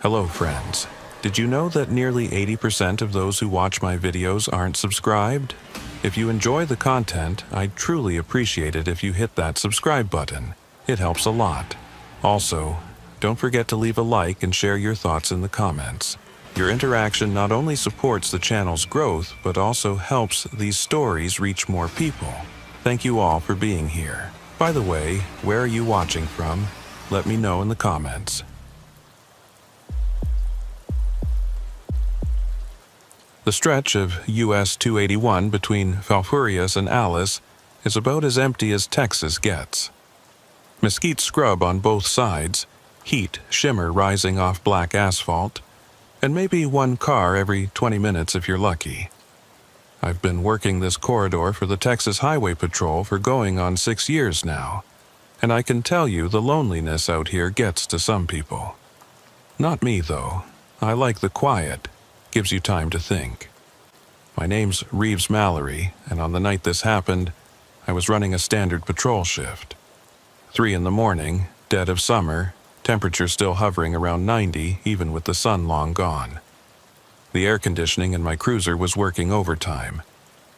Hello, friends. Did you know that nearly 80% of those who watch my videos aren't subscribed? If you enjoy the content, I'd truly appreciate it if you hit that subscribe button. It helps a lot. Also, don't forget to leave a like and share your thoughts in the comments. Your interaction not only supports the channel's growth, but also helps these stories reach more people. Thank you all for being here. By the way, where are you watching from? Let me know in the comments. The stretch of US 281 between Falfurrias and Alice is about as empty as Texas gets. Mesquite scrub on both sides, heat shimmer rising off black asphalt, and maybe one car every 20 minutes if you're lucky. I've been working this corridor for the Texas Highway Patrol for going on 6 years now, and I can tell you the loneliness out here gets to some people. Not me, though. I like the quiet. Gives you time to think. My name's Reeves Mallory, and on the night this happened, I was running a standard patrol shift. 3 in the morning, dead of summer, temperature still hovering around 90 even with the sun long gone. The air conditioning in my cruiser was working overtime,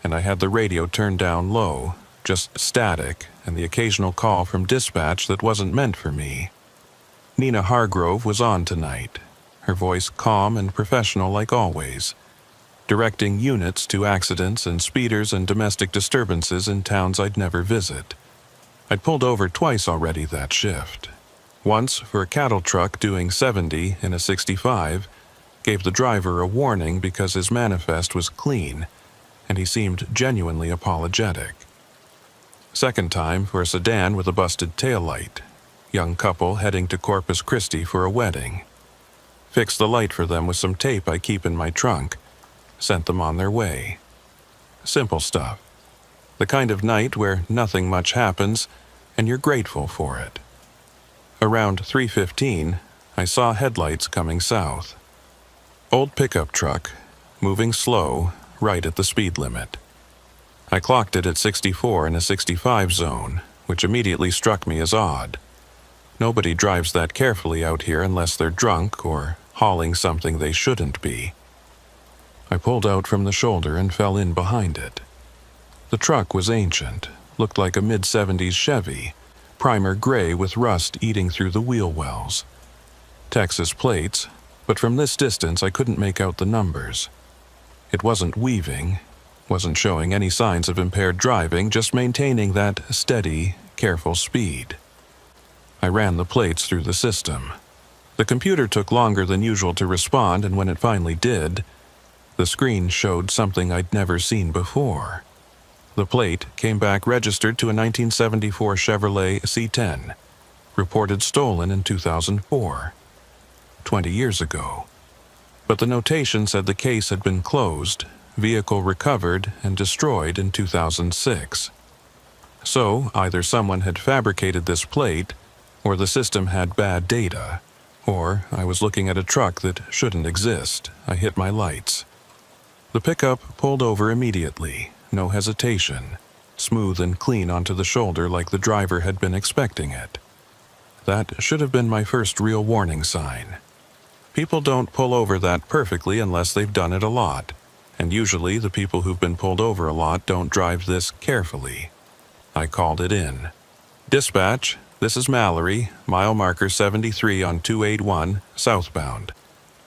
and I had the radio turned down low, just static, and the occasional call from dispatch that wasn't meant for me. Nina Hargrove was on tonight, her voice calm and professional like always, directing units to accidents and speeders and domestic disturbances in towns I'd never visit. I'd pulled over twice already that shift. Once for a cattle truck doing 70 in a 65, gave the driver a warning because his manifest was clean, and he seemed genuinely apologetic. Second time for a sedan with a busted taillight, young couple heading to Corpus Christi for a wedding. Fixed the light for them with some tape I keep in my trunk. Sent them on their way. Simple stuff. The kind of night where nothing much happens, and you're grateful for it. Around 3:15, I saw headlights coming south. Old pickup truck, moving slow, right at the speed limit. I clocked it at 64 in a 65 zone, which immediately struck me as odd. Nobody drives that carefully out here unless they're drunk or hauling something they shouldn't be. I pulled out from the shoulder and fell in behind it. The truck was ancient, looked like a mid-70s Chevy, primer gray with rust eating through the wheel wells. Texas plates, but from this distance I couldn't make out the numbers. It wasn't weaving, wasn't showing any signs of impaired driving, just maintaining that steady, careful speed. I ran the plates through the system. The computer took longer than usual to respond, and when it finally did, the screen showed something I'd never seen before. The plate came back registered to a 1974 Chevrolet C10, reported stolen in 2004, 20 years ago. But the notation said the case had been closed, vehicle recovered and destroyed in 2006. So either someone had fabricated this plate, or the system had bad data. Or I was looking at a truck that shouldn't exist. I hit my lights. The pickup pulled over immediately, no hesitation, smooth and clean onto the shoulder like the driver had been expecting it. That should have been my first real warning sign. People don't pull over that perfectly unless they've done it a lot, and usually the people who've been pulled over a lot don't drive this carefully. I called it in. Dispatch. This is Mallory, mile marker 73 on 281, southbound.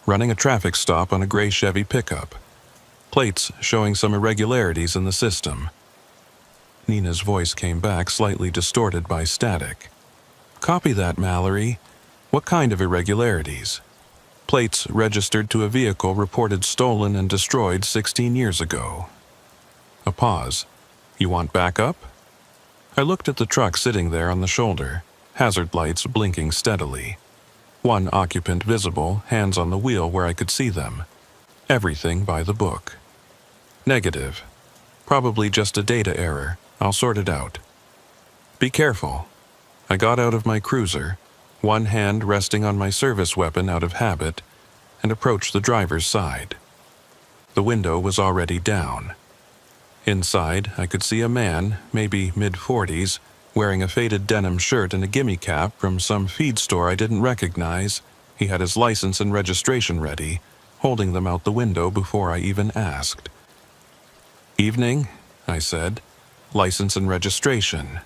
Running a traffic stop on a gray Chevy pickup. Plates showing some irregularities in the system. Nina's voice came back slightly distorted by static. Copy that, Mallory. What kind of irregularities? Plates registered to a vehicle reported stolen and destroyed 16 years ago. A pause. You want backup? I looked at the truck sitting there on the shoulder, hazard lights blinking steadily. One occupant visible, hands on the wheel where I could see them. Everything by the book. Negative. Probably just a data error. I'll sort it out. Be careful. I got out of my cruiser, one hand resting on my service weapon out of habit, and approached the driver's side. The window was already down. Inside, I could see a man, maybe mid-40s, wearing a faded denim shirt and a gimme cap from some feed store I didn't recognize, He had his license and registration ready, holding them out the window before I even asked. "Evening," I said. "License and registration."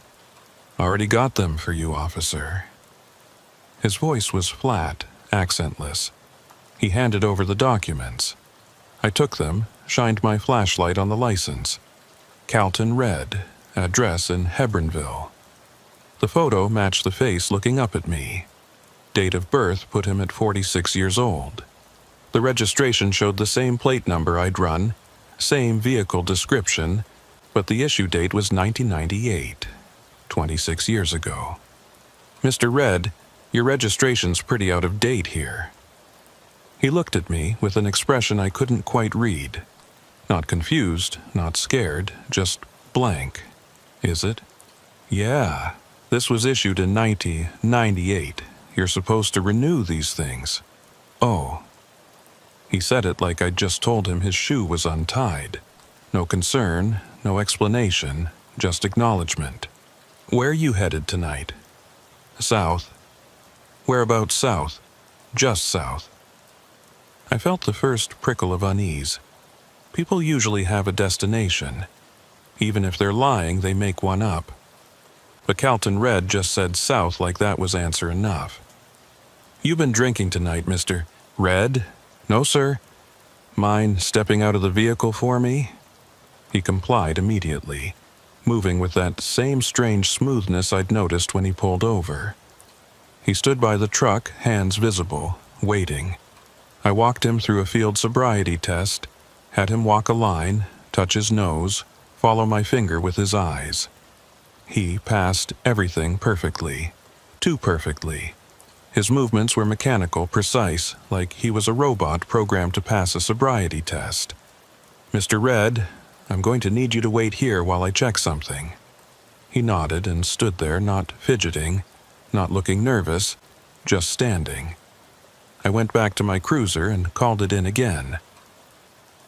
"Already got them for you, officer." His voice was flat, accentless. He handed over the documents. I took them, shined my flashlight on the license. Calton Red, address in Hebronville. The photo matched the face looking up at me. Date of birth put him at 46 years old. The registration showed the same plate number I'd run, same vehicle description, but the issue date was 1998, 26 years ago. "Mr. Red, your registration's pretty out of date here." He looked at me with an expression I couldn't quite read. Not confused, not scared, just blank. "Is it?" "Yeah, this was issued in 1998. You're supposed to renew these things." "Oh." He said it like I'd just told him his shoe was untied. No concern, no explanation, just acknowledgement. "Where are you headed tonight?" "South." "Whereabouts south?" "Just south." I felt the first prickle of unease. People usually have a destination. Even if they're lying, they make one up. But Calton Red just said south like that was answer enough. "You been drinking tonight, Mr. Red?" "No, sir." "Mind stepping out of the vehicle for me?" He complied immediately, moving with that same strange smoothness I'd noticed when he pulled over. He stood by the truck, hands visible, waiting. I walked him through a field sobriety test, had him walk a line, touch his nose, follow my finger with his eyes. He passed everything perfectly, too perfectly. His movements were mechanical, precise, like he was a robot programmed to pass a sobriety test. "Mr. Red, I'm going to need you to wait here while I check something." He nodded and stood there, not fidgeting, not looking nervous, just standing. I went back to my cruiser and called it in again.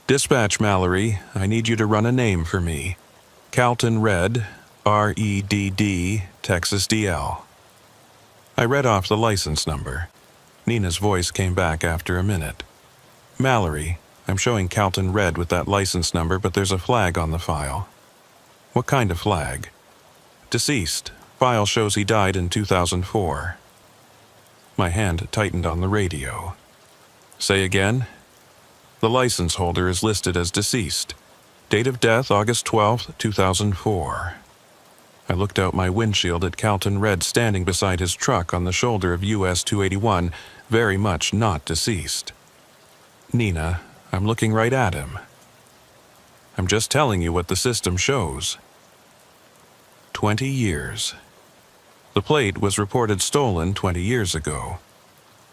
"Dispatch, Mallory, I need you to run a name for me. Calton Red, REDD, Texas DL." I read off the license number. Nina's voice came back after a minute. "Mallory, I'm showing Calton Red with that license number, but there's a flag on the file." "What kind of flag?" "Deceased. File shows he died in 2004. My hand tightened on the radio. "Say again?" "The license holder is listed as deceased. Date of death August 12th, 2004. I looked out my windshield at Calton Red standing beside his truck on the shoulder of US 281, very much not deceased. "Nina, I'm looking right at him." "I'm just telling you what the system shows." 20 years. The plate was reported stolen 20 years ago.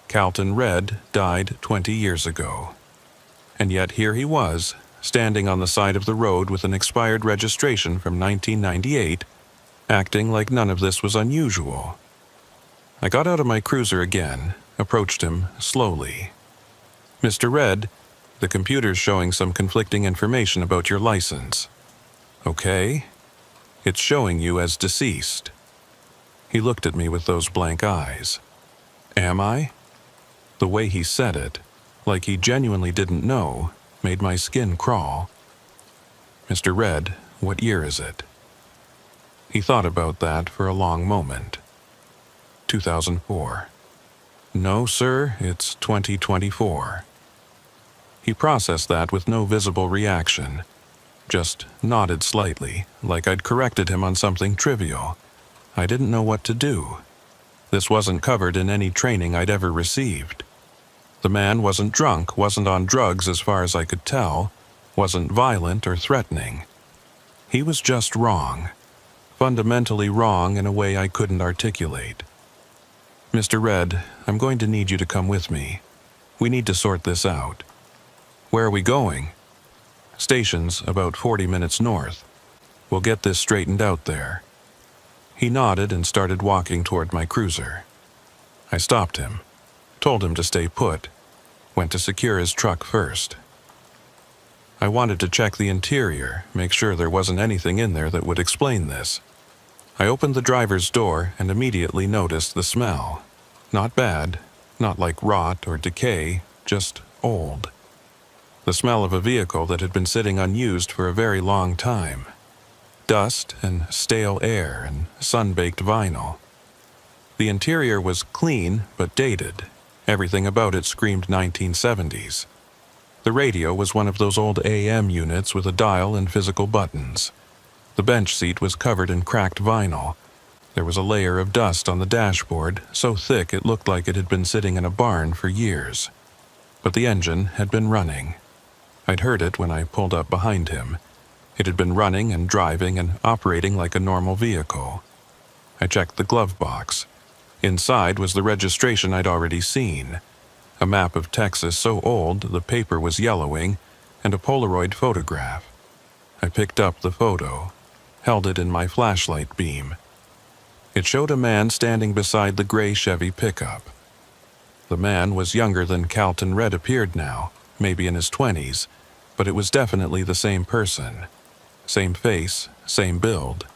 Calton Red died 20 years ago. And yet here he was, standing on the side of the road with an expired registration from 1998, acting like none of this was unusual. I got out of my cruiser again, approached him slowly. "Mr. Red, the computer's showing some conflicting information about your license." "Okay." "It's showing you as deceased." He looked at me with those blank eyes. "Am I?" The way he said it, like he genuinely didn't know, made my skin crawl. "Mr. Red, what year is it?" He thought about that for a long moment. 2004. "No, sir, it's 2024. He processed that with no visible reaction, just nodded slightly, like I'd corrected him on something trivial. I didn't know what to do. This wasn't covered in any training I'd ever received. The man wasn't drunk, wasn't on drugs as far as I could tell, wasn't violent or threatening. He was just wrong. Fundamentally wrong in a way I couldn't articulate. "Mr. Red, I'm going to need you to come with me. We need to sort this out." "Where are we going?" "Station's about 40 minutes north. We'll get this straightened out there." He nodded and started walking toward my cruiser. I stopped him, told him to stay put, went to secure his truck first. I wanted to check the interior, make sure there wasn't anything in there that would explain this. I opened the driver's door and immediately noticed the smell. Not bad, Not like rot or decay, just old. The smell of a vehicle that had been sitting unused for a very long time. Dust and stale air and sun-baked vinyl. The interior was clean but dated. Everything about it screamed 1970s. The radio was one of those old AM units with a dial and physical buttons. The bench seat was covered in cracked vinyl. There was a layer of dust on the dashboard, so thick it looked like it had been sitting in a barn for years. But the engine had been running. I'd heard it when I pulled up behind him. It had been running and driving and operating like a normal vehicle. I checked the glove box. Inside was the registration I'd already seen. A map of Texas so old the paper was yellowing, and a Polaroid photograph. I picked up the photo, held it in my flashlight beam. It showed a man standing beside the gray Chevy pickup. The man was younger than Calton Red appeared now, maybe in his 20s, but it was definitely the same person. Same face, same build.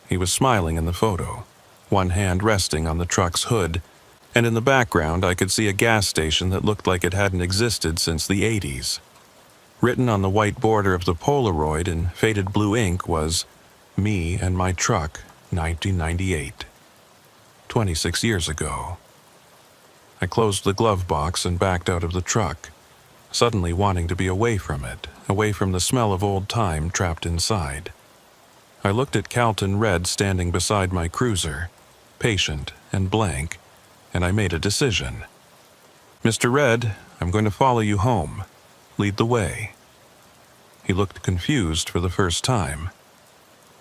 He was smiling in the photo, one hand resting on the truck's hood, and in the background I could see a gas station that looked like it hadn't existed since the 80s. Written on the white border of the Polaroid in faded blue ink was, "Me and my truck, 1998. 26 years ago. I closed the glove box and backed out of the truck, suddenly wanting to be away from it, away from the smell of old time trapped inside. I looked at Calton Red standing beside my cruiser, patient and blank, and I made a decision. "Mr. Red, I'm going to follow you home. Lead the way." He looked confused for the first time.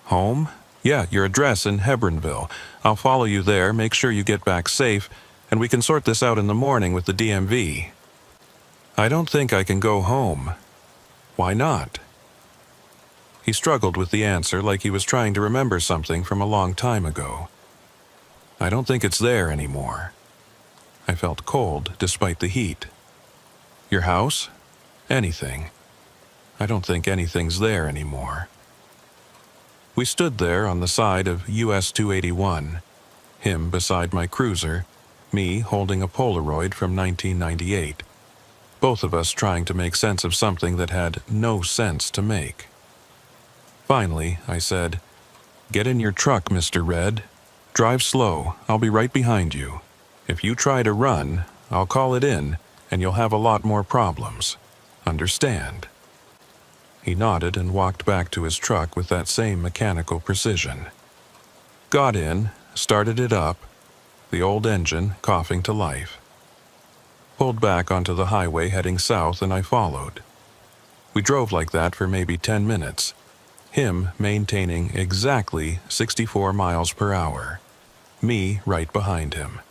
"Home? Yeah, your address in Hebronville. I'll follow you there, make sure you get back safe, and we can sort this out in the morning with the DMV." "I don't think I can go home." "Why not?" He struggled with the answer like he was trying to remember something from a long time ago. "I don't think it's there anymore." I felt cold despite the heat. "Your house? Anything. I don't think anything's there anymore." We stood there on the side of US 281, him beside my cruiser, me holding a Polaroid from 1998, both of us trying to make sense of something that had no sense to make. Finally, I said, "Get in your truck, Mr. Red. Drive slow, I'll be right behind you. If you try to run, I'll call it in, and you'll have a lot more problems. Understand?" He nodded and walked back to his truck with that same mechanical precision. Got in, started it up, the old engine coughing to life. Pulled back onto the highway heading south and I followed. We drove like that for maybe 10 minutes, him maintaining exactly 64 miles per hour, me right behind him.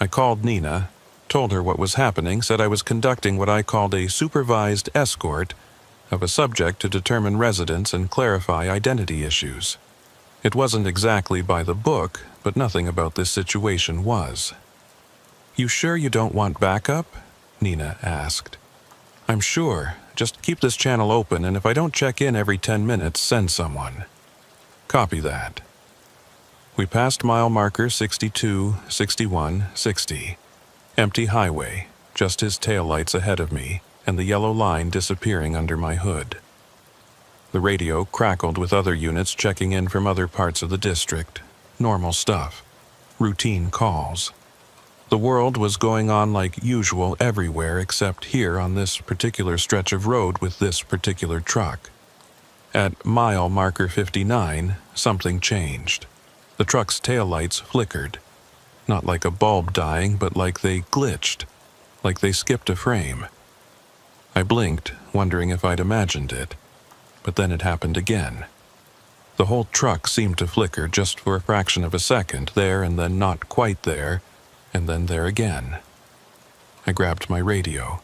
I called Nina, told her what was happening, said I was conducting what I called a supervised escort of a subject to determine residence and clarify identity issues. It wasn't exactly by the book, but nothing about this situation was. "You sure you don't want backup?" Nina asked. "I'm sure. Just keep this channel open, and if I don't check in every 10 minutes, send someone." "Copy that." We passed mile marker 62, 61, 60. Empty highway, just his taillights ahead of me, and the yellow line disappearing under my hood. The radio crackled with other units checking in from other parts of the district. Normal stuff. Routine calls. The world was going on like usual everywhere except here on this particular stretch of road with this particular truck. At mile marker 59, something changed. The truck's taillights flickered. Not like a bulb dying, but like they glitched. Like they skipped a frame. I blinked, wondering if I'd imagined it. But then it happened again. The whole truck seemed to flicker just for a fraction of a second, there and then not quite there, and then there again. I grabbed my radio.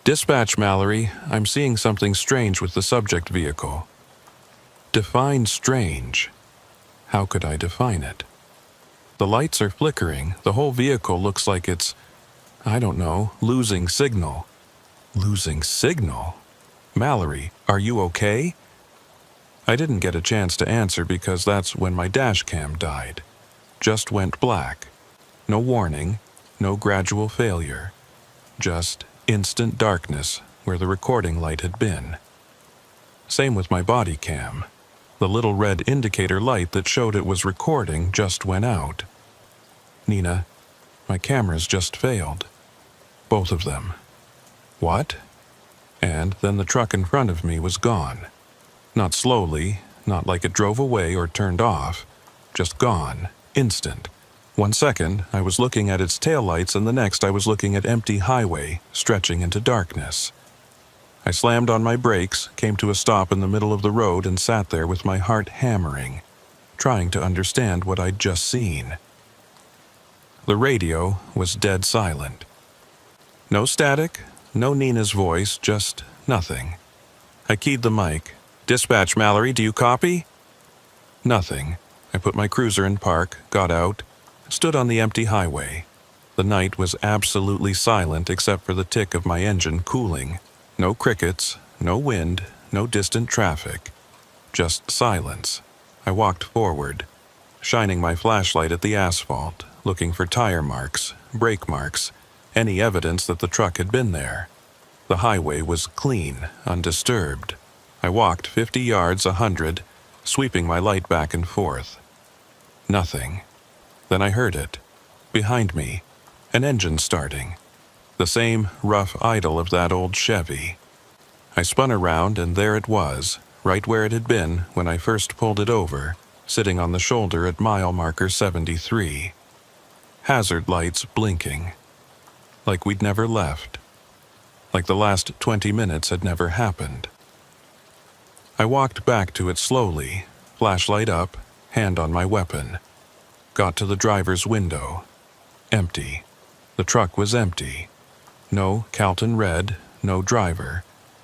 "Dispatch, Mallory, I'm seeing something strange with the subject vehicle." Define strange. How could I define it? The lights are flickering, the whole vehicle looks like it's, I don't know, losing signal. Losing signal? "Mallory, are you okay?" I didn't get a chance to answer because that's when my dash cam died. Just went black. No warning, no gradual failure. Just instant darkness where the recording light had been. Same with my body cam. The little red indicator light that showed it was recording just went out. Nina, my cameras just failed. Both of them. What? And then the truck in front of me was gone. Not slowly, not like it drove away or turned off. Just gone. Instant. 1 second, I was looking at its taillights, and the next I was looking at empty highway, stretching into darkness. I slammed on my brakes, came to a stop in the middle of the road, and sat there with my heart hammering, trying to understand what I'd just seen. The radio was dead silent. No static, no Nina's voice, just nothing. I keyed the mic. "Dispatch, Mallory, do you copy?" Nothing. I put my cruiser in park, got out, stood on the empty highway. The night was absolutely silent except for the tick of my engine cooling. No crickets, no wind, no distant traffic. Just silence. I walked forward, shining my flashlight at the asphalt, looking for tire marks, brake marks, any evidence that the truck had been there. The highway was clean, undisturbed. I walked 50 yards, 100, sweeping my light back and forth. Nothing. Then I heard it. Behind me, an engine starting. The same rough idle of that old Chevy. I spun around, and there it was, right where it had been when I first pulled it over, sitting on the shoulder at mile marker 73. Hazard lights blinking. Like we'd never left. Like the last 20 minutes had never happened. I walked back to it slowly, flashlight up, hand on my weapon. Got to the driver's window. Empty. The truck was empty. No Calton Red, no driver.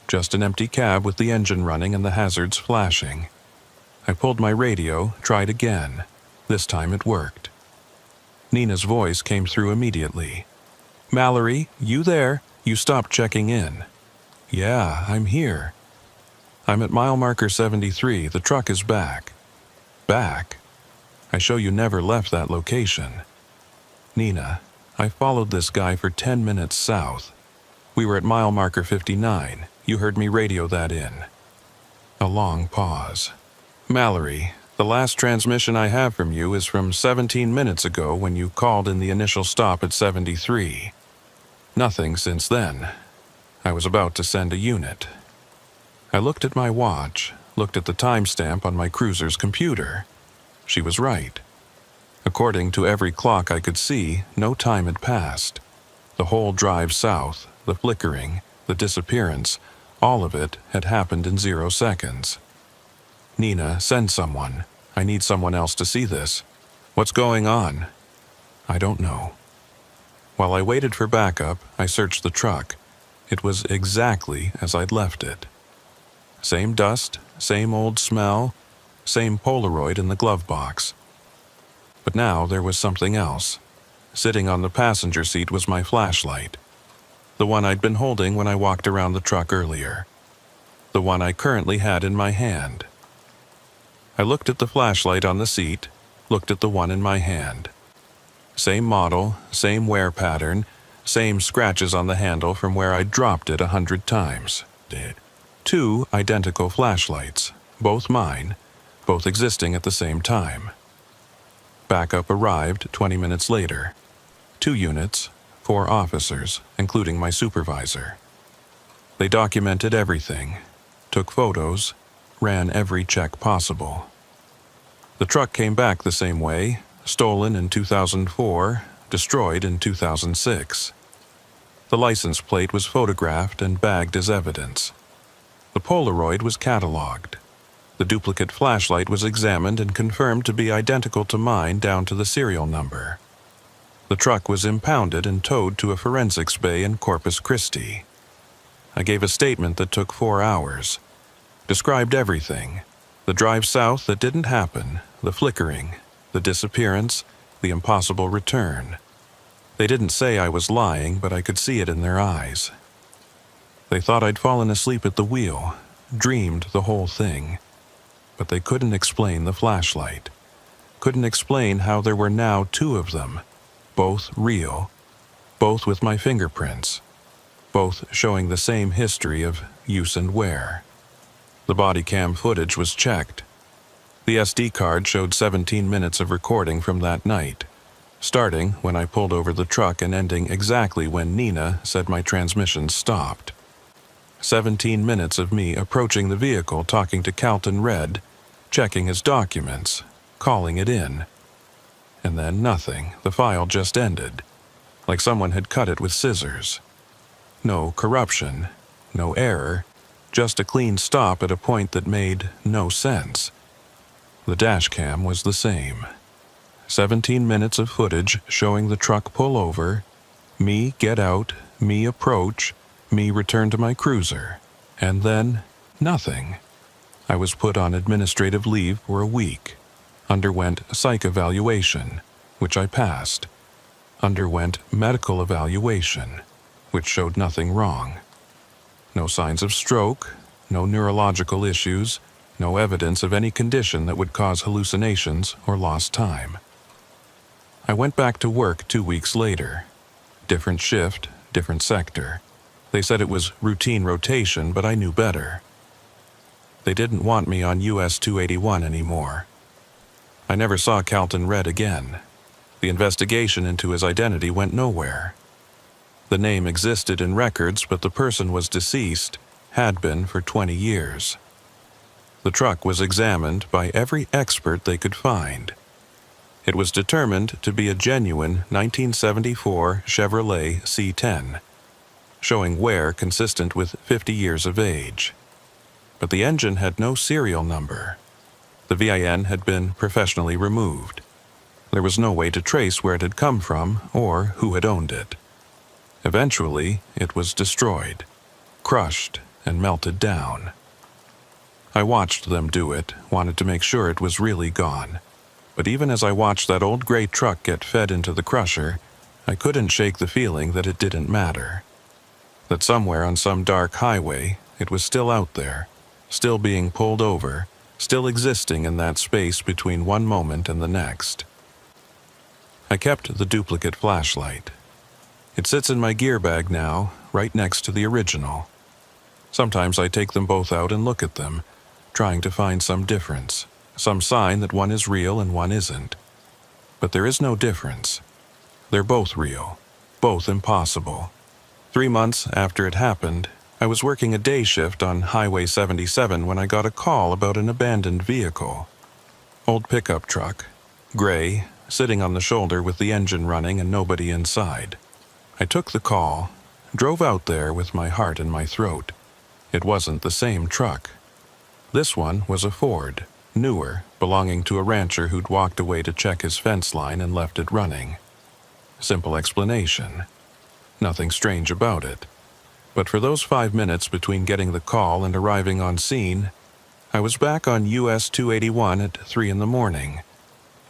Just an empty cab with the engine running and the hazards flashing. I pulled my radio, tried again. This time it worked. Nina's voice came through immediately. "Mallory, you there? You stopped checking in." "Yeah, I'm here." "I'm at mile marker 73. The truck is back." "Back? I show you never left that location." "Nina, I followed this guy for 10 minutes south. We were at mile marker 59. You heard me radio that in." A long pause. "Mallory, the last transmission I have from you is from 17 minutes ago when you called in the initial stop at 73. Nothing since then. I was about to send a unit." I looked at my watch, looked at the timestamp on my cruiser's computer. She was right. According to every clock I could see, no time had passed. The whole drive south, the flickering, the disappearance, all of it had happened in 0 seconds. "Nina, send someone. I need someone else to see this. What's going on?" "I don't know." While I waited for backup, I searched the truck. It was exactly as I'd left it. Same dust, same old smell, same Polaroid in the glove box. But now there was something else. Sitting on the passenger seat was my flashlight. The one I'd been holding when I walked around the truck earlier. The one I currently had in my hand. I looked at the flashlight on the seat, looked at the one in my hand. Same model, same wear pattern, same scratches on the handle from where I'd dropped it 100 times. 2 identical flashlights, both mine, both existing at the same time. Backup arrived 20 minutes later. 2 units, 4 officers, including my supervisor. They documented everything, took photos, ran every check possible. The truck came back the same way, stolen in 2004, destroyed in 2006. The license plate was photographed and bagged as evidence. The Polaroid was cataloged. The duplicate flashlight was examined and confirmed to be identical to mine down to the serial number. The truck was impounded and towed to a forensics bay in Corpus Christi. I gave a statement that took 4 hours. Described everything. The drive south that didn't happen, the flickering, the disappearance, the impossible return. They didn't say I was lying, but I could see it in their eyes. They thought I'd fallen asleep at the wheel, dreamed the whole thing. But they couldn't explain the flashlight. Couldn't explain how there were now 2 of them, both real, both with my fingerprints, both showing the same history of use and wear. The body cam footage was checked. The SD card showed 17 minutes of recording from that night, starting when I pulled over the truck and ending exactly when Nina said my transmission stopped. 17 minutes of me approaching the vehicle, talking to Calton Red, checking his documents, calling it in. And then nothing. The file just ended, like someone had cut it with scissors. No corruption, no error, just a clean stop at a point that made no sense. The dash cam was the same. 17 minutes of footage showing the truck pull over, me get out, me approach, me return to my cruiser, and then nothing. I was put on administrative leave for a week, underwent psych evaluation, which I passed, underwent medical evaluation, which showed nothing wrong. No signs of stroke, no neurological issues, no evidence of any condition that would cause hallucinations or lost time. I went back to work 2 weeks later. Different shift, different sector. They said it was routine rotation, but I knew better. They didn't want me on US 281 anymore. I never saw Calton Red again. The investigation into his identity went nowhere. The name existed in records, but the person was deceased, had been for 20 years. The truck was examined by every expert they could find. It was determined to be a genuine 1974 Chevrolet C10, showing wear consistent with 50 years of age. But the engine had no serial number. The VIN had been professionally removed. There was no way to trace where it had come from or who had owned it. Eventually, it was destroyed, crushed, and melted down. I watched them do it, wanted to make sure it was really gone. But even as I watched that old gray truck get fed into the crusher, I couldn't shake the feeling that it didn't matter. That somewhere on some dark highway, it was still out there, still being pulled over, still existing in that space between one moment and the next. I kept the duplicate flashlight. It sits in my gear bag now, right next to the original. Sometimes I take them both out and look at them, trying to find some difference, some sign that one is real and one isn't. But there is no difference. They're both real, both impossible. 3 months after it happened, I was working a day shift on Highway 77 when I got a call about an abandoned vehicle. Old pickup truck, gray, sitting on the shoulder with the engine running and nobody inside. I took the call, drove out there with my heart in my throat. It wasn't the same truck. This one was a Ford, newer, belonging to a rancher who'd walked away to check his fence line and left it running. Simple explanation. Nothing strange about it. But for those 5 minutes between getting the call and arriving on scene, I was back on US 281 at 3 in the morning,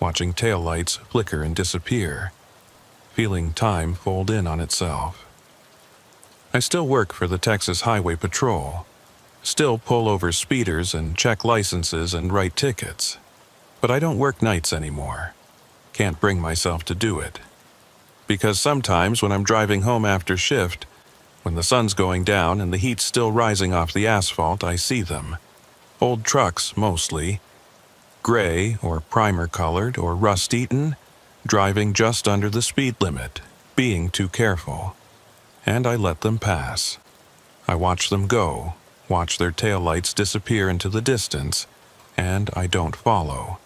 watching taillights flicker and disappear, feeling time fold in on itself. I still work for the Texas Highway Patrol, still pull over speeders and check licenses and write tickets, but I don't work nights anymore. Can't bring myself to do it. Because sometimes when I'm driving home after shift, when the sun's going down and the heat's still rising off the asphalt, I see them. Old trucks, mostly. Gray or primer-colored or rust-eaten, driving just under the speed limit, being too careful. And I let them pass. I watch them go, watch their taillights disappear into the distance, and I don't follow.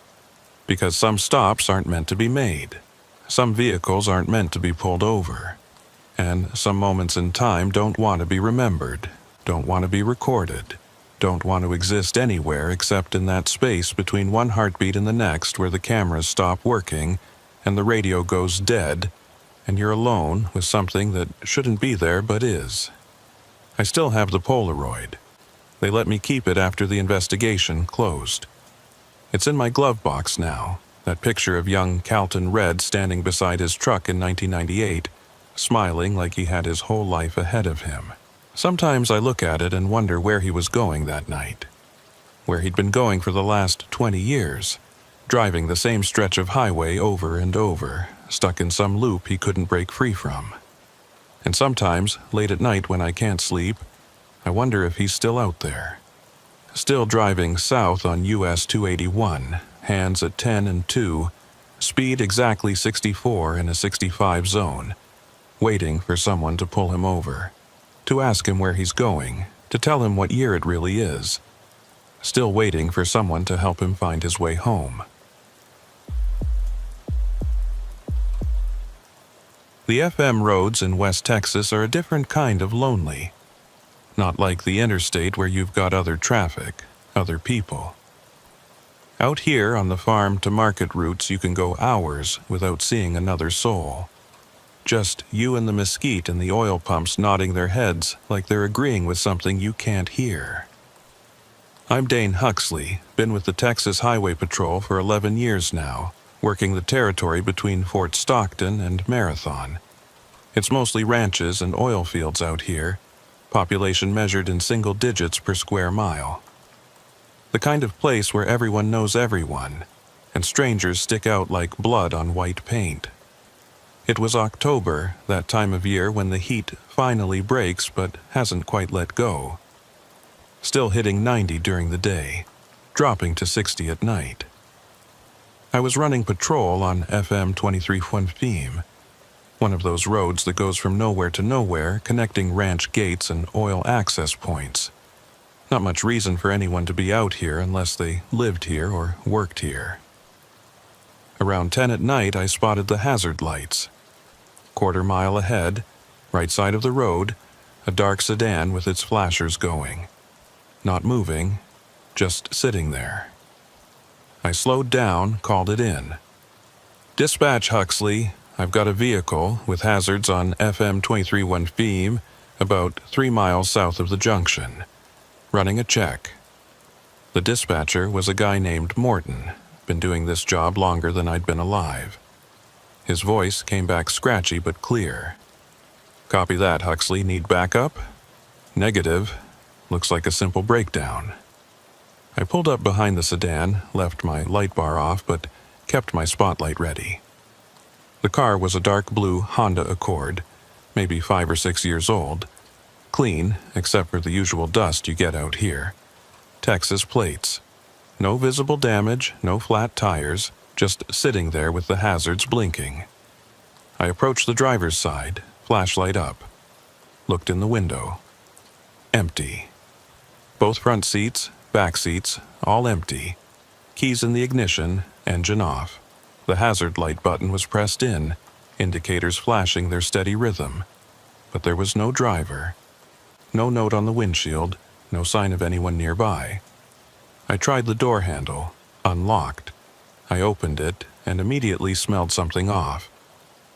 Because some stops aren't meant to be made. Some vehicles aren't meant to be pulled over. And some moments in time don't want to be remembered, don't want to be recorded, don't want to exist anywhere except in that space between one heartbeat and the next where the cameras stop working and the radio goes dead, and you're alone with something that shouldn't be there but is. I still have the Polaroid. They let me keep it after the investigation closed. It's in my glove box now, that picture of young Calton Red standing beside his truck in 1998, smiling like he had his whole life ahead of him. Sometimes I look at it and wonder where he was going that night, where he'd been going for the last 20 years, driving the same stretch of highway over and over, stuck in some loop he couldn't break free from. And sometimes, late at night when I can't sleep, I wonder if he's still out there. Still driving south on US 281, hands at 10 and 2, speed exactly 64 in a 65 zone, waiting for someone to pull him over, to ask him where he's going, to tell him what year it really is. Still waiting for someone to help him find his way home. The FM roads in West Texas are a different kind of lonely. Not like the interstate where you've got other traffic, other people. Out here on the farm to market routes you can go hours without seeing another soul. Just you and the mesquite and the oil pumps nodding their heads like they're agreeing with something you can't hear. I'm Dane Huxley, been with the Texas Highway Patrol for 11 years now, working the territory between Fort Stockton and Marathon. It's mostly ranches and oil fields out here, population measured in single digits per square mile. The kind of place where everyone knows everyone, and strangers stick out like blood on white paint. It was October, that time of year when the heat finally breaks but hasn't quite let go. Still hitting 90 during the day, dropping to 60 at night. I was running patrol on FM 23.1, one of those roads that goes from nowhere to nowhere, connecting ranch gates and oil access points. Not much reason for anyone to be out here unless they lived here or worked here. Around 10 at night, I spotted the hazard lights. Quarter mile ahead, right side of the road, a dark sedan with its flashers going. Not moving, just sitting there. I slowed down, called it in. Dispatch Huxley, I've got a vehicle with hazards on FM 23.1 about 3 miles south of the junction. Running a check. The dispatcher was a guy named Morton, been doing this job longer than I'd been alive. His voice came back scratchy but clear. Copy that, Huxley. Need backup? Negative. Looks like a simple breakdown. I pulled up behind the sedan, left my light bar off, but kept my spotlight ready. The car was a dark blue Honda Accord, maybe 5 or 6 years old. Clean, except for the usual dust you get out here. Texas plates. No visible damage, no flat tires, just sitting there with the hazards blinking. I approached the driver's side, flashlight up. Looked in the window. Empty. Both front seats, back seats, all empty. Keys in the ignition, engine off. The hazard light button was pressed in, indicators flashing their steady rhythm. But there was no driver. No note on the windshield, no sign of anyone nearby. I tried the door handle, unlocked. I opened it and immediately smelled something off.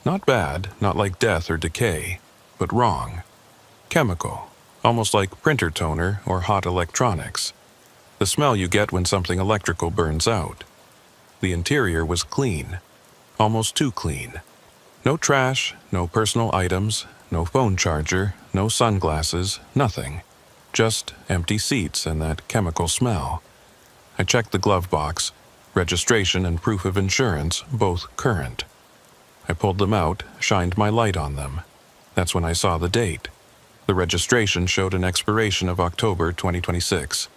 Not bad, not like death or decay, but wrong. Chemical, almost like printer toner or hot electronics. The smell you get when something electrical burns out. The interior was clean, almost too clean. No trash, no personal items, no phone charger, no sunglasses, nothing. Just empty seats and that chemical smell. I checked the glove box, registration and proof of insurance, both current. I pulled them out, shined my light on them. That's when I saw the date. The registration showed an expiration of October 2026.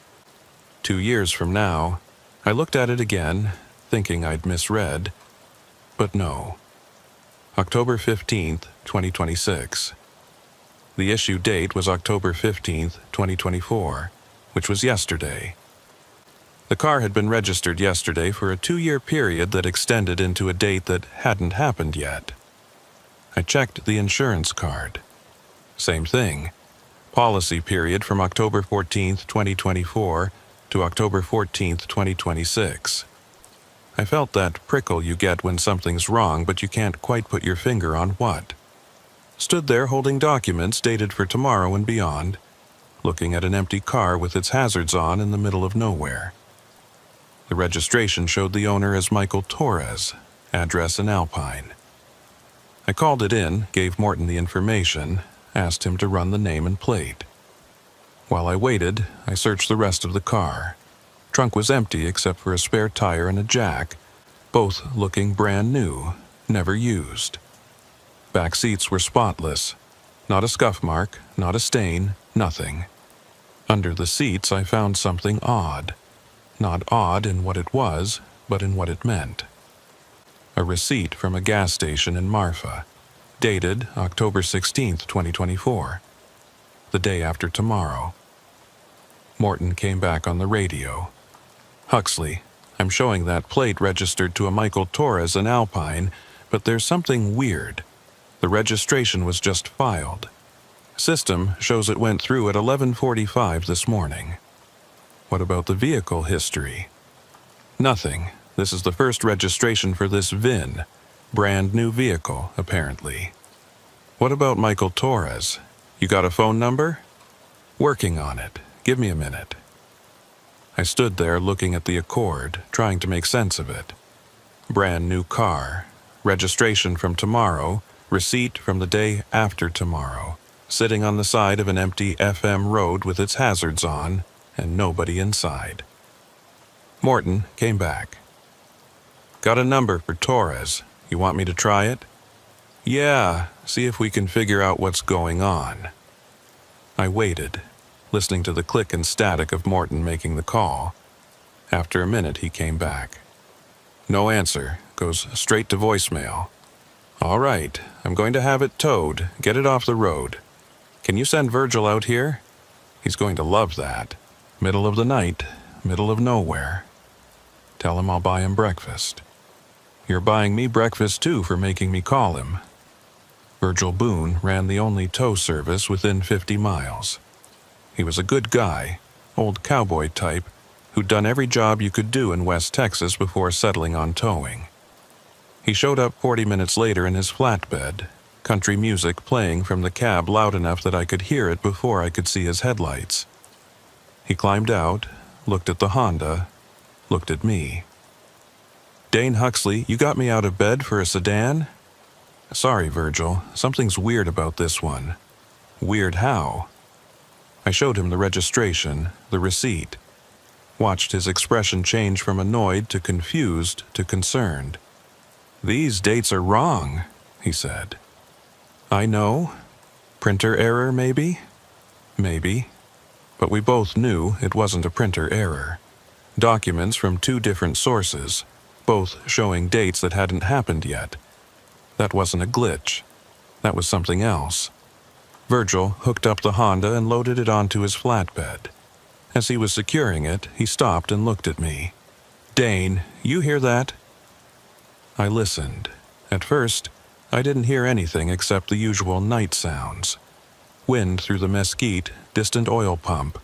2 years from now, I looked at it again, thinking I'd misread. But no. October 15th, 2026. The issue date was October 15th, 2024, which was yesterday. The car had been registered yesterday for a 2-year period that extended into a date that hadn't happened yet. I checked the insurance card. Same thing. Policy period from October 14th, 2024 to October 14th, 2026. I felt that prickle you get when something's wrong but you can't quite put your finger on what. Stood there holding documents dated for tomorrow and beyond, looking at an empty car with its hazards on in the middle of nowhere. The registration showed the owner as Michael Torres, address in Alpine. I called it in, gave Morton the information, asked him to run the name and plate. While I waited, I searched the rest of the car. Trunk was empty except for a spare tire and a jack, both looking brand new, never used. Back seats were spotless. Not a scuff mark, not a stain, nothing. Under the seats I found something odd. Not odd in what it was, but in what it meant. A receipt from a gas station in Marfa, dated October 16th, 2024. The day after tomorrow. Morton came back on the radio. "Huxley, I'm showing that plate registered to a Michael Torres in Alpine, but there's something weird. The registration was just filed. System shows it went through at 11:45 this morning." "What about the vehicle history?" "Nothing. This is the first registration for this VIN. Brand new vehicle, apparently." "What about Michael Torres? You got a phone number?" "Working on it. Give me a minute." I stood there looking at the Accord, trying to make sense of it. Brand new car. Registration from tomorrow. Receipt from the day after tomorrow. Sitting on the side of an empty FM road with its hazards on, and nobody inside. Morton came back. "Got a number for Torres. You want me to try it?" "Yeah, see if we can figure out what's going on." I waited, listening to the click and static of Morton making the call. After a minute, he came back. "No answer. Goes straight to voicemail." "All right, I'm going to have it towed. Get it off the road. Can you send Virgil out here? He's going to love that. Middle of the night, middle of nowhere. Tell him I'll buy him breakfast." "You're buying me breakfast too for making me call him." Virgil Boone ran the only tow service within 50 miles. He was a good guy, old cowboy type, who'd done every job you could do in West Texas before settling on towing. He showed up 40 minutes later in his flatbed, country music playing from the cab loud enough that I could hear it before I could see his headlights. He climbed out, looked at the Honda, looked at me. "Dane Huxley, you got me out of bed for a sedan?" "Sorry, Virgil, something's weird about this one." "Weird how?" I showed him the registration, the receipt. Watched his expression change from annoyed to confused to concerned. "These dates are wrong," he said. "I know. Printer error, maybe?" "Maybe." But we both knew it wasn't a printer error. Documents from two different sources, both showing dates that hadn't happened yet. That wasn't a glitch. That was something else. Virgil hooked up the Honda and loaded it onto his flatbed. As he was securing it, he stopped and looked at me. "Dane, you hear that?" I listened. At first, I didn't hear anything except the usual night sounds. Wind through the mesquite, distant oil pump,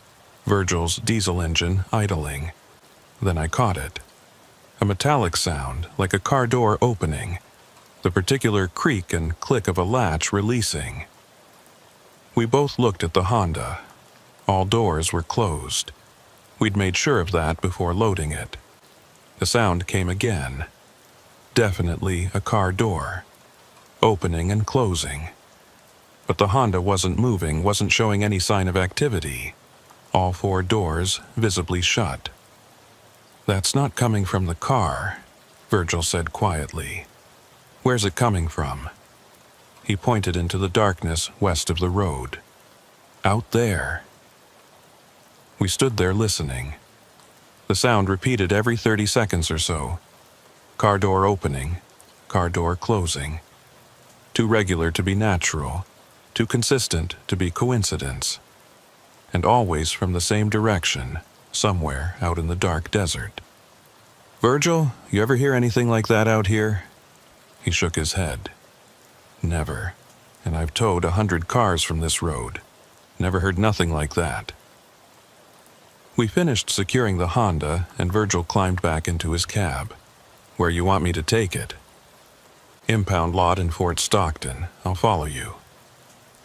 Virgil's diesel engine idling. Then I caught it. A metallic sound, like a car door opening. The particular creak and click of a latch releasing. We both looked at the Honda. All doors were closed. We'd made sure of that before loading it. The sound came again. Definitely a car door. Opening and closing. But the Honda wasn't moving, wasn't showing any sign of activity. All four doors visibly shut. "That's not coming from the car," Virgil said quietly. "Where's it coming from?" He pointed into the darkness west of the road. "Out there." We stood there listening. The sound repeated every 30 seconds or so. Car door opening, car door closing. Too regular to be natural, too consistent to be coincidence. And always from the same direction, somewhere out in the dark desert. "Virgil, you ever hear anything like that out here?" He shook his head. "Never. And I've towed 100 cars from this road. Never heard nothing like that." We finished securing the Honda, and Virgil climbed back into his cab. "Where you want me to take it?" "Impound lot in Fort Stockton. I'll follow you."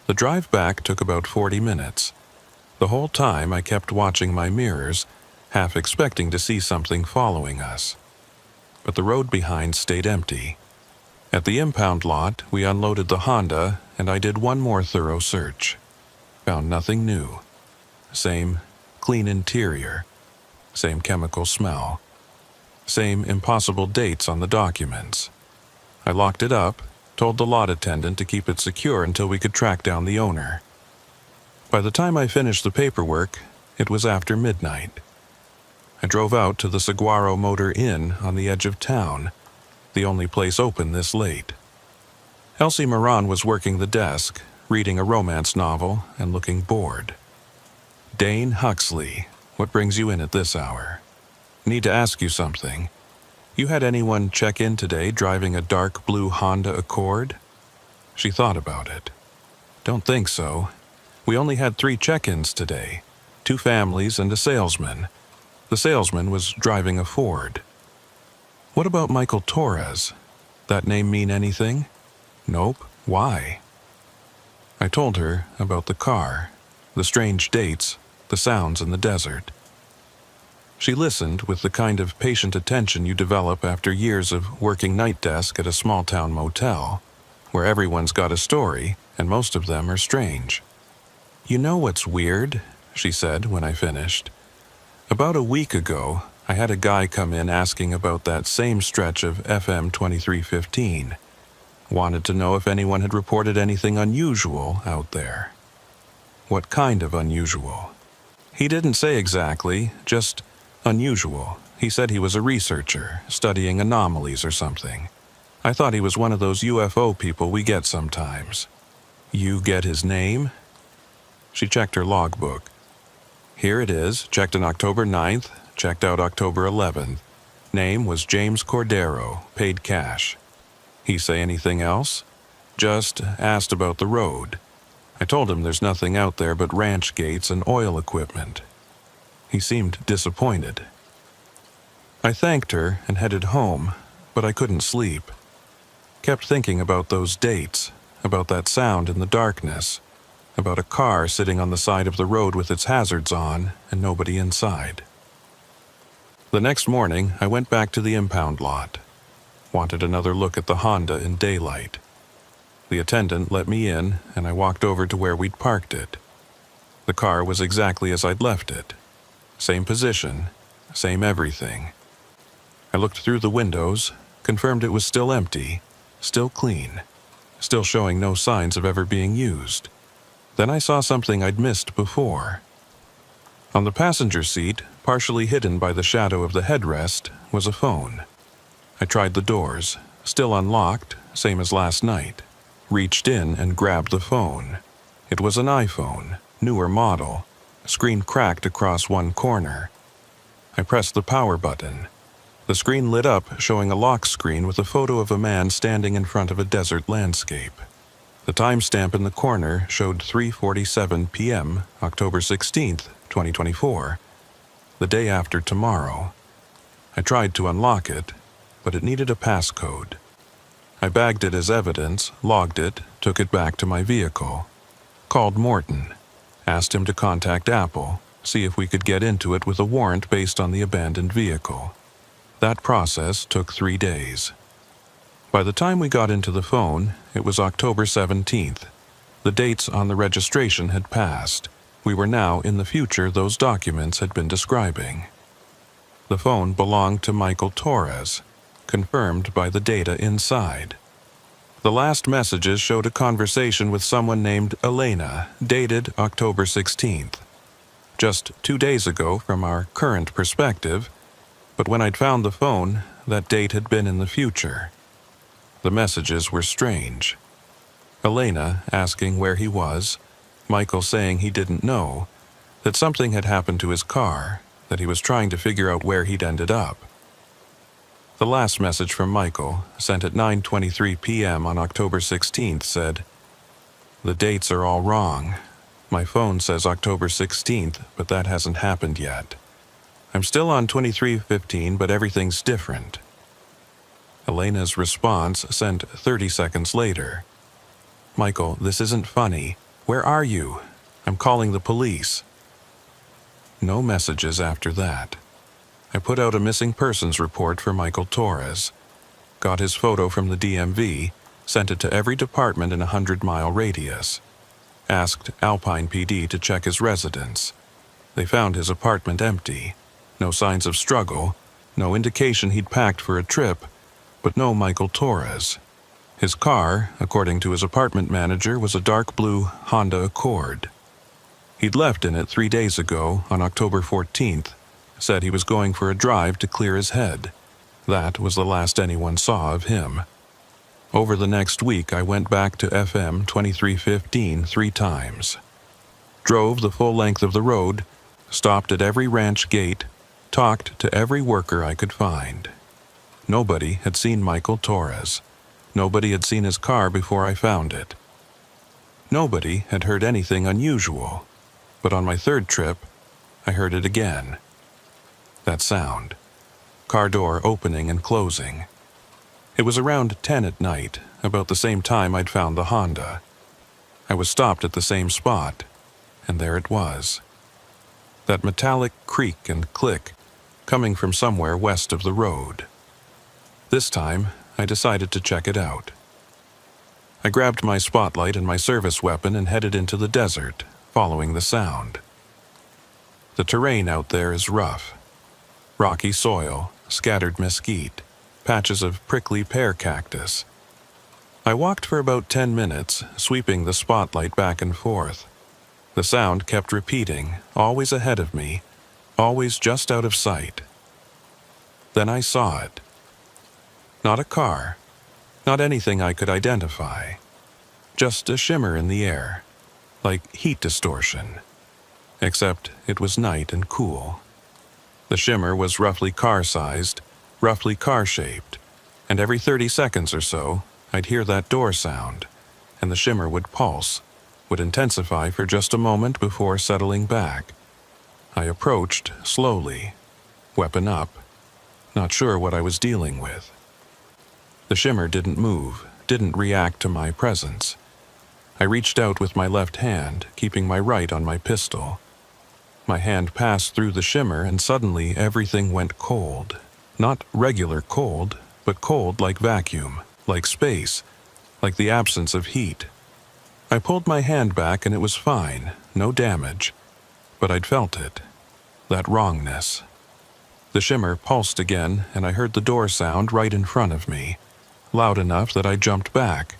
The drive back took about 40 minutes. The whole time I kept watching my mirrors, half expecting to see something following us. But the road behind stayed empty. At the impound lot, we unloaded the Honda, and I did one more thorough search. Found nothing new. Same clean interior. Same chemical smell. Same impossible dates on the documents. I locked it up, Told the lot attendant to keep it secure until we could track down the owner. By the time I finished the paperwork, it was after midnight. I drove out to the Saguaro Motor Inn on the edge of town, the only place open this late. Elsie Moran was working the desk, reading a romance novel and looking bored. "Dane Huxley, what brings you in at this hour? Need to ask you something. You had anyone check in today driving a dark blue Honda Accord?" She thought about it. "Don't think so. We only had 3 check-ins today, 2 families and a salesman. The salesman was driving a Ford." "What about Michael Torres? That name mean anything?" "Nope. Why?" I told her about the car, the strange dates, the sounds in the desert. She listened with the kind of patient attention you develop after years of working night desk at a small-town motel, where everyone's got a story and most of them are strange. "You know what's weird?" she said when I finished. "About a week ago, I had a guy come in asking about that same stretch of FM 2315. Wanted to know if anyone had reported anything unusual out there." "What kind of unusual?" "He didn't say exactly, just unusual. He said he was a researcher, studying anomalies or something. I thought he was one of those UFO people we get sometimes." "You get his name?" She checked her logbook. "Here it is, checked on October 9th, checked out October 11th. Name was James Cordero, paid cash." "He say anything else?" "Just asked about the road. I told him there's nothing out there but ranch gates and oil equipment." He seemed disappointed. I thanked her and headed home, but I couldn't sleep. Kept thinking about those dates, about that sound in the darkness, about a car sitting on the side of the road with its hazards on and nobody inside. The next morning, I went back to the impound lot. Wanted another look at the Honda in daylight. The attendant let me in, and I walked over to where we'd parked it. The car was exactly as I'd left it. Same position, same everything. I looked through the windows, confirmed it was still empty, still clean, still showing no signs of ever being used. Then I saw something I'd missed before. On the passenger seat, partially hidden by the shadow of the headrest, was a phone. I tried the doors, still unlocked, same as last night. Reached in and grabbed the phone. It was an iPhone, newer model, screen cracked across one corner. I pressed the power button. The screen lit up, showing a lock screen with a photo of a man standing in front of a desert landscape. The timestamp in the corner showed 3:47 p.m., October 16th, 2024, the day after tomorrow. I tried to unlock it, but it needed a passcode. I bagged it as evidence, logged it, took it back to my vehicle. Called Morton. Asked him to contact Apple, see if we could get into it with a warrant based on the abandoned vehicle. That process took 3 days. By the time we got into the phone, it was October 17th. The dates on the registration had passed. We were now in the future those documents had been describing. The phone belonged to Michael Torres, confirmed by the data inside. The last messages showed a conversation with someone named Elena, dated October 16th. Just 2 days ago from our current perspective, but when I'd found the phone, that date had been in the future. The messages were strange. Elena asking where he was, Michael saying he didn't know, that something had happened to his car, that he was trying to figure out where he'd ended up. The last message from Michael, sent at 9:23 p.m. on October 16th, said, "The dates are all wrong. My phone says October 16th, but that hasn't happened yet. I'm still on 23:15, but everything's different." Elena's response sent 30 seconds later. "Michael, this isn't funny. Where are you? I'm calling the police." No messages after that. I put out a missing persons report for Michael Torres. Got his photo from the DMV, sent it to every department in a 100-mile radius. Asked Alpine PD to check his residence. They found his apartment empty. No signs of struggle, no indication he'd packed for a trip, but no Michael Torres. His car, according to his apartment manager, was a dark blue Honda Accord. He'd left in it 3 days ago, on October 14th, said he was going for a drive to clear his head. That was the last anyone saw of him. Over the next week, I went back to FM 2315 3 times. Drove the full length of the road, stopped at every ranch gate, talked to every worker I could find. Nobody had seen Michael Torres. Nobody had seen his car before I found it. Nobody had heard anything unusual, but on my third trip, I heard it again. That sound. Car door opening and closing. It was around 10 at night, about the same time I'd found the Honda. I was stopped at the same spot, and there it was. That metallic creak and click, coming from somewhere west of the road. This time, I decided to check it out. I grabbed my spotlight and my service weapon and headed into the desert, following the sound. The terrain out there is rough. Rocky soil, scattered mesquite, patches of prickly pear cactus. I walked for about 10 minutes, sweeping the spotlight back and forth. The sound kept repeating, always ahead of me, always just out of sight. Then I saw it. Not a car, not anything I could identify. Just a shimmer in the air, like heat distortion. Except it was night and cool. The shimmer was roughly car-sized, roughly car-shaped, and every 30 seconds or so, I'd hear that door sound, and the shimmer would pulse, would intensify for just a moment before settling back. I approached slowly, weapon up, not sure what I was dealing with. The shimmer didn't move, didn't react to my presence. I reached out with my left hand, keeping my right on my pistol. My hand passed through the shimmer and suddenly everything went cold. Not regular cold, but cold like vacuum, like space, like the absence of heat. I pulled my hand back and it was fine, no damage. But I'd felt it. That wrongness. The shimmer pulsed again and I heard the door sound right in front of me, loud enough that I jumped back.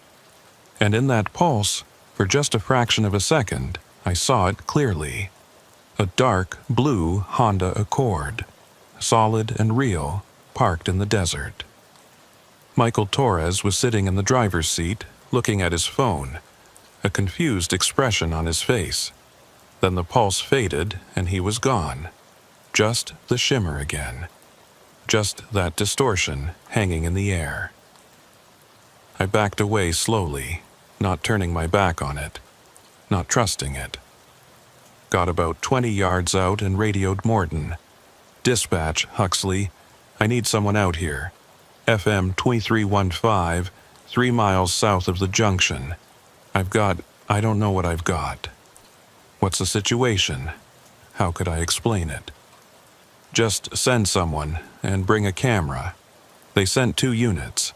And in that pulse, for just a fraction of a second, I saw it clearly. A dark blue Honda Accord, solid and real, parked in the desert. Michael Torres was sitting in the driver's seat, looking at his phone, a confused expression on his face. Then the pulse faded and he was gone. Just the shimmer again. Just that distortion hanging in the air. I backed away slowly, not turning my back on it, not trusting it. Got about 20 yards out and radioed Morton. "Dispatch, Huxley. I need someone out here. FM 2315, 3 miles south of the junction. I don't know what I've got." What's the situation? How could I explain it? Just send someone and bring a camera. They sent 2 units.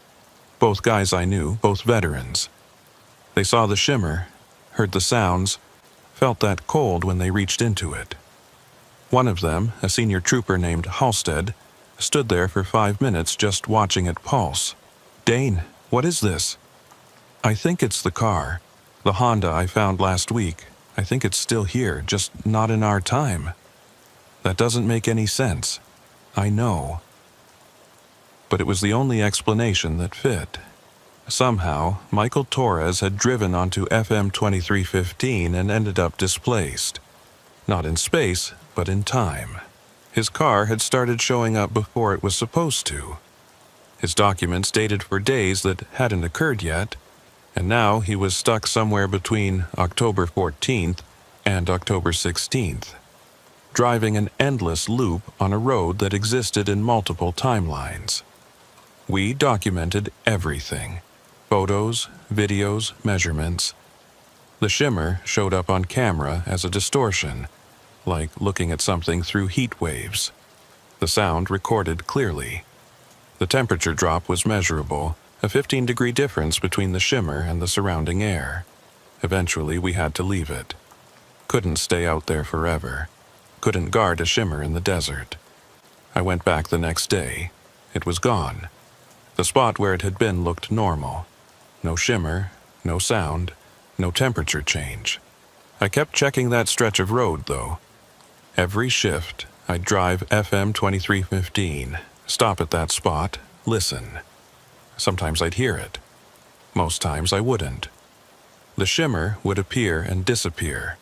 Both guys I knew, both veterans. They saw the shimmer, heard the sounds, felt that cold when they reached into it. One of them, a senior trooper named Halstead, stood there for 5 minutes just watching it pulse. "Dane, what is this?" "I think it's the car. The Honda I found last week. I think it's still here, just not in our time." "That doesn't make any sense." "I know." But it was the only explanation that fit. Somehow, Michael Torres had driven onto FM 2315 and ended up displaced. Not in space, but in time. His car had started showing up before it was supposed to. His documents dated for days that hadn't occurred yet, and now he was stuck somewhere between October 14th and October 16th, driving an endless loop on a road that existed in multiple timelines. We documented everything. Photos, videos, measurements. The shimmer showed up on camera as a distortion, like looking at something through heat waves. The sound recorded clearly. The temperature drop was measurable, a 15-degree difference between the shimmer and the surrounding air. Eventually, we had to leave it. Couldn't stay out there forever. Couldn't guard a shimmer in the desert. I went back the next day. It was gone. The spot where it had been looked normal. No shimmer, no sound, no temperature change. I kept checking that stretch of road, though. Every shift, I'd drive FM 2315, stop at that spot, listen. Sometimes I'd hear it. Most times I wouldn't. The shimmer would appear and disappear,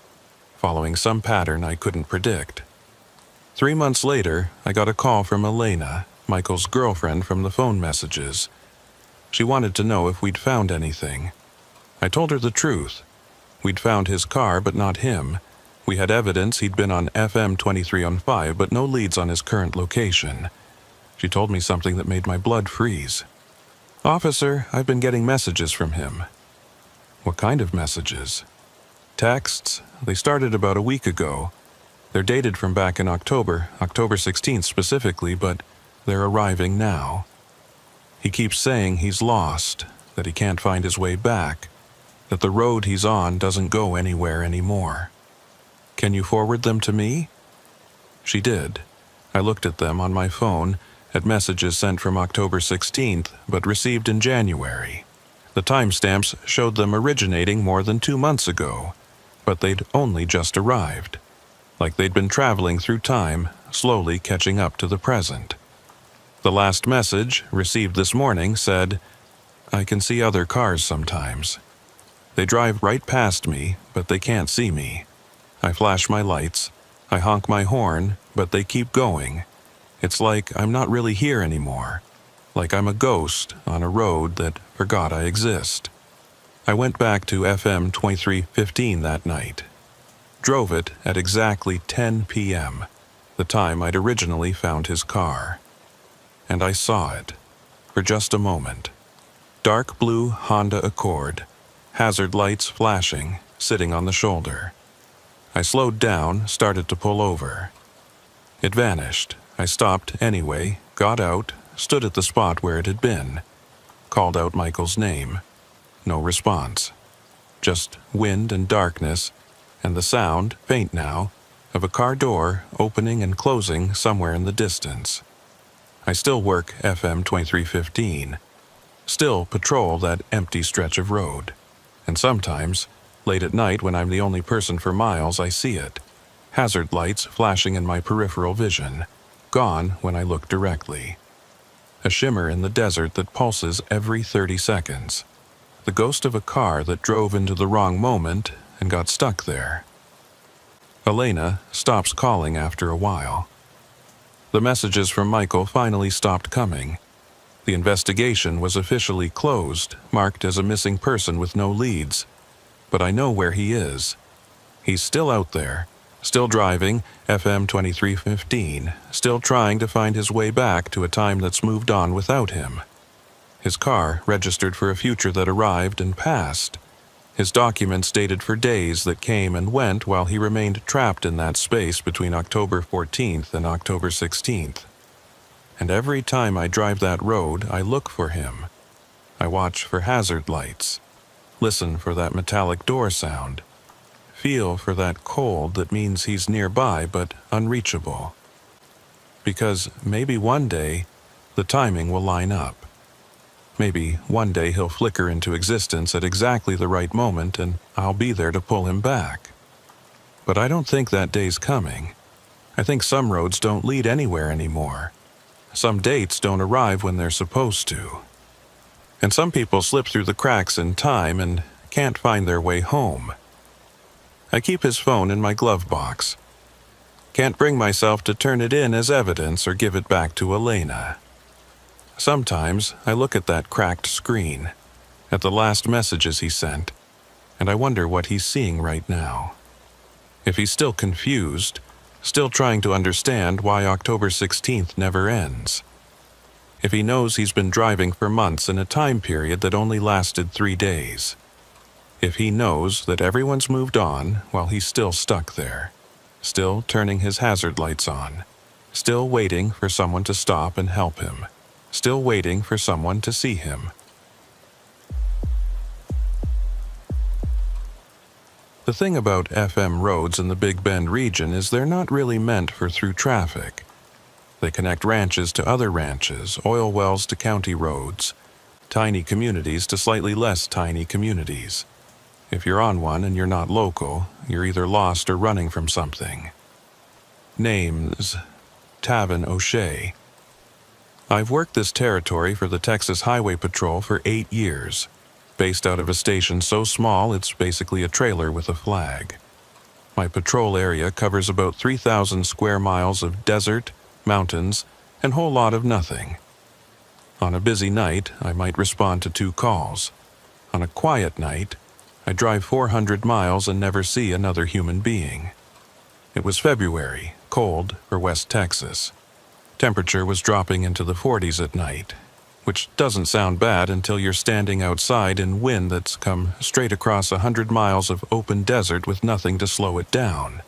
following some pattern I couldn't predict. 3 months later, I got a call from Elena, Michael's girlfriend from the phone messages. She wanted to know if we'd found anything. I told her the truth. We'd found his car, but not him. We had evidence he'd been on FM 2315, but no leads on his current location. She told me something that made my blood freeze. "Officer, I've been getting messages from him." "What kind of messages?" "Texts. They started about a week ago. They're dated from back in October 16th specifically, but they're arriving now. He keeps saying he's lost, that he can't find his way back, that the road he's on doesn't go anywhere anymore. Can you forward them to me?" She did. I looked at them on my phone, at messages sent from October 16th, but received in January. The timestamps showed them originating more than 2 months ago, but they'd only just arrived, like they'd been traveling through time, slowly catching up to the present. The last message, received this morning, said, "I can see other cars sometimes. They drive right past me, but they can't see me. I flash my lights, I honk my horn, but they keep going. It's like I'm not really here anymore, like I'm a ghost on a road that forgot I exist." I went back to FM 2315 that night. Drove it at exactly 10 p.m., the time I'd originally found his car. And I saw it, for just a moment. Dark blue Honda Accord, hazard lights flashing, sitting on the shoulder. I slowed down, started to pull over. It vanished. I stopped anyway, got out, stood at the spot where it had been. Called out Michael's name. No response. Just wind and darkness, and the sound, faint now, of a car door opening and closing somewhere in the distance. I still work FM 2315. Still patrol that empty stretch of road. And sometimes, late at night when I'm the only person for miles, I see it. Hazard lights flashing in my peripheral vision. Gone when I look directly. A shimmer in the desert that pulses every 30 seconds. The ghost of a car that drove into the wrong moment and got stuck there. Elena stops calling after a while. The messages from Michael finally stopped coming. The investigation was officially closed, marked as a missing person with no leads. But I know where he is. He's still out there, still driving FM 2315, still trying to find his way back to a time that's moved on without him. His car registered for a future that arrived and passed. His documents dated for days that came and went while he remained trapped in that space between October 14th and October 16th. And every time I drive that road, I look for him. I watch for hazard lights. Listen for that metallic door sound. Feel for that cold that means he's nearby but unreachable. Because maybe one day, the timing will line up. Maybe one day he'll flicker into existence at exactly the right moment and I'll be there to pull him back. But I don't think that day's coming. I think some roads don't lead anywhere anymore. Some dates don't arrive when they're supposed to. And some people slip through the cracks in time and can't find their way home. I keep his phone in my glove box. Can't bring myself to turn it in as evidence or give it back to Elena. Sometimes I look at that cracked screen, at the last messages he sent, and I wonder what he's seeing right now. If he's still confused, still trying to understand why October 16th never ends. If he knows he's been driving for months in a time period that only lasted 3 days. If he knows that everyone's moved on while he's still stuck there, still turning his hazard lights on, still waiting for someone to stop and help him, still waiting for someone to see him. The thing about FM roads in the Big Bend region is they're not really meant for through traffic. They connect ranches to other ranches, oil wells to county roads. tiny communities to slightly less tiny communities. If you're on one and you're not local, you're either lost or running from something. Names: Tavin O'Shea. I've worked this territory for the Texas Highway Patrol for 8 years, based out of a station so small it's basically a trailer with a flag. My patrol area covers about 3,000 square miles of desert, mountains, and whole lot of nothing. On a busy night, I might respond to 2 calls. On a quiet night, I drive 400 miles and never see another human being. It was February, cold for West Texas. Temperature was dropping into the 40s at night, which doesn't sound bad until you're standing outside in wind that's come straight across 100 miles of open desert with nothing to slow it down.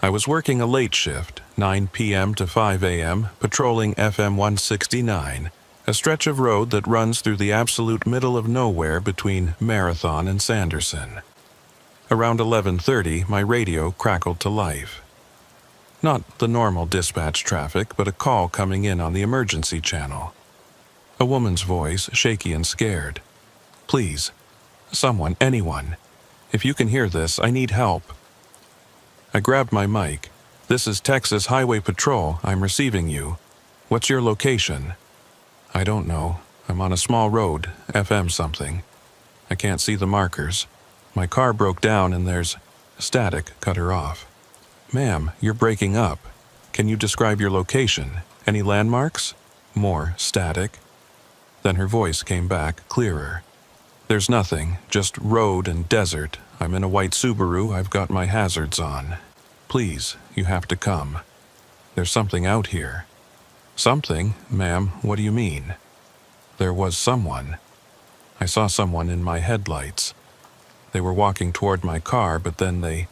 I was working a late shift, 9 p.m. to 5 a.m., patrolling FM 169, a stretch of road that runs through the absolute middle of nowhere between Marathon and Sanderson. Around 11:30, my radio crackled to life. Not the normal dispatch traffic, but a call coming in on the emergency channel. A woman's voice, shaky and scared. "Please, someone, anyone. If you can hear this, I need help." I grabbed my mic. "This is Texas Highway Patrol. I'm receiving you. What's your location?" "I don't know. I'm on a small road, FM something. I can't see the markers. My car broke down and there's..." Static cut her off. "Ma'am, you're breaking up. Can you describe your location? Any landmarks?" More static. Then her voice came back, clearer. "There's nothing, just road and desert. I'm in a white Subaru, I've got my hazards on. Please, you have to come. There's something out here." "Something? Ma'am, what do you mean?" "There was someone. I saw someone in my headlights. They were walking toward my car, but then they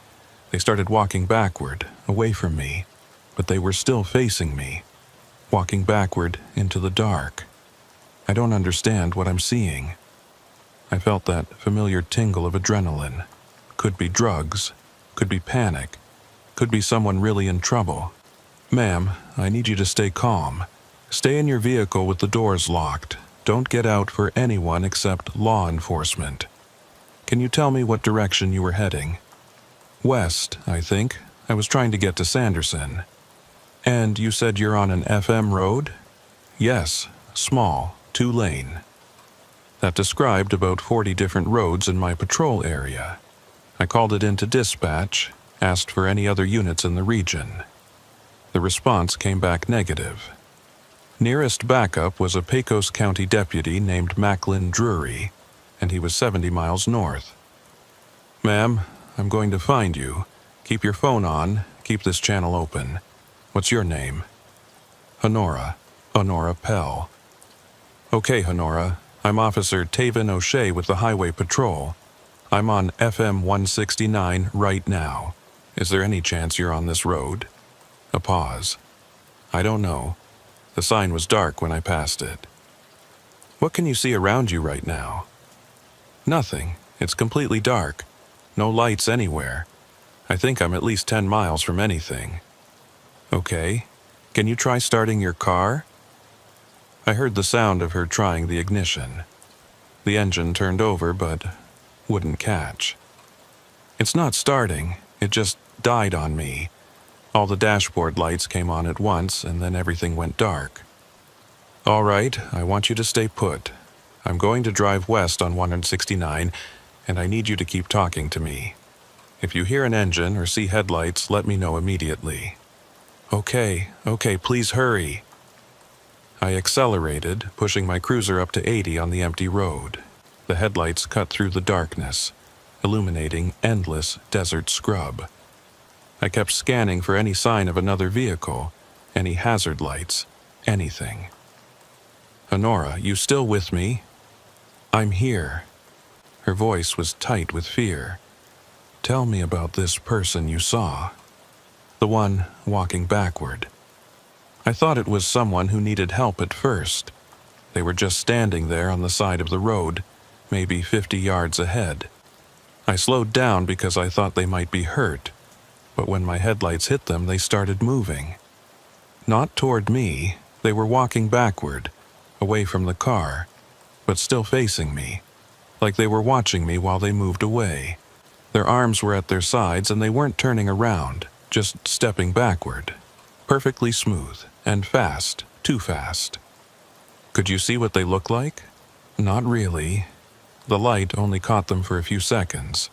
started walking backward, away from me, but they were still facing me, walking backward into the dark. I don't understand what I'm seeing." I felt that familiar tingle of adrenaline. Could be drugs, could be panic, could be someone really in trouble. "Ma'am, I need you to stay calm. Stay in your vehicle with the doors locked. Don't get out for anyone except law enforcement. Can you tell me what direction you were heading?" "West, I think. I was trying to get to Sanderson." "And you said you're on an FM road?" "Yes, small, 2-lane. That described about 40 different roads in my patrol area. I called it into dispatch, asked for any other units in the region. The response came back negative. Nearest backup was a Pecos County deputy named Macklin Drury, and he was 70 miles north. "Ma'am, I'm going to find you. Keep your phone on, keep this channel open. What's your name?" "Honora Pell." "Okay, Honora. I'm Officer Tavin O'Shea with the Highway Patrol. I'm on FM 169 right now. Is there any chance you're on this road?" A pause. "I don't know. The sign was dark when I passed it." "What can you see around you right now?" "Nothing. It's completely dark. No lights anywhere. I think I'm at least 10 miles from anything." "Okay. Can you try starting your car?" I heard the sound of her trying the ignition. The engine turned over but wouldn't catch. "It's not starting. It just died on me. All the dashboard lights came on at once and then everything went dark." "All right, I want you to stay put. I'm going to drive west on 169 and I need you to keep talking to me. If you hear an engine or see headlights, let me know immediately." Okay, please hurry." I accelerated, pushing my cruiser up to 80 on the empty road. The headlights cut through the darkness, illuminating endless desert scrub. I kept scanning for any sign of another vehicle, any hazard lights, anything. "Honora, you still with me?" "I'm here." Her voice was tight with fear. "Tell me about this person you saw. The one walking backward." I thought it was someone who needed help at first. They were just standing there on the side of the road, maybe 50 yards ahead. I slowed down because I thought they might be hurt, but when my headlights hit them, they started moving. Not toward me, they were walking backward, away from the car. but still facing me, like they were watching me while they moved away. Their arms were at their sides and they weren't turning around, just stepping backward. Perfectly smooth and fast, too fast. Could you see what they looked like? Not really. The light only caught them for a few seconds.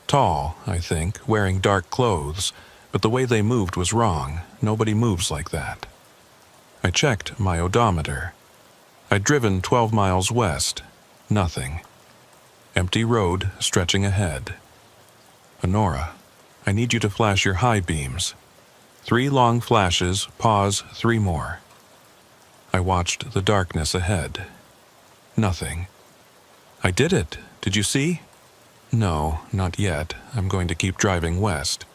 Tall, I think, wearing dark clothes, but the way they moved was wrong. Nobody moves like that. I checked my odometer. I'd driven 12 miles west. Nothing. Empty road stretching ahead. Honora, I need you to flash your high beams. 3 long flashes, pause 3 more. I watched the darkness ahead. Nothing. I did it. Did you see? No, not yet. I'm going to keep driving west.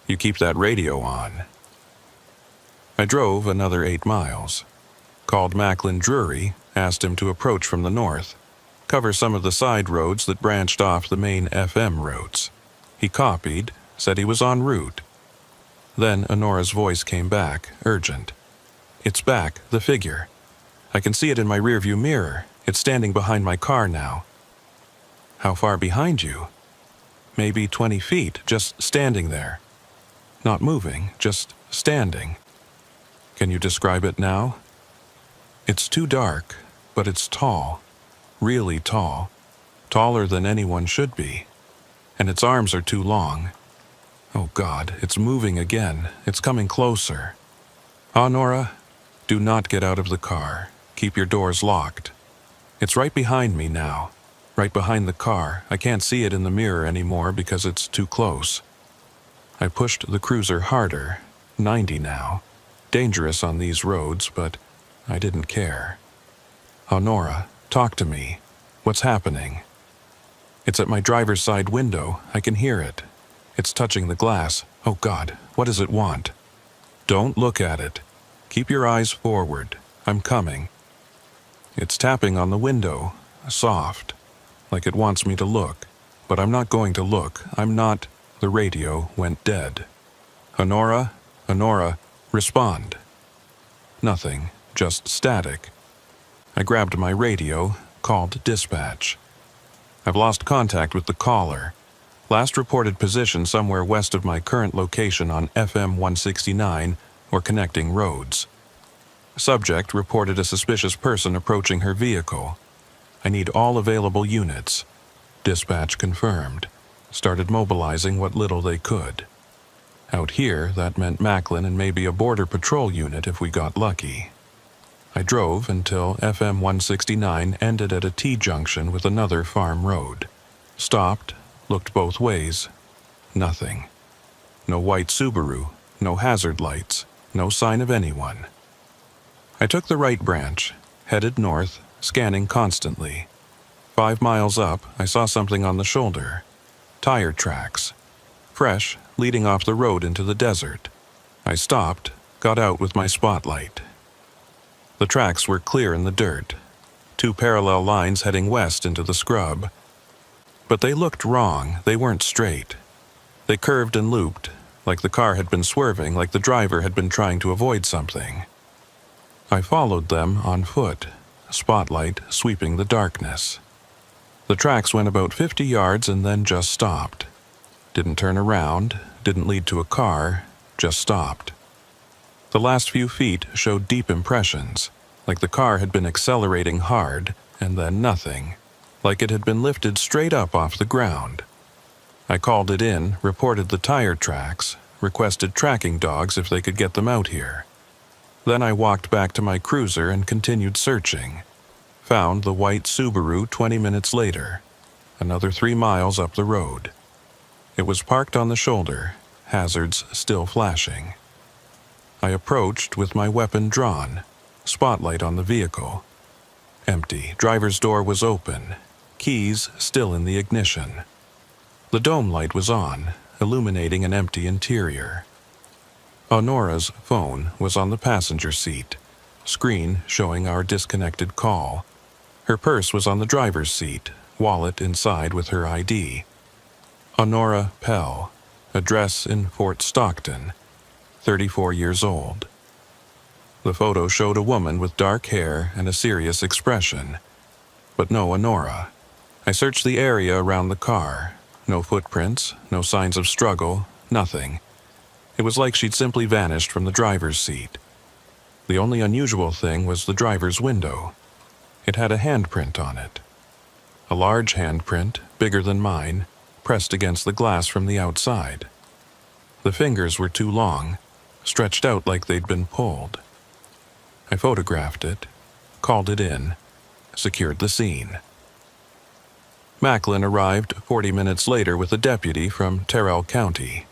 You keep that radio on. I drove another 8 miles. Called Macklin Drury, asked him to approach from the north, cover some of the side roads that branched off the main FM routes. He copied, said he was en route. Then Honora's voice came back, urgent. It's back, the figure. I can see it in my rearview mirror. It's standing behind my car now. How far behind you? Maybe 20 feet, just standing there. Not moving, just standing. Can you describe it now? It's too dark, but it's tall. Really tall. Taller than anyone should be. And its arms are too long. Oh God, it's moving again. It's coming closer. Honora, do not get out of the car. Keep your doors locked. It's right behind me now. Right behind the car. I can't see it in the mirror anymore because it's too close. I pushed the cruiser harder. 90 now. Dangerous on these roads, but I didn't care. Honora, talk to me. What's happening? It's at my driver's side window. I can hear it. It's touching the glass. Oh God, what does it want? Don't look at it. Keep your eyes forward. I'm coming. It's tapping on the window. Soft. Like it wants me to look. But I'm not going to look. I'm not. The radio went dead. Honora, respond. Nothing. Just static. I grabbed my radio, called dispatch. I've lost contact with the caller. Last reported position somewhere west of my current location on FM 169 or connecting roads. Subject reported a suspicious person approaching her vehicle. I need all available units. Dispatch confirmed. Started mobilizing what little they could. Out here, that meant Macklin and maybe a border patrol unit if we got lucky. I drove until FM 169 ended at a T-junction with another farm road. Stopped, looked both ways. Nothing. No white Subaru, no hazard lights, no sign of anyone. I took the right branch, headed north, scanning constantly. 5 miles up, I saw something on the shoulder. Tire tracks. Fresh, leading off the road into the desert. I stopped, got out with my spotlight. The tracks were clear in the dirt. 2 parallel lines heading west into the scrub. But they looked wrong. They weren't straight. They curved and looped, like the car had been swerving, like the driver had been trying to avoid something. I followed them on foot, spotlight sweeping the darkness. The tracks went about 50 yards and then just stopped. Didn't turn around, didn't lead to a car, just stopped. The last few feet showed deep impressions, like the car had been accelerating hard, and then nothing, like it had been lifted straight up off the ground. I called it in, reported the tire tracks, requested tracking dogs if they could get them out here. Then I walked back to my cruiser and continued searching. Found the white Subaru 20 minutes later, another 3 miles up the road. It was parked on the shoulder, hazards still flashing. I approached with my weapon drawn, spotlight on the vehicle. Empty, driver's door was open, keys still in the ignition. The dome light was on, illuminating an empty interior. Honora's phone was on the passenger seat, screen showing our disconnected call. Her purse was on the driver's seat, wallet inside with her ID. Honora Pell, address in Fort Stockton, 34 years old. The photo showed a woman with dark hair and a serious expression. but no Honora. I searched the area around the car. No footprints, no signs of struggle, nothing. It was like she'd simply vanished from the driver's seat. The only unusual thing was the driver's window. It had a handprint on it. A large handprint, bigger than mine, pressed against the glass from the outside. The fingers were too long, stretched out like they'd been pulled. I photographed it, called it in, secured the scene. Macklin arrived 40 minutes later with a deputy from Terrell County.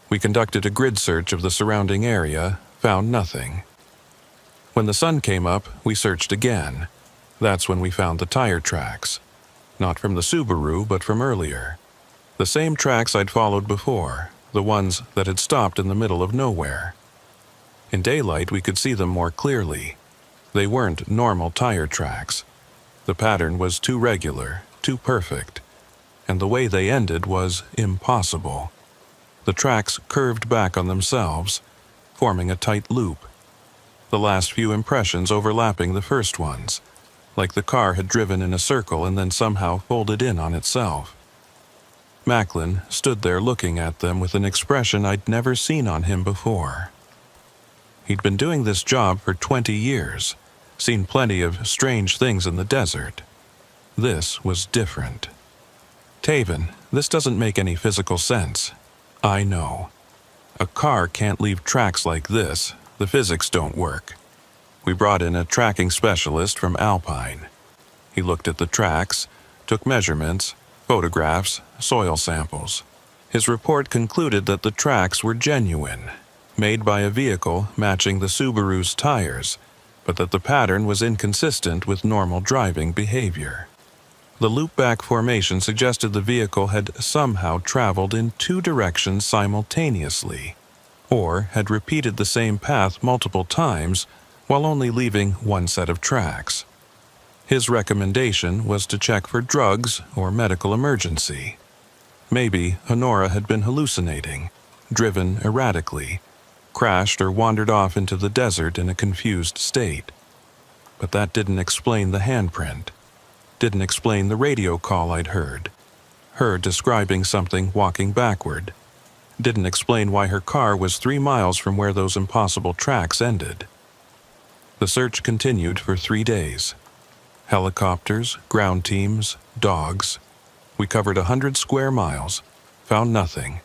We conducted a grid search of the surrounding area, found nothing. When the sun came up, we searched again. That's when we found the tire tracks. Not from the Subaru, but from earlier. The same tracks I'd followed before, the ones that had stopped in the middle of nowhere. In daylight, we could see them more clearly. They weren't normal tire tracks. The pattern was too regular, too perfect, and the way they ended was impossible. The tracks curved back on themselves, forming a tight loop. The last few impressions overlapping the first ones, like the car had driven in a circle and then somehow folded in on itself. Macklin stood there looking at them with an expression I'd never seen on him before. He'd been doing this job for 20 years, seen plenty of strange things in the desert. This was different. Taven, this doesn't make any physical sense. I know. A car can't leave tracks like this. The physics don't work. We brought in a tracking specialist from Alpine. He looked at the tracks, took measurements, photographs, soil samples. His report concluded that the tracks were genuine, made by a vehicle matching the Subaru's tires, but that the pattern was inconsistent with normal driving behavior. The loopback formation suggested the vehicle had somehow traveled in two directions simultaneously, or had repeated the same path multiple times while only leaving one set of tracks. His recommendation was to check for drugs or medical emergency. Maybe Honora had been hallucinating, driven erratically, crashed or wandered off into the desert in a confused state. But that didn't explain the handprint, didn't explain the radio call I'd heard, her describing something walking backward, didn't explain why her car was 3 miles from where those impossible tracks ended. The search continued for 3 days. Helicopters, ground teams, dogs. We covered 100 square miles, found nothing.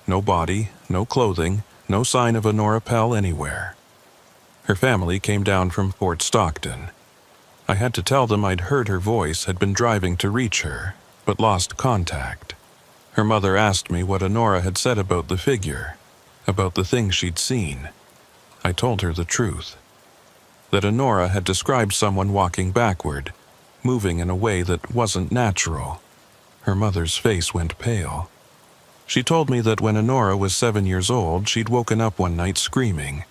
No body, no clothing, no sign of Honora Pell anywhere. Her family came down from Fort Stockton. I had to tell them I'd heard her voice, had been driving to reach her, but lost contact. Her mother asked me what Honora had said about the figure, about the things she'd seen. I told her the truth. That Honora had described someone walking backward, moving in a way that wasn't natural. Her mother's face went pale. She told me that when Honora was 7 years old, she'd woken up one night screaming,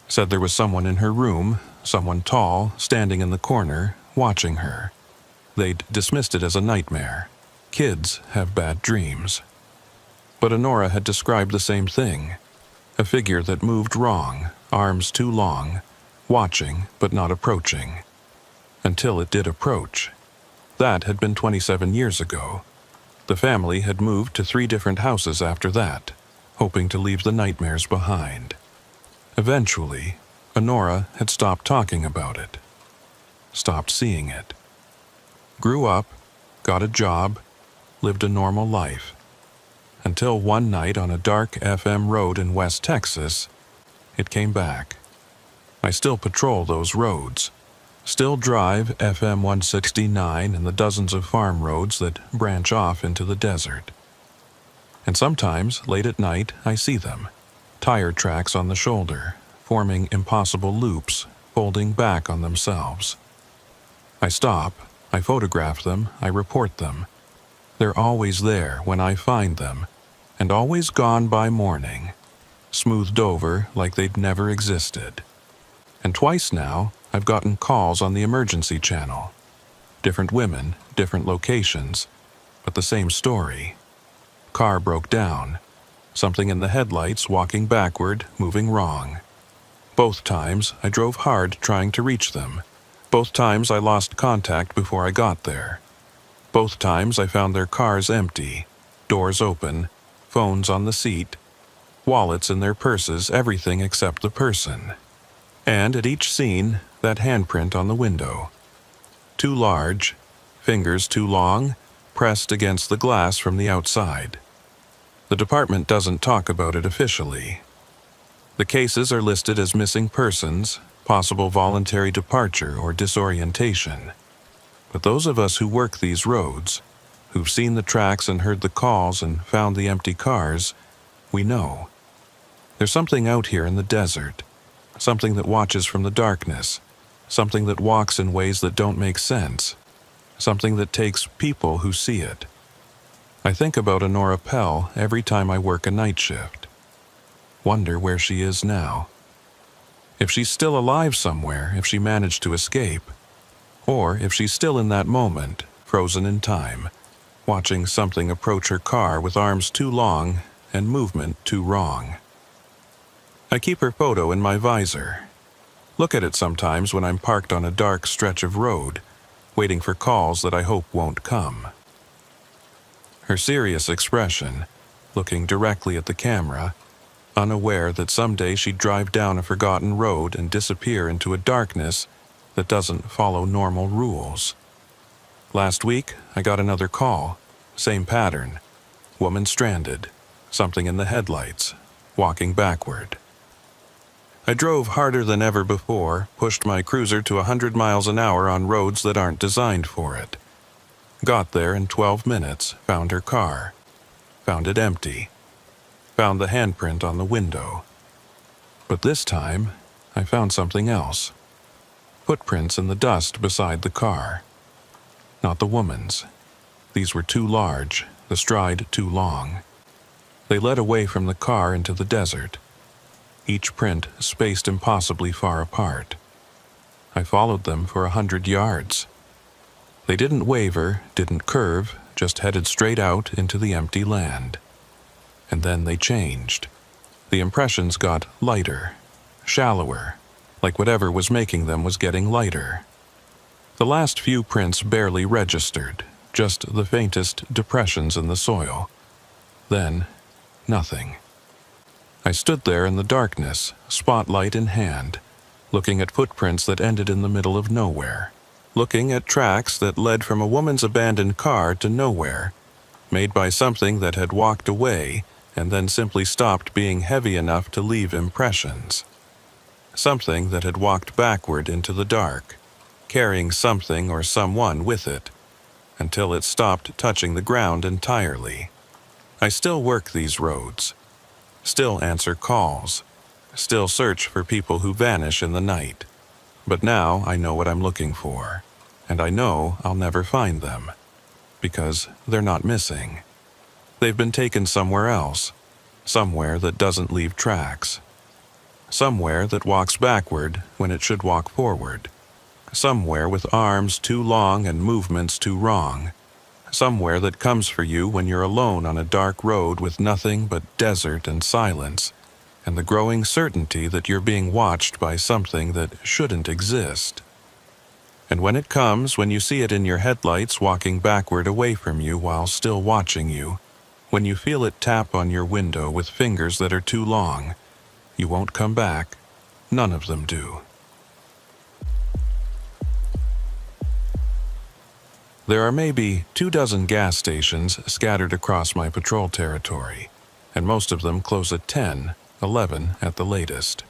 said there was someone in her room, someone tall, standing in the corner, watching her. They'd dismissed it as a nightmare. Kids have bad dreams. But Honora had described the same thing. A figure that moved wrong, arms too long, watching but not approaching. Until it did approach. That had been 27 years ago. The family had moved to 3 different houses after that, hoping to leave the nightmares behind. Eventually, Honora had stopped talking about it, stopped seeing it. Grew up, got a job, lived a normal life. Until one night on a dark FM road in West Texas, it came back. I still patrol those roads, still drive FM 169 and the dozens of farm roads that branch off into the desert. And sometimes, late at night, I see them, tire tracks on the shoulder, forming impossible loops, folding back on themselves. I stop, I photograph them, I report them. They're always there when I find them, and always gone by morning, smoothed over like they'd never existed. And twice now, I've gotten calls on the emergency channel. Different women, different locations, but the same story. Car broke down. Something in the headlights walking backward, moving wrong. Both times, I drove hard trying to reach them. Both times I lost contact before I got there. Both times I found their cars empty, doors open, phones on the seat, wallets in their purses, everything except the person. And at each scene, that handprint on the window. Too large, fingers too long, pressed against the glass from the outside. The department doesn't talk about it officially. The cases are listed as missing persons, possible voluntary departure or disorientation. But those of us who work these roads, who've seen the tracks and heard the calls and found the empty cars, we know. There's something out here in the desert, something that watches from the darkness, something that walks in ways that don't make sense, something that takes people who see it. I think about Honora Pell every time I work a night shift. Wonder where she is now. If she's still alive somewhere, if she managed to escape, or if she's still in that moment, frozen in time, watching something approach her car with arms too long and movement too wrong. I keep her photo in my visor. Look at it sometimes when I'm parked on a dark stretch of road, waiting for calls that I hope won't come. Her serious expression, looking directly at the camera, unaware that someday she'd drive down a forgotten road and disappear into a darkness that doesn't follow normal rules. Last week, I got another call, same pattern. Woman stranded, something in the headlights, walking backward. I drove harder than ever before, pushed my cruiser to 100 miles an hour on roads that aren't designed for it. Got there in 12 minutes, found her car. Found it empty. Found the handprint on the window. But this time, I found something else. Footprints in the dust beside the car. Not the woman's. These were too large, the stride too long. They led away from the car into the desert. Each print spaced impossibly far apart. I followed them for 100 yards. They didn't waver, didn't curve, just headed straight out into the empty land. And then they changed. The impressions got lighter, shallower, like whatever was making them was getting lighter. The last few prints barely registered, just the faintest depressions in the soil. Then, nothing. I stood there in the darkness, spotlight in hand, looking at footprints that ended in the middle of nowhere, looking at tracks that led from a woman's abandoned car to nowhere, made by something that had walked away and then simply stopped being heavy enough to leave impressions. Something that had walked backward into the dark, carrying something or someone with it, until it stopped touching the ground entirely. I still work these roads, still answer calls, still search for people who vanish in the night. But now I know what I'm looking for, and I know I'll never find them, because they're not missing. They've been taken somewhere else, somewhere that doesn't leave tracks, somewhere that walks backward when it should walk forward, somewhere with arms too long and movements too wrong, somewhere that comes for you when you're alone on a dark road with nothing but desert and silence, and the growing certainty that you're being watched by something that shouldn't exist. And when it comes, when you see it in your headlights walking backward away from you while still watching you, when you feel it tap on your window with fingers that are too long, you won't come back. None of them do. There are maybe 24 gas stations scattered across my patrol territory, and most of them close at 10, 11 at the latest.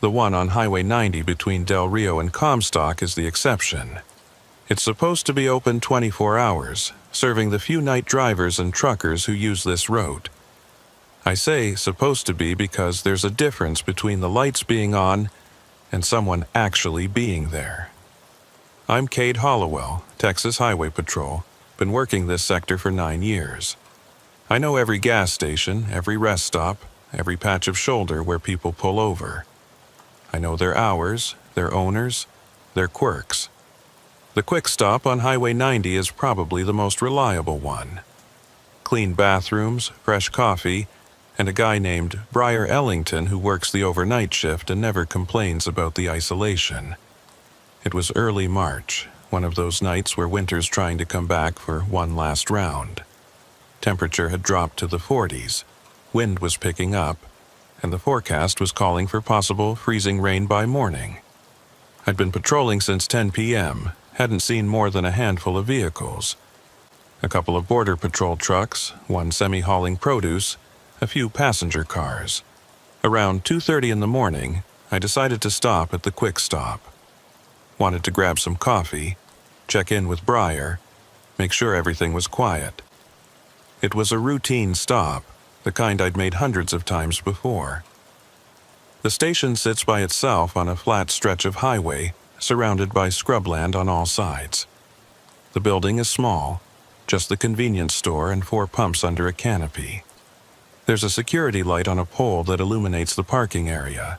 The one on Highway 90 between Del Rio and Comstock is the exception. It's supposed to be open 24 hours, serving the few night drivers and truckers who use this route. I say supposed to be because there's a difference between the lights being on and someone actually being there. I'm Cade Hollowell, Texas Highway Patrol, been working this sector for 9 years. I know every gas station, every rest stop, every patch of shoulder where people pull over. I know their hours, their owners, their quirks. The quick stop on Highway 90 is probably the most reliable one. Clean bathrooms, fresh coffee, and a guy named Briar Ellington who works the overnight shift and never complains about the isolation. It was early March, one of those nights where winter's trying to come back for one last round. Temperature had dropped to the 40s, wind was picking up, and the forecast was calling for possible freezing rain by morning. I'd been patrolling since 10 p.m., hadn't seen more than a handful of vehicles. A couple of border patrol trucks, one semi-hauling produce, a few passenger cars. Around 2:30 in the morning, I decided to stop at the quick stop. Wanted to grab some coffee, check in with Breyer, make sure everything was quiet. It was a routine stop, the kind I'd made hundreds of times before. The station sits by itself on a flat stretch of highway, surrounded by scrubland on all sides. The building is small, just the convenience store and 4 pumps under a canopy. There's a security light on a pole that illuminates the parking area,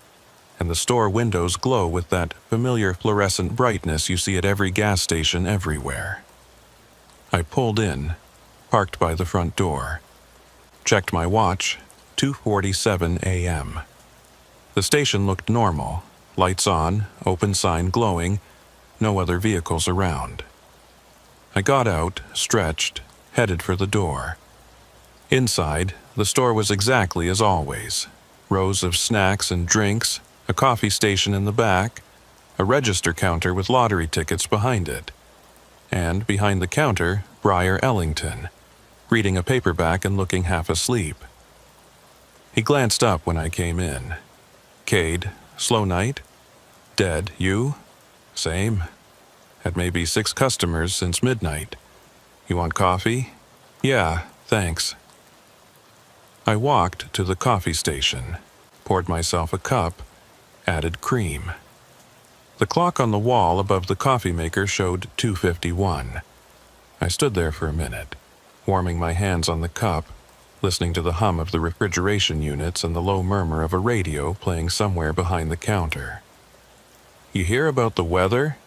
and the store windows glow with that familiar fluorescent brightness you see at every gas station everywhere. I pulled in, parked by the front door. Checked my watch, 2:47 a.m. The station looked normal, lights on, open sign glowing, no other vehicles around. I got out, stretched, headed for the door. Inside, the store was exactly as always. Rows of snacks and drinks, a coffee station in the back, a register counter with lottery tickets behind it. And behind the counter, Breyer Ellington, reading a paperback and looking half asleep. He glanced up when I came in. "Cade, slow night?" "Dead, you?" "Same. Had maybe 6 customers since midnight. You want coffee?" "Yeah, thanks." I walked to the coffee station, poured myself a cup, added cream. The clock on the wall above the coffee maker showed 2:51. I stood there for a minute, warming my hands on the cup, listening to the hum of the refrigeration units and the low murmur of a radio playing somewhere behind the counter. "You hear about the weather?"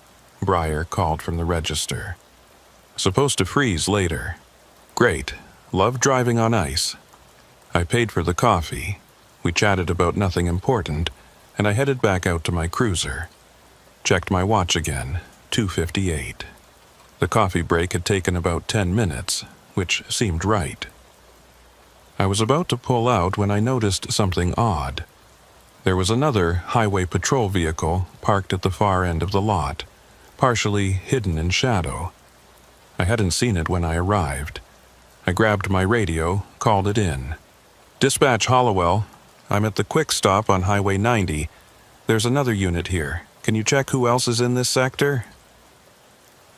Breyer called from the register. "Supposed to freeze later." "Great. Love driving on ice." I paid for the coffee. We chatted about nothing important, and I headed back out to my cruiser. Checked my watch again, 2:58. The coffee break had taken about 10 minutes, which seemed right. I was about to pull out when I noticed something odd. There was another highway patrol vehicle parked at the far end of the lot, partially hidden in shadow. I hadn't seen it when I arrived. I grabbed my radio, called it in. "Dispatch Hollowell, I'm at the quick stop on Highway 90. There's another unit here. Can you check who else is in this sector?"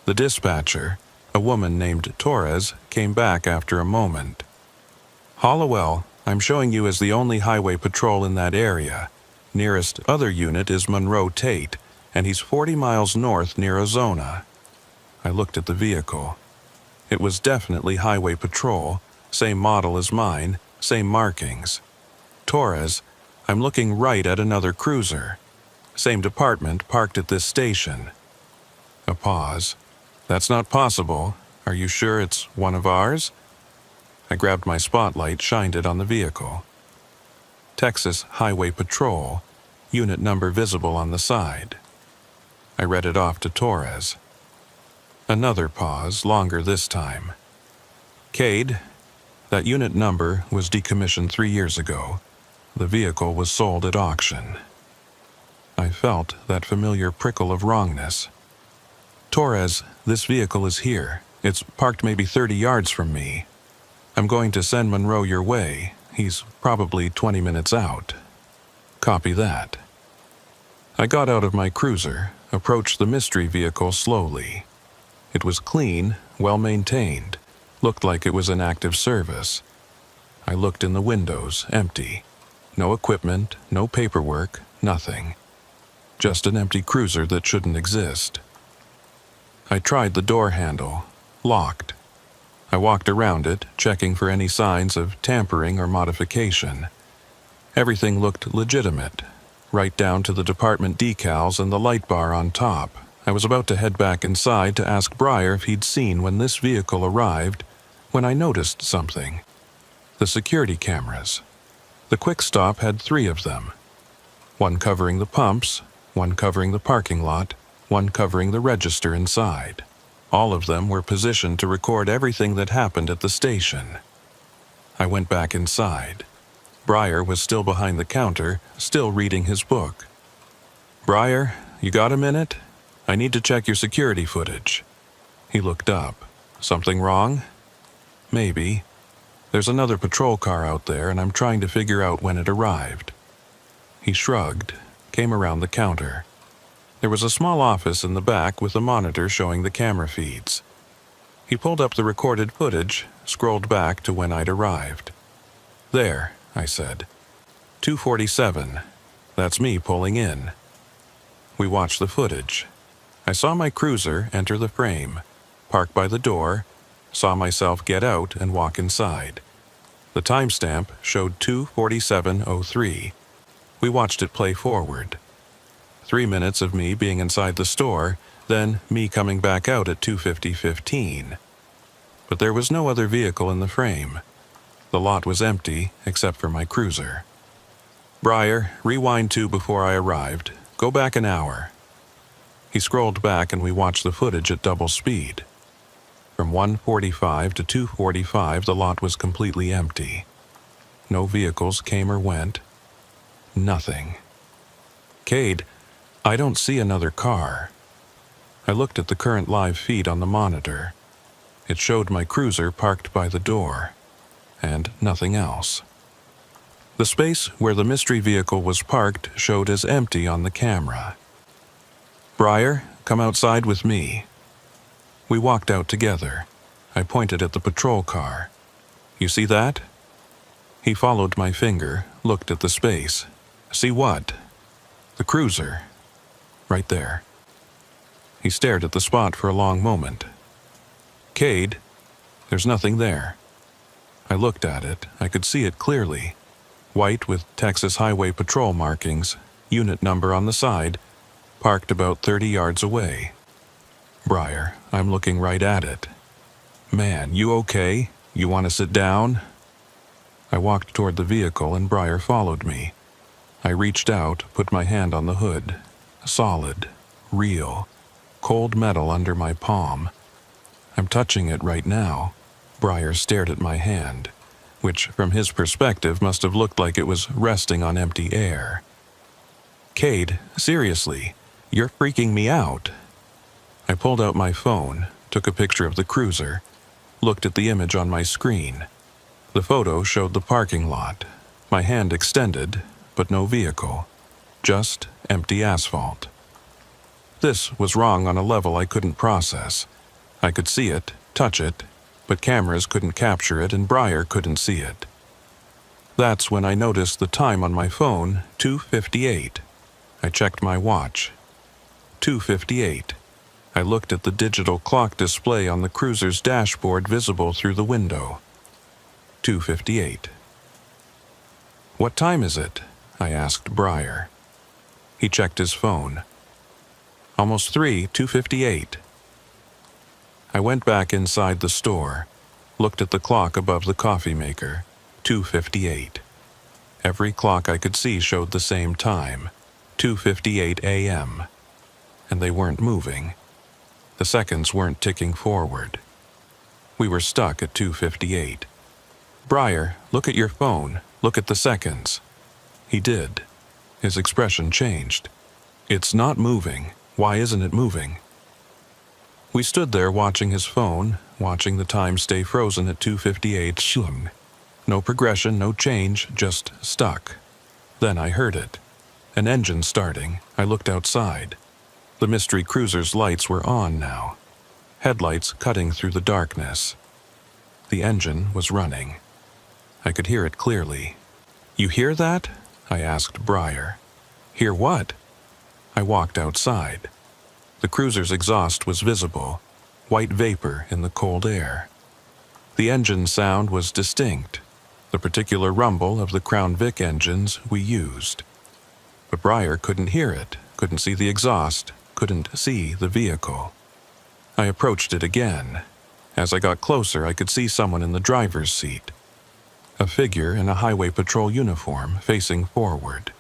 The dispatcher, a woman named Torres, came back after a moment. "Hollowell, I'm showing you as the only highway patrol in that area. Nearest other unit is Monroe Tate, and he's 40 miles north near Ozona." I looked at the vehicle. It was definitely highway patrol, same model as mine, same markings. "Torres, I'm looking right at another cruiser. Same department parked at this station." A pause. "That's not possible. Are you sure it's one of ours?" I grabbed my spotlight, shined it on the vehicle. "Texas Highway Patrol, unit number visible on the side." I read it off to Torres. Another pause, longer this time. "Cade, that unit number was decommissioned 3 years ago. The vehicle was sold at auction." I felt that familiar prickle of wrongness. "Torres, this vehicle is here. It's parked maybe 30 yards from me. I'm going to send Monroe your way. He's probably 20 minutes out." "Copy that." I got out of my cruiser, approached the mystery vehicle slowly. It was clean, well-maintained, looked like it was in active service. I looked in the windows, empty. No equipment, no paperwork, nothing. Just an empty cruiser that shouldn't exist. I tried the door handle, locked. I walked around it, checking for any signs of tampering or modification. Everything looked legitimate, right down to the department decals and the light bar on top. I was about to head back inside to ask Breyer if he'd seen when this vehicle arrived, when I noticed something. The security cameras. The quick stop had 3 of them. One covering the pumps, one covering the parking lot, one covering the register inside. All of them were positioned to record everything that happened at the station. I went back inside. Breyer was still behind the counter, still reading his book. "Breyer, you got a minute? I need to check your security footage." He looked up. "Something wrong?" "Maybe. There's another patrol car out there, and I'm trying to figure out when it arrived." He shrugged, came around the counter. There was a small office in the back with a monitor showing the camera feeds. He pulled up the recorded footage, scrolled back to when I'd arrived. "There," I said. 2:47. That's me pulling in." We watched the footage. I saw my cruiser enter the frame, park by the door, saw myself get out and walk inside. The timestamp showed 2:47:03. We watched it play forward. 3 minutes of me being inside the store, then me coming back out at 2:50:15. But there was no other vehicle in the frame. The lot was empty except for my cruiser. "Breyer, rewind to before I arrived. Go back an hour." He scrolled back and we watched the footage at double speed. From 1:45 to 2:45, the lot was completely empty. No vehicles came or went. Nothing. "Cade, I don't see another car." I looked at the current live feed on the monitor. It showed my cruiser parked by the door, and nothing else. The space where the mystery vehicle was parked showed as empty on the camera. "Breyer, come outside with me." We walked out together. I pointed at the patrol car. "You see that?" He followed my finger, looked at the space. "See what?" "The cruiser. Right there." He stared at the spot for a long moment. "Cade, there's nothing there." I looked at it. I could see it clearly. White with Texas Highway Patrol markings, unit number on the side, parked about 30 yards away. "Breyer, I'm looking right at it." "Man, you okay? You want to sit down?" I walked toward the vehicle and Breyer followed me. I reached out, put my hand on the hood. Solid, real, cold metal under my palm. "I'm touching it right now." Breyer stared at my hand, which from his perspective must have looked like it was resting on empty air. "Cade, seriously, you're freaking me out." I pulled out my phone, took a picture of the cruiser, looked at the image on my screen. The photo showed the parking lot, my hand extended, but no vehicle, just empty asphalt. This was wrong on a level I couldn't process. I could see it, touch it, but cameras couldn't capture it and Breyer couldn't see it. That's when I noticed the time on my phone, 2:58. I checked my watch. 2:58. I looked at the digital clock display on the cruiser's dashboard visible through the window. 2:58. "What time is it?" I asked Breyer. He checked his phone. "Almost 3, 2:58. I went back inside the store, looked at the clock above the coffee maker, 2:58. Every clock I could see showed the same time, 2:58 a.m., and they weren't moving. The seconds weren't ticking forward. We were stuck at 2:58. "Breyer, look at your phone, look at the seconds." He did. His expression changed. "It's not moving. Why isn't it moving?" We stood there watching his phone, watching the time stay frozen at 2:58 shum. No progression, no change, just stuck. Then I heard it. An engine starting. I looked outside. The mystery cruiser's lights were on now. Headlights cutting through the darkness. The engine was running. I could hear it clearly. "You hear that?" I asked Breyer. "Hear what?" I walked outside. The cruiser's exhaust was visible, white vapor in the cold air. The engine sound was distinct, the particular rumble of the Crown Vic engines we used. But Breyer couldn't hear it, couldn't see the exhaust, couldn't see the vehicle. I approached it again. As I got closer, I could see someone in the driver's seat. A figure in a highway patrol uniform facing forward.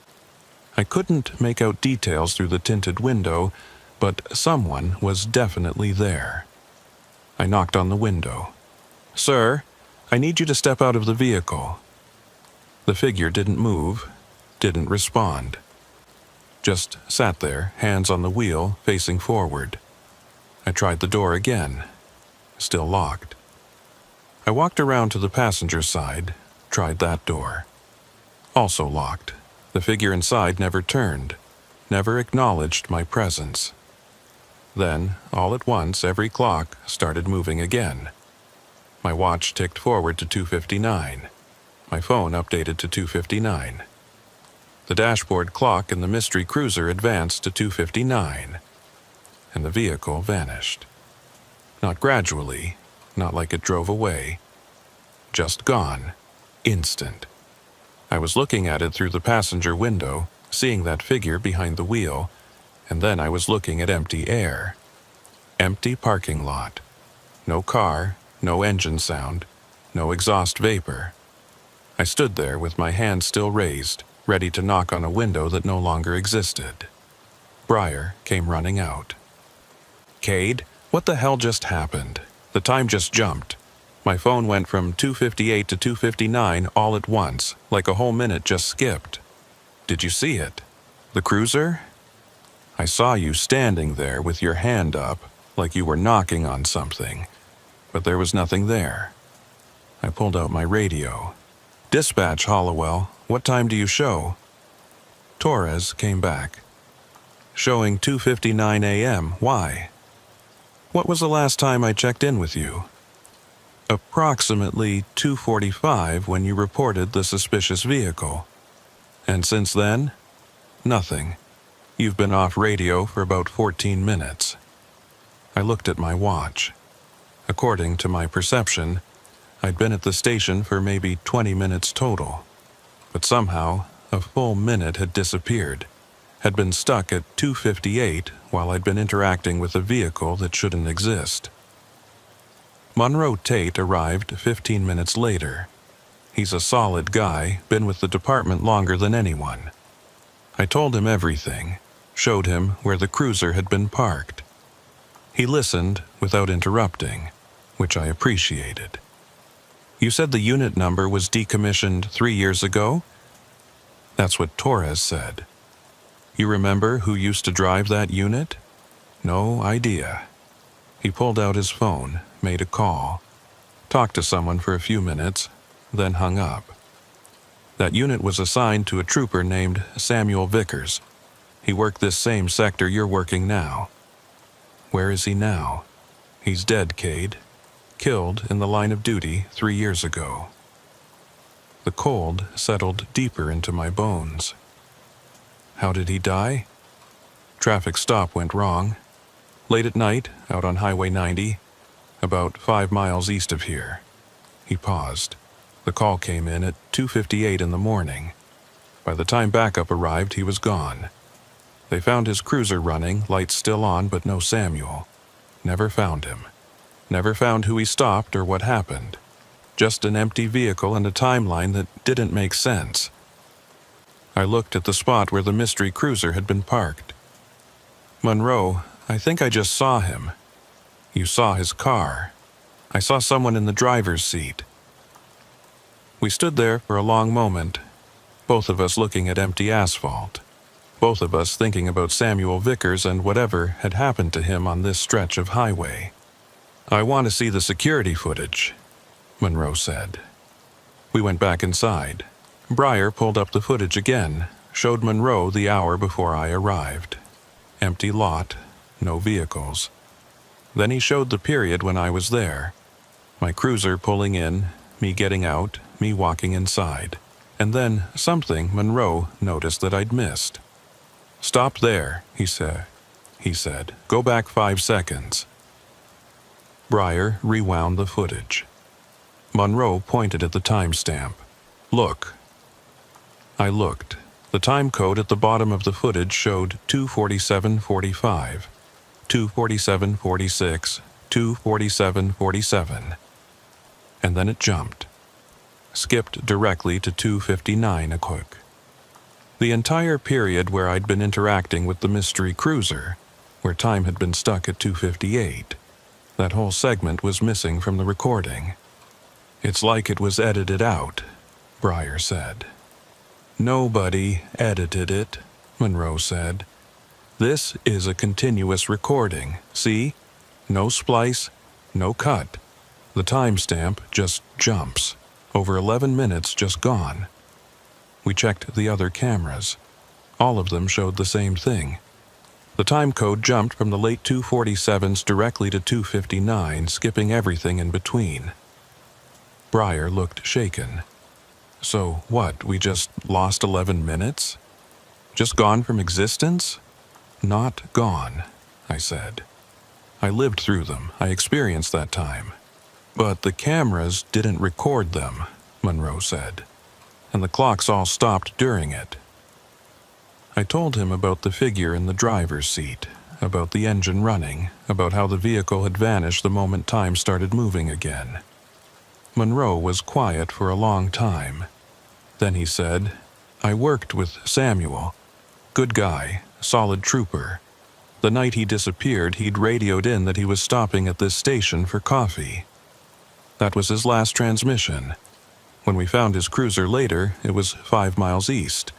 I couldn't make out details through the tinted window, but someone was definitely there. I knocked on the window. "Sir, I need you to step out of the vehicle." The figure didn't move, didn't respond. Just sat there, hands on the wheel, facing forward. I tried the door again. Still locked. I walked around to the passenger side, tried that door. Also locked. The figure inside never turned, never acknowledged my presence. Then, all at once, every clock started moving again. My watch ticked forward to 2:59. My phone updated to 2:59. The dashboard clock in the mystery cruiser advanced to 2:59, and the vehicle vanished. Not gradually, not like it drove away. Just gone. Instant. I was looking at it through the passenger window, seeing that figure behind the wheel, and then I was looking at empty air. Empty parking lot. No car, no engine sound, no exhaust vapor. I stood there with my hand still raised, ready to knock on a window that no longer existed. Briar came running out. "Cade, what the hell just happened? The time just jumped. My phone went from 2:58 to 2:59 all at once, like a whole minute just skipped. Did you see it? The cruiser? I saw you standing there with your hand up, like you were knocking on something, but there was nothing there." I pulled out my radio. "Dispatch, Hollowell, what time do you show?" Torres came back. "Showing 2:59 a.m. Why?" "What was the last time I checked in with you?" "Approximately 2:45 when you reported the suspicious vehicle. And since then? Nothing. You've been off radio for about 14 minutes. I looked at my watch. According to my perception, I'd been at the station for maybe 20 minutes total. But somehow, a full minute had disappeared, had been stuck at 2:58 while I'd been interacting with a vehicle that shouldn't exist. Monroe Tate arrived 15 minutes later. He's a solid guy, been with the department longer than anyone. I told him everything, showed him where the cruiser had been parked. He listened without interrupting, which I appreciated. "You said the unit number was decommissioned 3 years ago?" "That's what Torres said." "You remember who used to drive that unit?" "No idea." He pulled out his phone, made a call, talked to someone for a few minutes, then hung up. "That unit was assigned to a trooper named Samuel Vickers. He worked this same sector you're working now." "Where is he now?" "He's dead, Cade. Killed in the line of duty 3 years ago." The cold settled deeper into my bones. "How did he die?" "Traffic stop went wrong. Late at night, out on Highway 90, about 5 miles east of here." He paused. The call came in at 2:58 in the morning. By the time backup arrived, he was gone. They found his cruiser running, lights still on, but no Samuel. Never found him. Never found who he stopped or what happened. Just an empty vehicle and a timeline that didn't make sense. I looked at the spot where the mystery cruiser had been parked. "Monroe, I think I just saw him." "You saw his car." "I saw someone in the driver's seat." We stood there for a long moment, both of us looking at empty asphalt, both of us thinking about Samuel Vickers and whatever had happened to him on this stretch of highway. "I want to see the security footage," Monroe said. We went back inside. Briar pulled up the footage again, showed Monroe the hour before I arrived. Empty lot, no vehicles. Then he showed the period when I was there. My cruiser pulling in, me getting out, me walking inside. And then something Monroe noticed that I'd missed. "Stop there," he said. "Go back 5 seconds." Briar rewound the footage. Monroe pointed at the timestamp. "Look." I looked. The time code at the bottom of the footage showed 2:47:45, 2:47:46, 2:47:47. And then it jumped. Skipped directly to 2:59 a quick. The entire period where I'd been interacting with the mystery cruiser, where time had been stuck at 2:58. That whole segment was missing from the recording. "It's like it was edited out," Breyer said. "Nobody edited it," Monroe said. "This is a continuous recording, see? No splice, no cut. The timestamp just jumps. Over 11 minutes just gone." We checked the other cameras. All of them showed the same thing. The time code jumped from the late 2:47s directly to 2:59, skipping everything in between. Breyer looked shaken. "So what, we just lost 11 minutes? Just gone from existence?" "Not gone," I said. "I lived through them. I experienced that time." "But the cameras didn't record them," Monroe said. "And the clocks all stopped during it." I told him about the figure in the driver's seat, about the engine running, about how the vehicle had vanished the moment time started moving again. Monroe was quiet for a long time. Then he said, "I worked with Samuel. Good guy, solid trooper. The night he disappeared, he'd radioed in that he was stopping at this station for coffee. That was his last transmission. When we found his cruiser later, it was 5 miles east.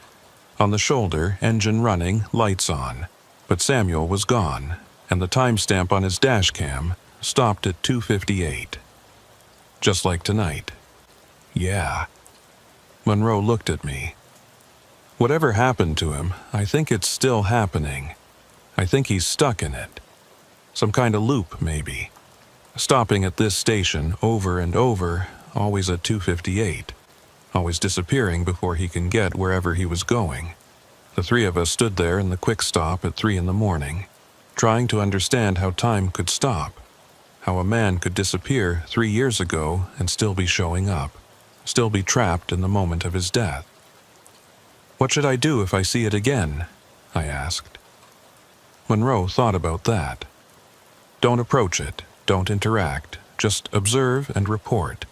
On the shoulder, engine running, lights on. But Samuel was gone, and the timestamp on his dash cam stopped at 2:58. Just like tonight." "Yeah." Monroe looked at me. "Whatever happened to him, I think it's still happening. I think he's stuck in it. Some kind of loop, maybe. Stopping at this station over and over, always at 2:58. Always disappearing before he can get wherever he was going. The three of us stood there in the quick stop at 3 a.m, trying to understand how time could stop, how a man could disappear 3 years ago and still be showing up, still be trapped in the moment of his death. "What should I do if I see it again?" I asked. Monroe thought about that. "Don't approach it, don't interact, just observe and report.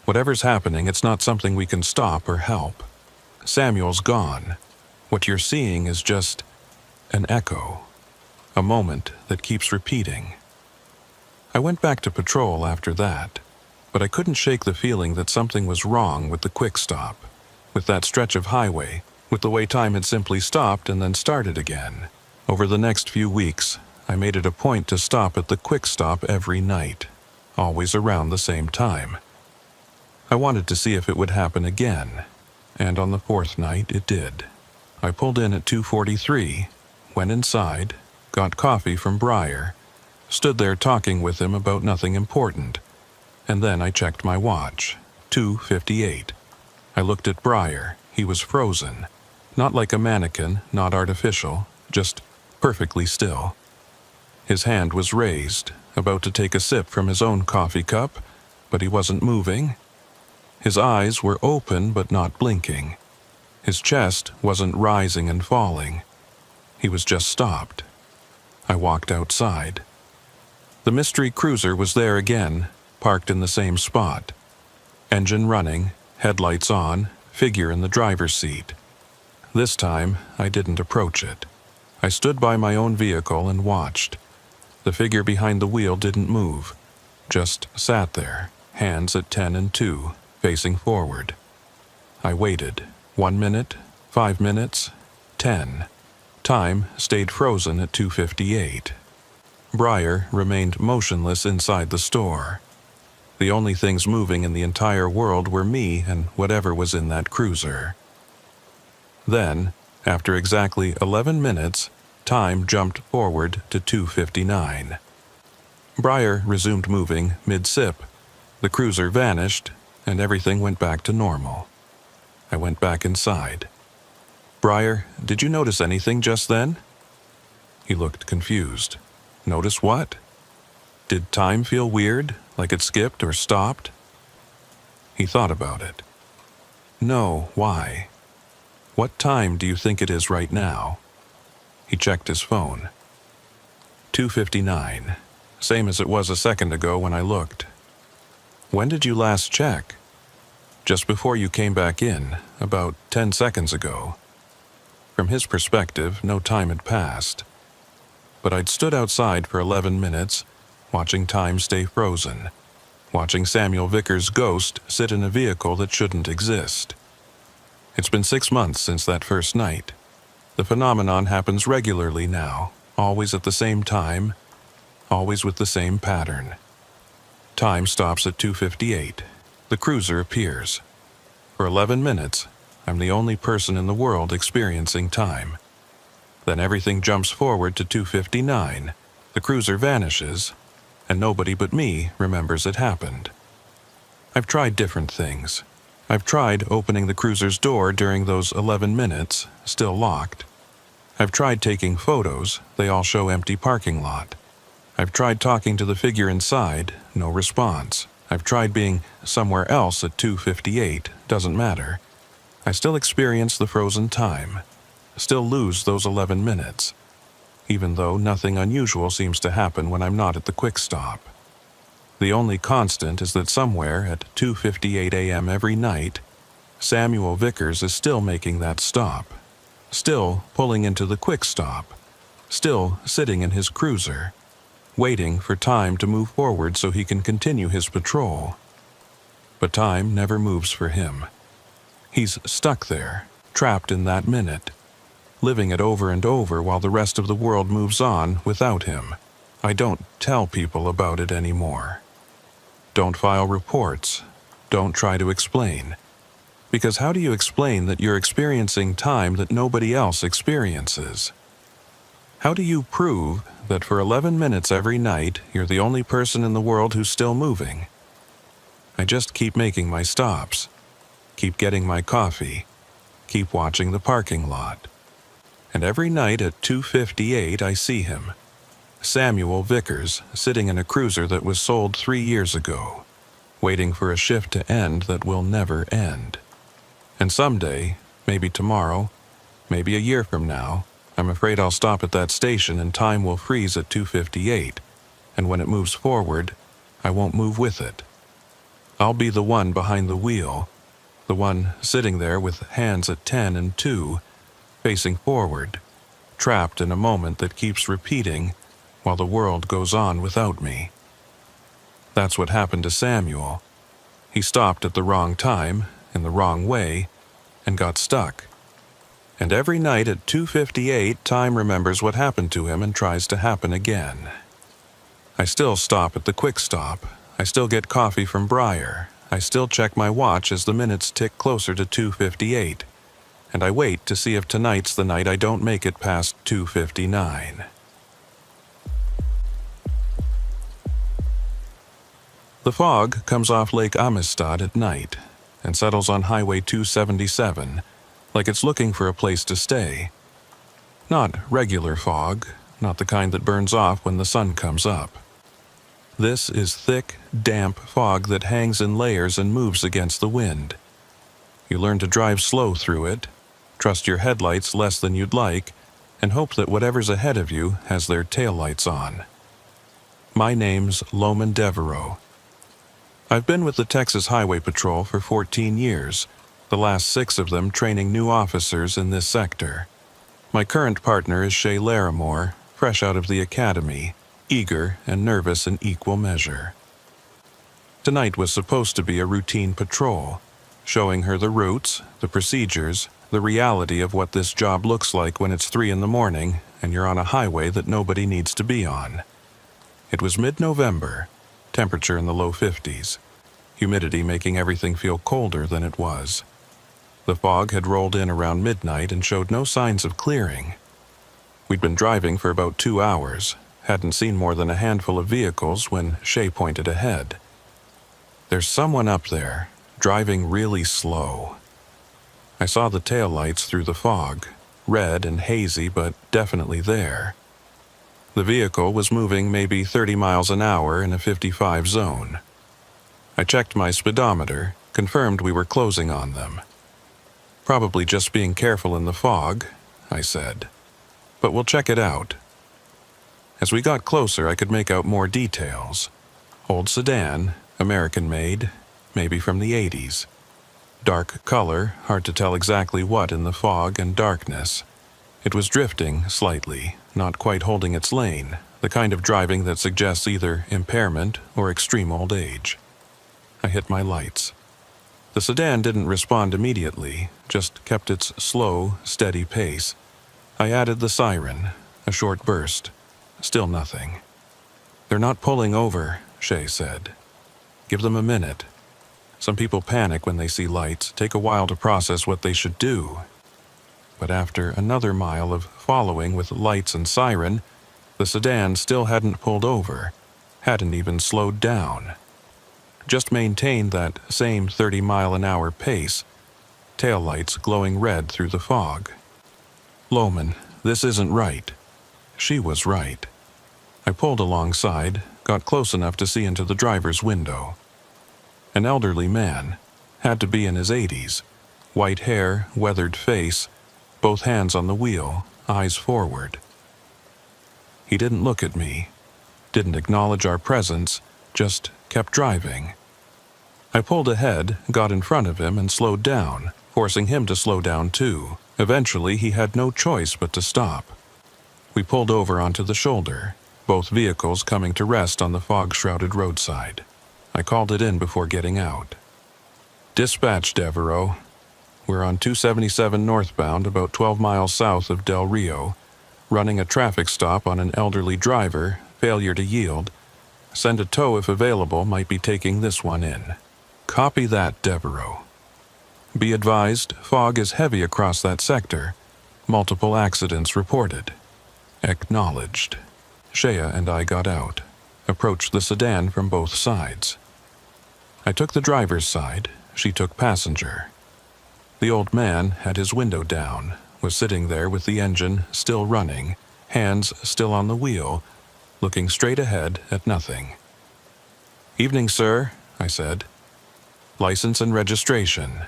Whatever's happening, it's not something we can stop or help. Samuel's gone. What you're seeing is just an echo, a moment that keeps repeating." I went back to patrol after that, but I couldn't shake the feeling that something was wrong with the quick stop, with that stretch of highway, with the way time had simply stopped and then started again. Over the next few weeks, I made it a point to stop at the quick stop every night, always around the same time. I wanted to see if it would happen again, and on the 4th night it did. I pulled in at 2:43, went inside, got coffee from Breyer, stood there talking with him about nothing important, and then I checked my watch, 2:58. I looked at Breyer. He was frozen, not like a mannequin, not artificial, just perfectly still. His hand was raised, about to take a sip from his own coffee cup, but he wasn't moving. His eyes were open but not blinking. His chest wasn't rising and falling. He was just stopped. I walked outside. The mystery cruiser was there again, parked in the same spot. Engine running, headlights on, figure in the driver's seat. This time, I didn't approach it. I stood by my own vehicle and watched. The figure behind the wheel didn't move, just sat there, hands at 10 and 2, facing forward. I waited. 1 minute, 5 minutes, 10. Time stayed frozen at 2:58. Breyer remained motionless inside the store. The only things moving in the entire world were me and whatever was in that cruiser. Then, after exactly 11 minutes, time jumped forward to 2:59. Breyer resumed moving mid-sip. The cruiser vanished, and everything went back to normal. I went back inside. "Breyer, did you notice anything just then?" He looked confused. "Notice what? Did time feel weird, like it skipped or stopped?" He thought about it. "No, why? What time do you think it is right now?" He checked his phone. 2:59, same as it was a second ago when I looked. "When did you last check?" "Just before you came back in, about 10 seconds ago." From his perspective, no time had passed. but I'd stood outside for 11 minutes, watching time stay frozen, watching Samuel Vickers' ghost sit in a vehicle that shouldn't exist. It's been 6 months since that first night. The phenomenon happens regularly now, always at the same time, always with the same pattern. Time stops at 2:58. The cruiser appears. For 11 minutes, I'm the only person in the world experiencing time. Then everything jumps forward to 2:59. The cruiser vanishes, and nobody but me remembers it happened. I've tried different things. I've tried opening the cruiser's door during those 11 minutes, still locked. I've tried taking photos, they all show empty parking lot. I've tried talking to the figure inside, no response. I've tried being somewhere else at 2:58, doesn't matter. I still experience the frozen time, still lose those 11 minutes, even though nothing unusual seems to happen when I'm not at the quick stop. The only constant is that somewhere at 2:58 a.m. every night, Samuel Vickers is still making that stop, still pulling into the quick stop, still sitting in his cruiser, waiting for time to move forward so he can continue his patrol. But time never moves for him. He's stuck there, trapped in that minute, living it over and over while the rest of the world moves on without him. I don't tell people about it anymore. Don't file reports. Don't try to explain. Because how do you explain that you're experiencing time that nobody else experiences? How do you prove that for 11 minutes every night you're the only person in the world who's still moving? I just keep making my stops, keep getting my coffee, keep watching the parking lot. And every night at 2:58 I see him, Samuel Vickers, sitting in a cruiser that was sold 3 years ago, waiting for a shift to end that will never end. And someday, maybe tomorrow, maybe a year from now, I'm afraid I'll stop at that station and time will freeze at 2:58, and when it moves forward, I won't move with it. I'll be the one behind the wheel, the one sitting there with hands at 10 and 2, facing forward, trapped in a moment that keeps repeating while the world goes on without me. That's what happened to Samuel. He stopped at the wrong time, in the wrong way, and got stuck. And every night at 2:58, time remembers what happened to him and tries to happen again. I still stop at the quick stop. I still get coffee from Breyer. I still check my watch as the minutes tick closer to 2:58. And I wait to see if tonight's the night I don't make it past 2:59. The fog comes off Lake Amistad at night and settles on Highway 277 like it's looking for a place to stay. Not regular fog, not the kind that burns off when the sun comes up. This is thick, damp fog that hangs in layers and moves against the wind. You learn to drive slow through it, trust your headlights less than you'd like, and hope that whatever's ahead of you has their taillights on. My name's Loman Devereaux. I've been with the Texas Highway Patrol for 14 years, the last 6 of them training new officers in this sector. My current partner is Shay Larimore, fresh out of the academy, eager and nervous in equal measure. Tonight was supposed to be a routine patrol, showing her the routes, the procedures, the reality of what this job looks like when it's 3 in the morning and you're on a highway that nobody needs to be on. It was mid-November, temperature in the low 50s, humidity making everything feel colder than it was. The fog had rolled in around midnight and showed no signs of clearing. We'd been driving for about 2 hours, hadn't seen more than a handful of vehicles when Shay pointed ahead. There's someone up there, driving really slow. I saw the taillights through the fog, red and hazy but definitely there. The vehicle was moving maybe 30 miles an hour in a 55 zone. I checked my speedometer, confirmed we were closing on them. Probably just being careful in the fog, I said. But we'll check it out. As we got closer, I could make out more details. Old sedan, American-made, maybe from the 80s. Dark color, hard to tell exactly what in the fog and darkness. It was drifting slightly, not quite holding its lane, the kind of driving that suggests either impairment or extreme old age. I hit my lights. The sedan didn't respond immediately, just kept its slow, steady pace. I added the siren, a short burst. Still nothing. "They're not pulling over," Shay said. "Give them a minute. Some people panic when they see lights, take a while to process what they should do." But after another mile of following with lights and siren, the sedan still hadn't pulled over, hadn't even slowed down. Just maintained that same 30-mile-an-hour pace, taillights glowing red through the fog. "Lohman, this isn't right." She was right. I pulled alongside, got close enough to see into the driver's window. An elderly man, had to be in his 80s, white hair, weathered face, both hands on the wheel, eyes forward. He didn't look at me, didn't acknowledge our presence, just kept driving. I pulled ahead, got in front of him, and slowed down, forcing him to slow down too. Eventually, he had no choice but to stop. We pulled over onto the shoulder, both vehicles coming to rest on the fog-shrouded roadside. I called it in before getting out. "Dispatch, Devereaux. We're on 277 northbound, about 12 miles south of Del Rio, running a traffic stop on an elderly driver, failure to yield. Send a tow if available, might be taking this one in." "Copy that, Devereaux. Be advised, fog is heavy across that sector. Multiple accidents reported." Acknowledged. Shea and I got out, approached the sedan from both sides. I took the driver's side, she took passenger. The old man had his window down, was sitting there with the engine still running, hands still on the wheel, looking straight ahead at nothing. "Evening, sir," I said. "License and registration."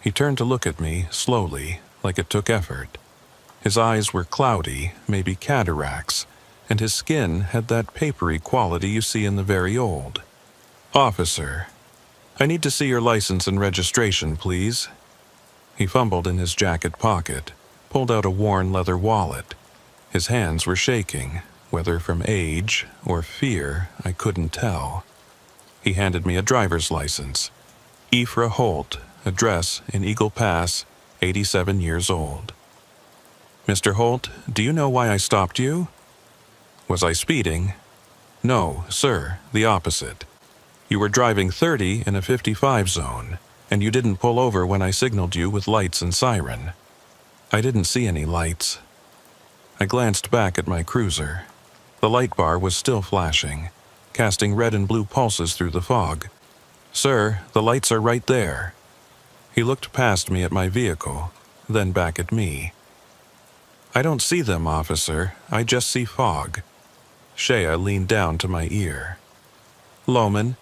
He turned to look at me slowly, like it took effort. His eyes were cloudy, maybe cataracts, and his skin had that papery quality you see in the very old. "Officer, I need to see your license and registration, please." He fumbled in his jacket pocket, pulled out a worn leather wallet. His hands were shaking, whether from age or fear, I couldn't tell. He handed me a driver's license. Ephra Holt, address in Eagle Pass, 87 years old. "Mr. Holt, do you know why I stopped you?" "Was I speeding?" "No, sir, the opposite. You were driving 30 in a 55 zone, and you didn't pull over when I signaled you with lights and siren." "I didn't see any lights." I glanced back at my cruiser. The light bar was still flashing, casting red and blue pulses through the fog. "Sir, the lights are right there." He looked past me at my vehicle, then back at me. "I don't see them, officer. I just see fog." Shea leaned down to my ear. "Lohman,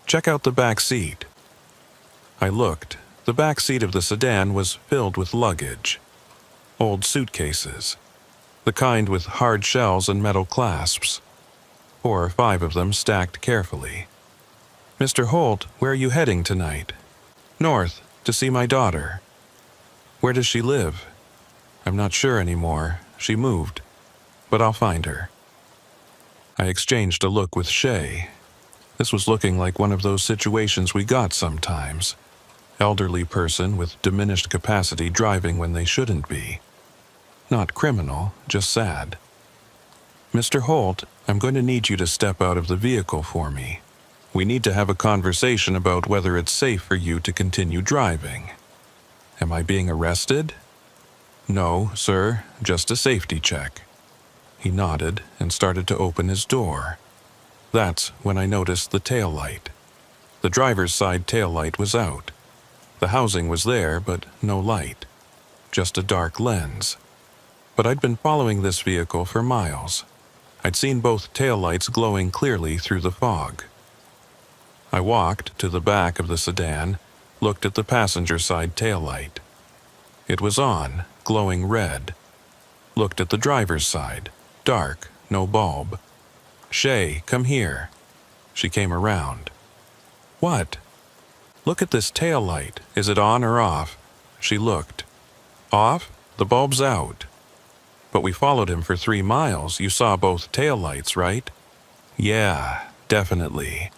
check out the back seat." I looked. The back seat of the sedan was filled with luggage. Old suitcases. The kind with hard shells and metal clasps. 4 or 5 of them stacked carefully. "Mr. Holt, where are you heading tonight?" "North, to see my daughter." "Where does she live?" "I'm not sure anymore. She moved. But I'll find her." I exchanged a look with Shay. This was looking like one of those situations we got sometimes. Elderly person with diminished capacity driving when they shouldn't be. Not criminal, just sad. "Mr. Holt, I'm going to need you to step out of the vehicle for me. We need to have a conversation about whether it's safe for you to continue driving." "Am I being arrested?" "No, sir, just a safety check." He nodded and started to open his door. That's when I noticed the taillight. The driver's side taillight was out. The housing was there, but no light. Just a dark lens. But I'd been following this vehicle for miles. I'd seen both taillights glowing clearly through the fog. I walked to the back of the sedan, looked at the passenger side taillight. It was on, glowing red. Looked at the driver's side, dark, no bulb. "Shay, come here." She came around. "What?" "Look at this taillight. Is it on or off?" She looked. "Off?" The bulb's out. But we followed him for 3 miles. You saw both taillights, right? Yeah, definitely.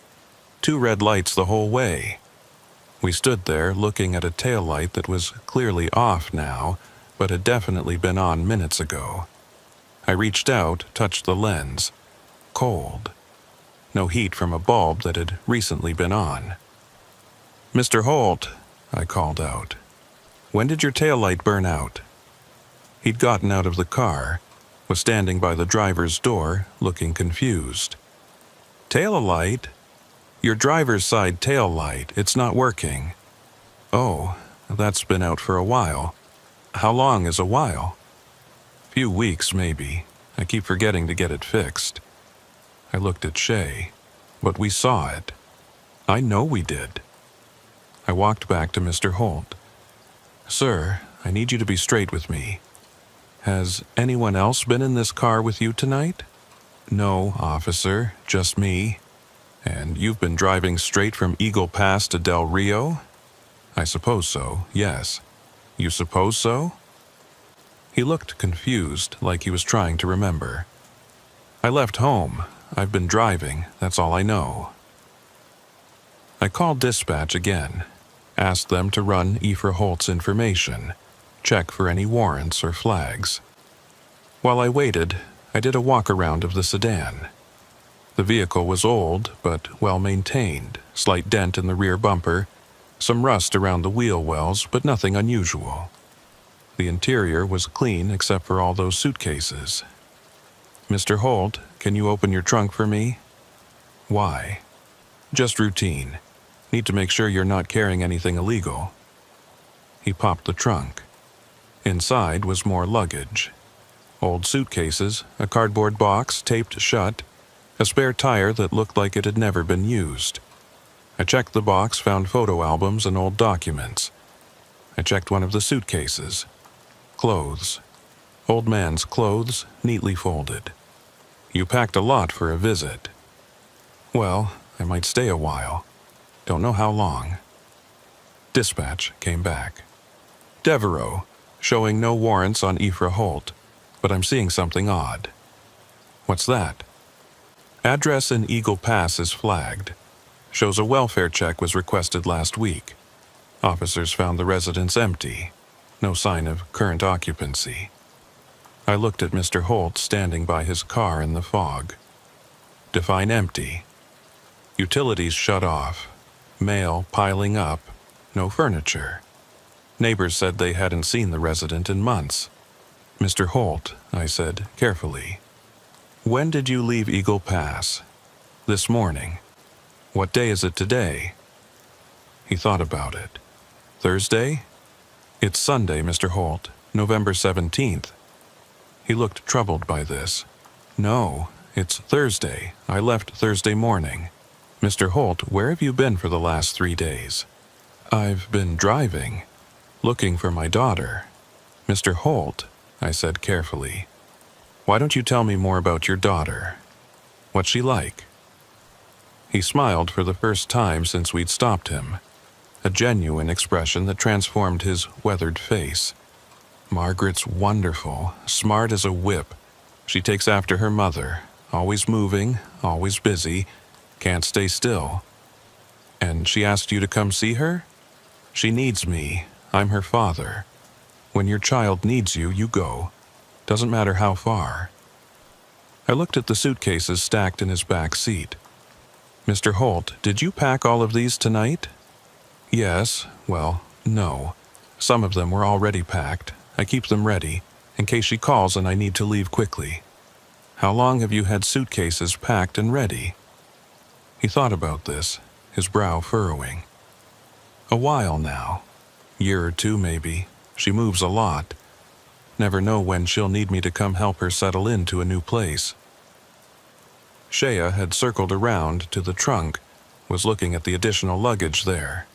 2 red lights the whole way. We stood there looking at a taillight that was clearly off now, but had definitely been on minutes ago. I reached out, touched the lens. Cold. No heat from a bulb that had recently been on. "Mr. Holt," I called out. "When did your taillight burn out?" He'd gotten out of the car, was standing by the driver's door, looking confused. "Tail-a-light? Your driver's side tail light, it's not working." "Oh, that's been out for a while." "How long is a while?" "Few weeks, maybe. I keep forgetting to get it fixed." I looked at Shay. "But we saw it." "I know we did." I walked back to Mr. Holt. "Sir, I need you to be straight with me. Has anyone else been in this car with you tonight?" "No, officer, just me." "And you've been driving straight from Eagle Pass to Del Rio?" "I suppose so, yes." "You suppose so?" He looked confused, like he was trying to remember. "I left home. I've been driving, that's all I know." I called dispatch again, asked them to run Ephra Holt's information, check for any warrants or flags. While I waited, I did a walk-around of the sedan. The vehicle was old, but well-maintained, slight dent in the rear bumper, some rust around the wheel wells, but nothing unusual. The interior was clean except for all those suitcases. "Mr. Holt, can you open your trunk for me?" "Why?" "Just routine. Need to make sure you're not carrying anything illegal." He popped the trunk. Inside was more luggage. Old suitcases, a cardboard box taped shut, a spare tire that looked like it had never been used. I checked the box, found photo albums and old documents. I checked one of the suitcases. Clothes. Old man's clothes, neatly folded. "You packed a lot for a visit." "Well, I might stay a while. Don't know how long." Dispatch came back. "Devereaux, showing no warrants on Ephra Holt, but I'm seeing something odd." "What's that?" "Address in Eagle Pass is flagged. Shows a welfare check was requested last week. Officers found the residence empty. No sign of current occupancy." I looked at Mr. Holt standing by his car in the fog. "Define empty." "Utilities shut off. Mail piling up. No furniture. Neighbors said they hadn't seen the resident in months." "Mr. Holt," I said carefully, "when did you leave Eagle Pass?" "This morning." "What day is it today?" He thought about it. "Thursday?" "It's Sunday, Mr. Holt, November 17th. He looked troubled by this. "No, it's Thursday. I left Thursday morning." "Mr. Holt, where have you been for the last 3 days?" "I've been driving, looking for my daughter." "Mr. Holt," I said carefully, "why don't you tell me more about your daughter? What's she like?" He smiled for the first time since we'd stopped him, a genuine expression that transformed his weathered face. "Margaret's wonderful, smart as a whip. She takes after her mother, always moving, always busy, can't stay still." "And she asked you to come see her?" "She needs me. I'm her father. When your child needs you, you go. Doesn't matter how far." I looked at the suitcases stacked in his back seat. "Mr. Holt, did you pack all of these tonight?" "Yes. Well, no. Some of them were already packed. I keep them ready, in case she calls and I need to leave quickly." "How long have you had suitcases packed and ready?" He thought about this, his brow furrowing. "A while now. Year or 2 maybe. She moves a lot. Never know when she'll need me to come help her settle into a new place." Shea had circled around to the trunk, was looking at the additional luggage there.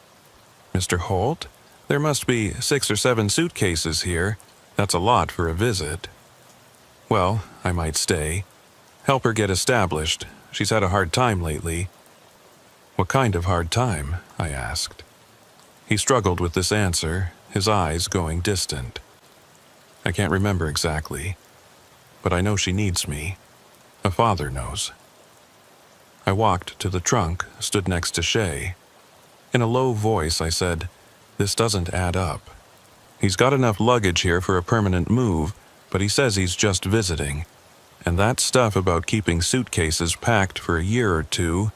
"Mr. Holt, there must be 6 or 7 suitcases here. That's a lot for a visit." "Well, I might stay. Help her get established. She's had a hard time lately." "What kind of hard time?" I asked. He struggled with this answer, his eyes going distant. I can't remember exactly, but I know she needs me. A father knows. I walked to the trunk, stood next to Shay. In a low voice, I said, "This doesn't add up. He's got enough luggage here for a permanent move, but he says he's just visiting. And that stuff about keeping suitcases packed for a year or two,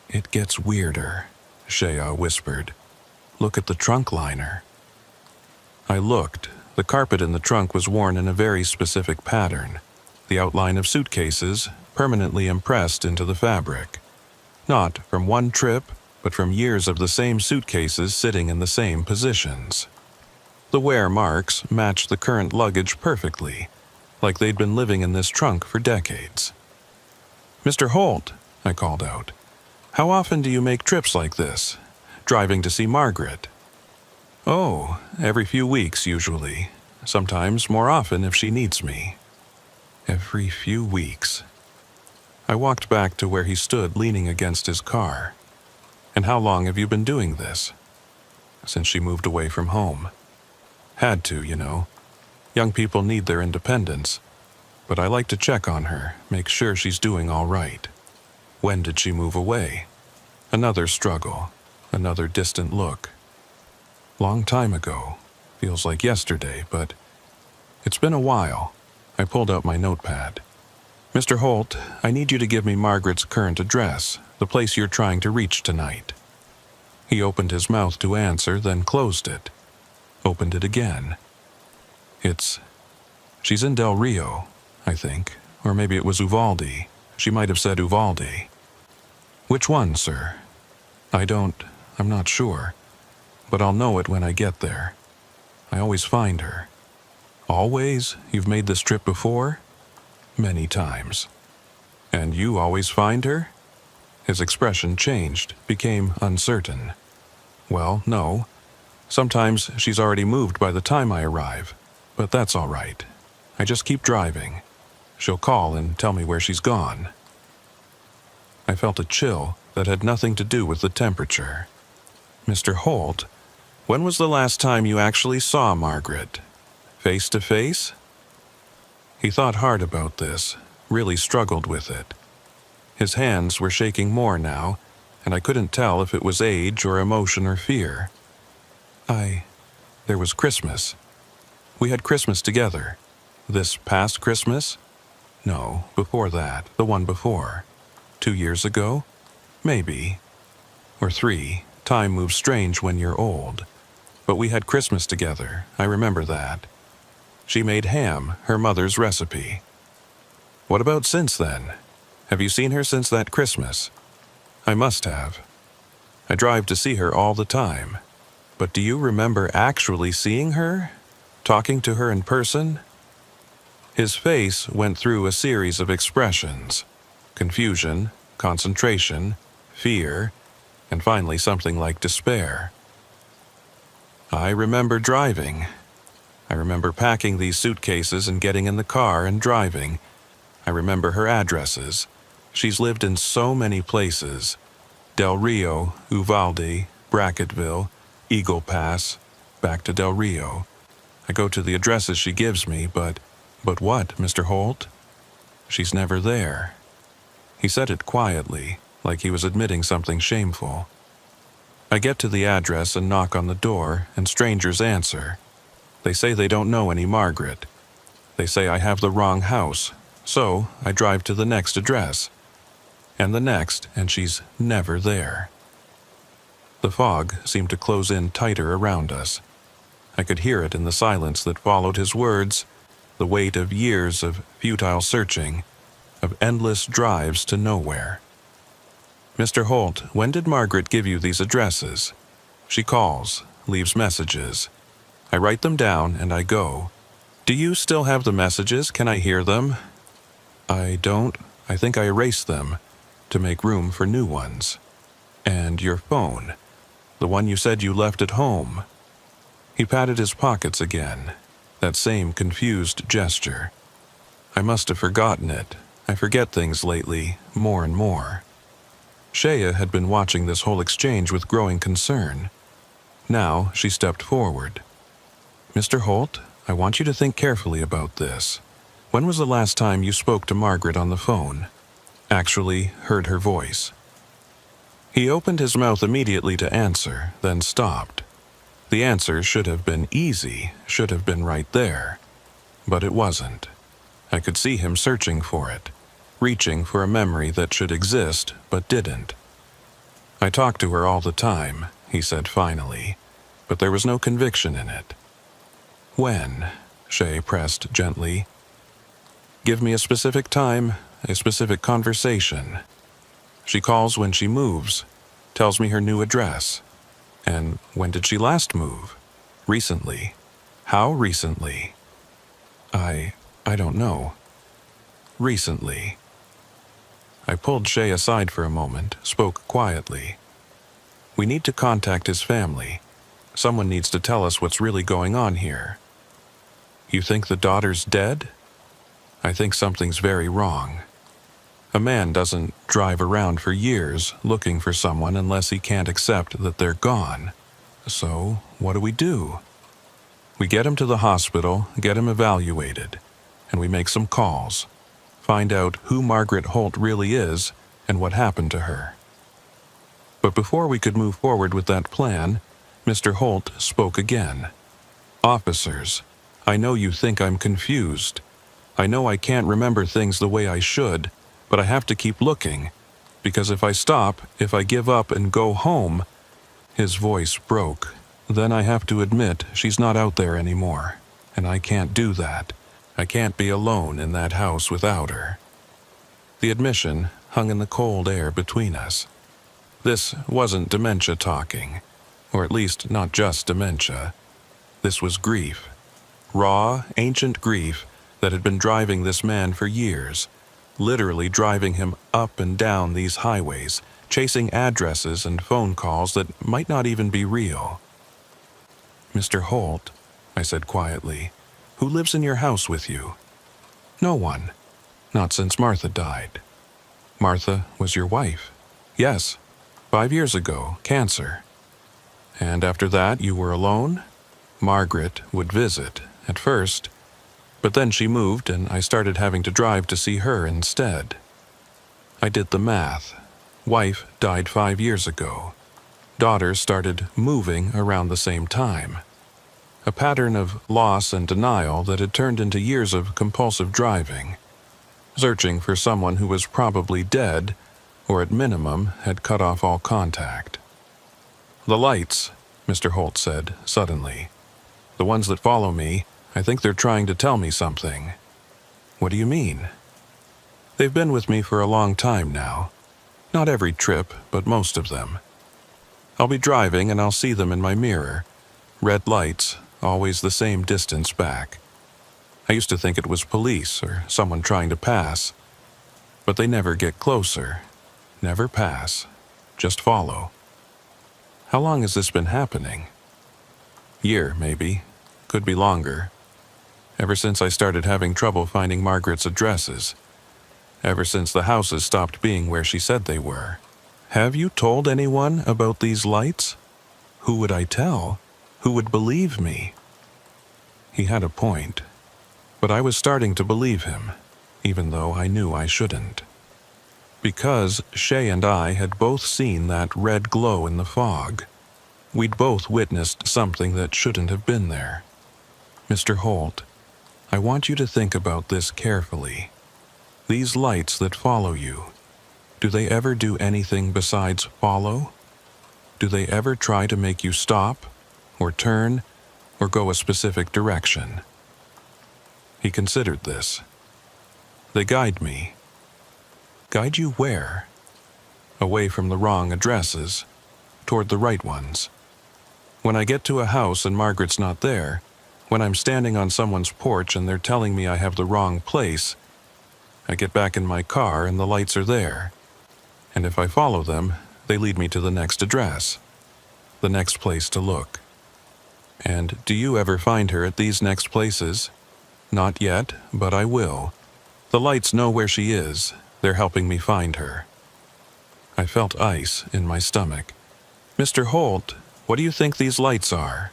it gets weirder," Shaya whispered. "Look at the trunk liner." I looked. The carpet in the trunk was worn in a very specific pattern. The outline of suitcases permanently impressed into the fabric. Not from one trip, but from years of the same suitcases sitting in the same positions. The wear marks matched the current luggage perfectly, like they'd been living in this trunk for decades. "Mr. Holt," I called out, "how often do you make trips like this? Driving to see Margaret?" "Oh, every few weeks usually. Sometimes more often if she needs me." Every few weeks. I walked back to where he stood leaning against his car. "And how long have you been doing this?" "Since she moved away from home. Had to, you know. Young people need their independence. But I like to check on her, make sure she's doing all right." "When did she move away?" Another struggle, another distant look. "Long time ago. Feels like yesterday, but it's been a while." I pulled out my notepad. "Mr. Holt, I need you to give me Margaret's current address, the place you're trying to reach tonight." He opened his mouth to answer, then closed it. Opened it again. She's in Del Rio, I think. Or maybe it was Uvalde. She might have said Uvalde." "Which one, sir?" I'm not sure. But I'll know it when I get there. I always find her." "Always? You've made this trip before?" "Many times." "And you always find her?" His expression changed, became uncertain. "Well, no. Sometimes she's already moved by the time I arrive. But that's all right. I just keep driving. She'll call and tell me where she's gone." I felt a chill that had nothing to do with the temperature. "Mr. Holt, when was the last time you actually saw Margaret? Face to face?" He thought hard about this, really struggled with it. His hands were shaking more now, and I couldn't tell if it was age or emotion or fear. There was Christmas. We had Christmas together. This past Christmas? No, before that, the one before. 2 years ago? Maybe. Or 3. Time moves strange when you're old. But we had Christmas together, I remember that. She made ham, her mother's recipe. What about since then? Have you seen her since that Christmas? I must have. I drive to see her all the time. But do you remember actually seeing her? Talking to her in person? His face went through a series of expressions. Confusion, concentration, fear, and finally something like despair. I remember driving. I remember packing these suitcases and getting in the car and driving. I remember her addresses. She's lived in so many places. Del Rio, Uvalde, Bracketville, Eagle Pass, back to Del Rio. I go to the addresses she gives me, but what, Mr. Holt? She's never there. He said it quietly, like he was admitting something shameful. I get to the address and knock on the door, and strangers answer. They say they don't know any Margaret. They say I have the wrong house, so I drive to the next address. And the next, and she's never there. The fog seemed to close in tighter around us. I could hear it in the silence that followed his words, the weight of years of futile searching, of endless drives to nowhere. "Mr. Holt, when did Margaret give you these addresses?" "She calls, leaves messages. I write them down and I go. Do you still have the messages? Can I hear them?" "I don't. I think I erased them to make room for new ones." "And your phone? The one you said you left at home?" He patted his pockets again, that same confused gesture. I must have forgotten it. I forget things lately, more and more. Shaya had been watching this whole exchange with growing concern. Now she stepped forward. "Mr. Holt, I want you to think carefully about this. When was the last time you spoke to Margaret on the phone? Actually heard her voice? He opened his mouth immediately to answer, then stopped. The answer should have been easy, should have been right there. But it wasn't. I could see him searching for it, reaching for a memory that should exist but didn't. I talked to her all the time, he said finally, but there was no conviction in it. When? Shay pressed gently. Give me a specific time, a specific conversation. She calls when she moves, tells me her new address. And when did she last move? Recently. How recently? I don't know. Recently. I pulled Shay aside for a moment, spoke quietly. We need to contact his family. Someone needs to tell us what's really going on here. You think the daughter's dead? I think something's very wrong. A man doesn't drive around for years looking for someone unless he can't accept that they're gone. So, what do? We get him to the hospital, get him evaluated, and we make some calls. Find out who Margaret Holt really is and what happened to her. But before we could move forward with that plan, Mr. Holt spoke again. Officers, I know you think I'm confused. I know I can't remember things the way I should, but I have to keep looking, because if I stop, if I give up and go home, his voice broke. Then I have to admit she's not out there anymore, and I can't do that. I can't be alone in that house without her. The admission hung in the cold air between us. This wasn't dementia talking, or at least not just dementia. This was grief. Raw, ancient grief that had been driving this man for years, literally driving him up and down these highways, chasing addresses and phone calls that might not even be real. Mr. Holt, I said quietly, who lives in your house with you? No one. Not since Martha died. Martha was your wife? Yes. 5 years ago, cancer. And after that, you were alone? Margaret would visit, at first, but then she moved and I started having to drive to see her instead. I did the math. Wife died 5 years ago. Daughter started moving around the same time. A pattern of loss and denial that had turned into years of compulsive driving, searching for someone who was probably dead, or at minimum had cut off all contact. The lights, Mr. Holt said suddenly. The ones that follow me, I think they're trying to tell me something. What do you mean? They've been with me for a long time now. Not every trip, but most of them. I'll be driving and I'll see them in my mirror. Red lights, always the same distance back. I used to think it was police or someone trying to pass. But they never get closer. Never pass. Just follow. How long has this been happening? Year, maybe. Could be longer. Ever since I started having trouble finding Margaret's addresses. Ever since the houses stopped being where she said they were. Have you told anyone about these lights? Who would I tell? Who would believe me? He had a point, but I was starting to believe him, even though I knew I shouldn't. Because Shay and I had both seen that red glow in the fog. We'd both witnessed something that shouldn't have been there. Mr. Holt, I want you to think about this carefully. These lights that follow you, do they ever do anything besides follow? Do they ever try to make you stop, or turn, or go a specific direction? He considered this. They guide me. Guide you where? Away from the wrong addresses, toward the right ones. When I get to a house and Margaret's not there, when I'm standing on someone's porch and they're telling me I have the wrong place, I get back in my car and the lights are there. And if I follow them, they lead me to the next address, the next place to look. And do you ever find her at these next places? Not yet, but I will. The lights know where she is. They're helping me find her. I felt ice in my stomach. Mr. Holt, what do you think these lights are?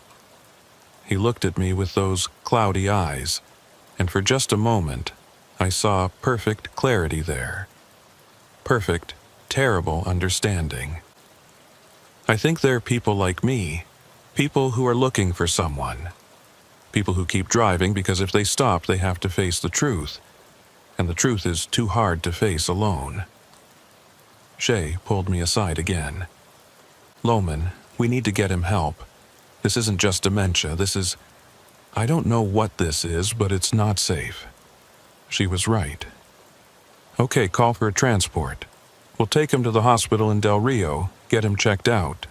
He looked at me with those cloudy eyes, and for just a moment, I saw perfect clarity there. Perfect, terrible understanding. I think they're people like me, people who are looking for someone. People who keep driving because if they stop, they have to face the truth, and the truth is too hard to face alone. Shay pulled me aside again. Loman, we need to get him help. This isn't just dementia, I don't know what this is, but it's not safe. She was right. Okay, call for a transport. We'll take him to the hospital in Del Rio, get him checked out.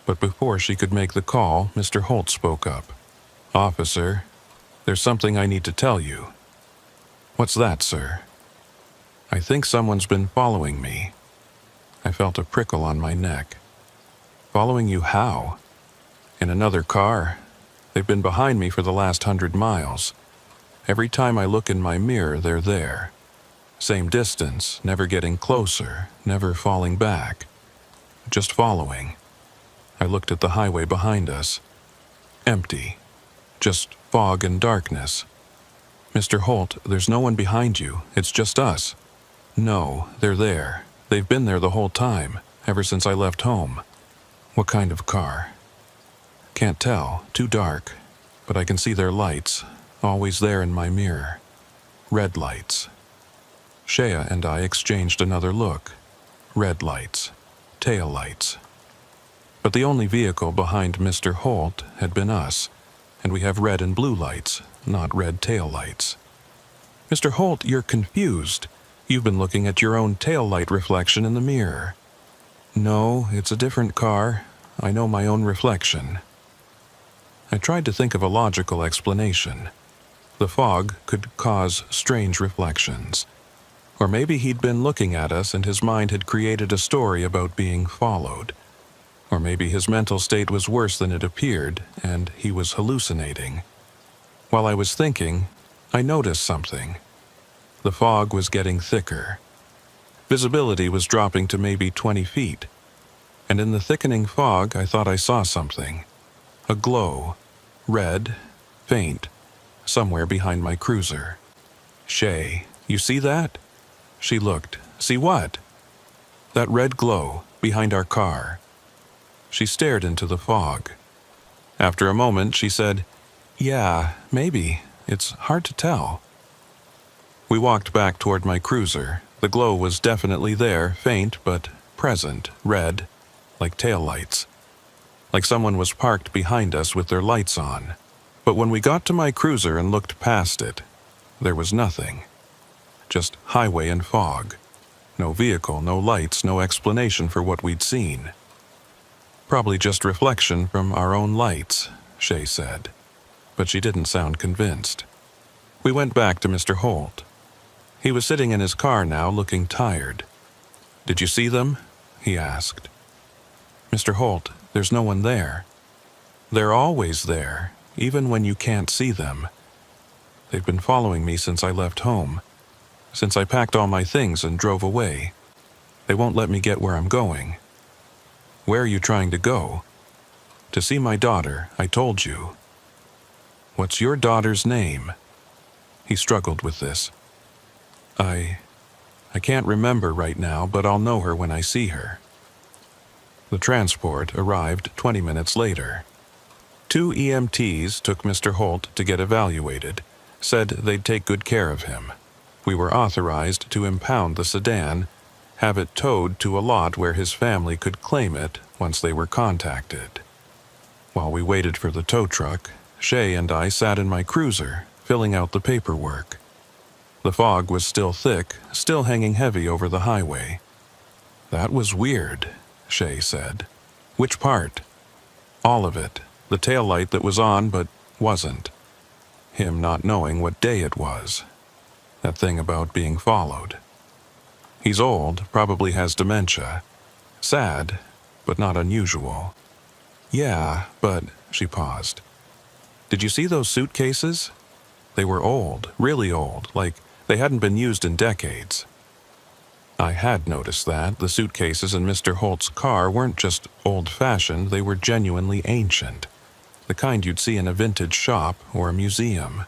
But before she could make the call, Mr. Holt spoke up. Officer, there's something I need to tell you. What's that, sir? I think someone's been following me. I felt a prickle on my neck. Following you how? In another car. They've been behind me for the last 100 miles. Every time I look in my mirror, they're there. Same distance, never getting closer, never falling back. Just following. I looked at the highway behind us. Empty. Just fog and darkness. Mr. Holt, there's no one behind you. It's just us. No, they're there. They've been there the whole time, ever since I left home. What kind of car? Can't tell. Too dark. But I can see their lights, always there in my mirror. Red lights. Shea and I exchanged another look. Red lights. Tail lights. But the only vehicle behind Mr. Holt had been us, and we have red and blue lights, not red tail lights. Mr. Holt, you're confused. You've been looking at your own tail light reflection in the mirror. No, it's a different car. I know my own reflection. I tried to think of a logical explanation. The fog could cause strange reflections. Or maybe he'd been looking at us and his mind had created a story about being followed. Or maybe his mental state was worse than it appeared, and he was hallucinating. While I was thinking, I noticed something. The fog was getting thicker. Visibility was dropping to maybe 20 feet. And in the thickening fog, I thought I saw something. A glow. Red. Faint. Somewhere behind my cruiser. Shay, you see that? She looked. See what? That red glow, behind our car. She stared into the fog. After a moment, she said, Yeah, maybe. It's hard to tell. We walked back toward my cruiser. The glow was definitely there, faint but present, red, like taillights. Like someone was parked behind us with their lights on. But when we got to my cruiser and looked past it, there was nothing. Just highway and fog. No vehicle, no lights, no explanation for what we'd seen. Probably just reflection from our own lights, Shay said. But she didn't sound convinced. We went back to Mr. Holt. He was sitting in his car now, looking tired. Did you see them? He asked. Mr. Holt, there's no one there. They're always there, even when you can't see them. They've been following me since I left home. Since I packed all my things and drove away. They won't let me get where I'm going. Where are you trying to go? To see my daughter, I told you. What's your daughter's name? He struggled with this. I can't remember right now, but I'll know her when I see her. The transport arrived 20 minutes later. 2 EMTs took Mr. Holt to get evaluated, said they'd take good care of him. We were authorized to impound the sedan, have it towed to a lot where his family could claim it once they were contacted. While we waited for the tow truck, Shay and I sat in my cruiser, filling out the paperwork. The fog was still thick, still hanging heavy over the highway. That was weird, Shay said. Which part? All of it. The taillight that was on but wasn't. Him not knowing what day it was. That thing about being followed. He's old, probably has dementia. Sad, but not unusual. Yeah, but, she paused. Did you see those suitcases? They were old, really old, like they hadn't been used in decades. I had noticed that. The suitcases in Mr. Holt's car weren't just old-fashioned, they were genuinely ancient. the kind you'd see in a vintage shop or a museum.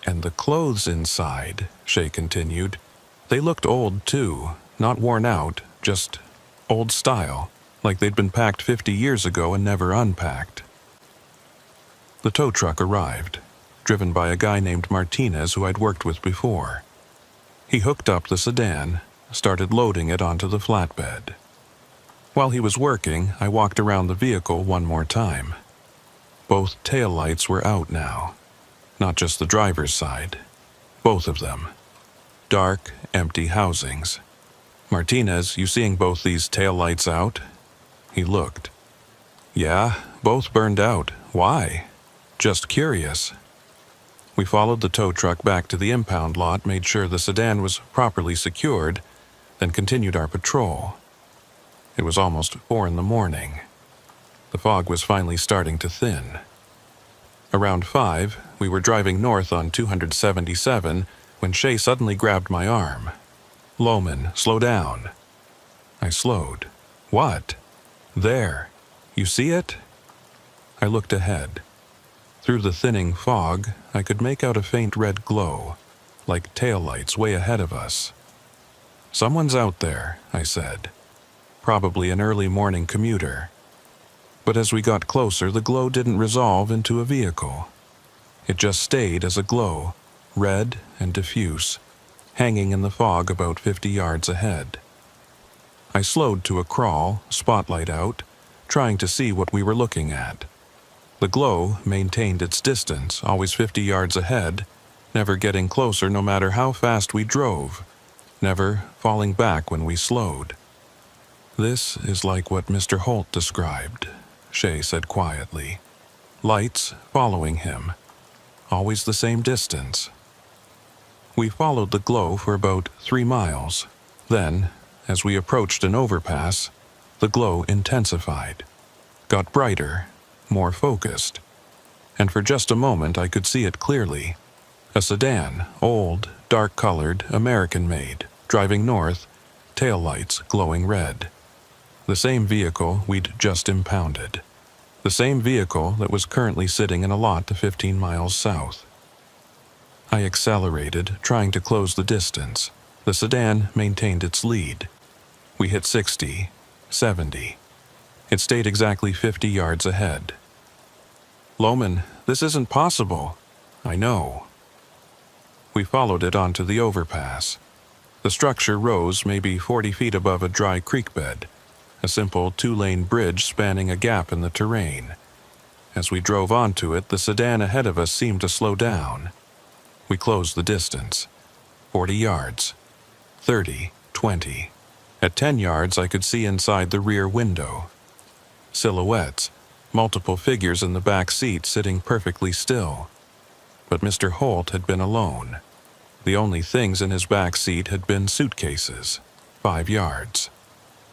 And the clothes inside, Shay continued, they looked old too, not worn out, just old style, like they'd been packed 50 years ago and never unpacked. The tow truck arrived, driven by a guy named Martinez who I'd worked with before. He hooked up the sedan, started loading it onto the flatbed. While he was working, I walked around the vehicle one more time. Both taillights were out now, not just the driver's side, both of them. Dark, empty housings. Martinez, you seeing both these taillights out? He looked. Yeah, both burned out. Why? Just curious. We followed the tow truck back to the impound lot, made sure the sedan was properly secured, then continued our patrol. It was almost 4 a.m. The fog was finally starting to thin. Around 5, we were driving north on 277 when Shay suddenly grabbed my arm. Loman, slow down. I slowed. What? There. You see it? I looked ahead. Through the thinning fog, I could make out a faint red glow, like taillights way ahead of us. Someone's out there, I said. Probably an early morning commuter. But as we got closer, the glow didn't resolve into a vehicle. It just stayed as a glow, red and diffuse, hanging in the fog about 50 yards ahead. I slowed to a crawl, spotlight out, trying to see what we were looking at. The glow maintained its distance, always 50 yards ahead, never getting closer no matter how fast we drove, never falling back when we slowed. This is like what Mr. Holt described, Shay said quietly. Lights following him, always the same distance. We followed the glow for about 3 miles. Then, as we approached an overpass, the glow intensified, got brighter, more focused, and for just a moment I could see it clearly. A sedan, old, dark-colored, American-made, driving north, taillights glowing red. The same vehicle we'd just impounded. The same vehicle that was currently sitting in a lot 15 miles south. I accelerated, trying to close the distance. The sedan maintained its lead. We hit 60, 70. It stayed exactly 50 yards ahead. Loman, this isn't possible. I know. We followed it onto the overpass. The structure rose maybe 40 feet above a dry creek bed, a simple 2-lane bridge spanning a gap in the terrain. As we drove onto it, the sedan ahead of us seemed to slow down. We closed the distance. 40 yards. 30, 20. At 10 yards, I could see inside the rear window. Silhouettes, multiple figures in the back seat sitting perfectly still. But Mr. Holt had been alone. The only things in his back seat had been suitcases. 5 yards.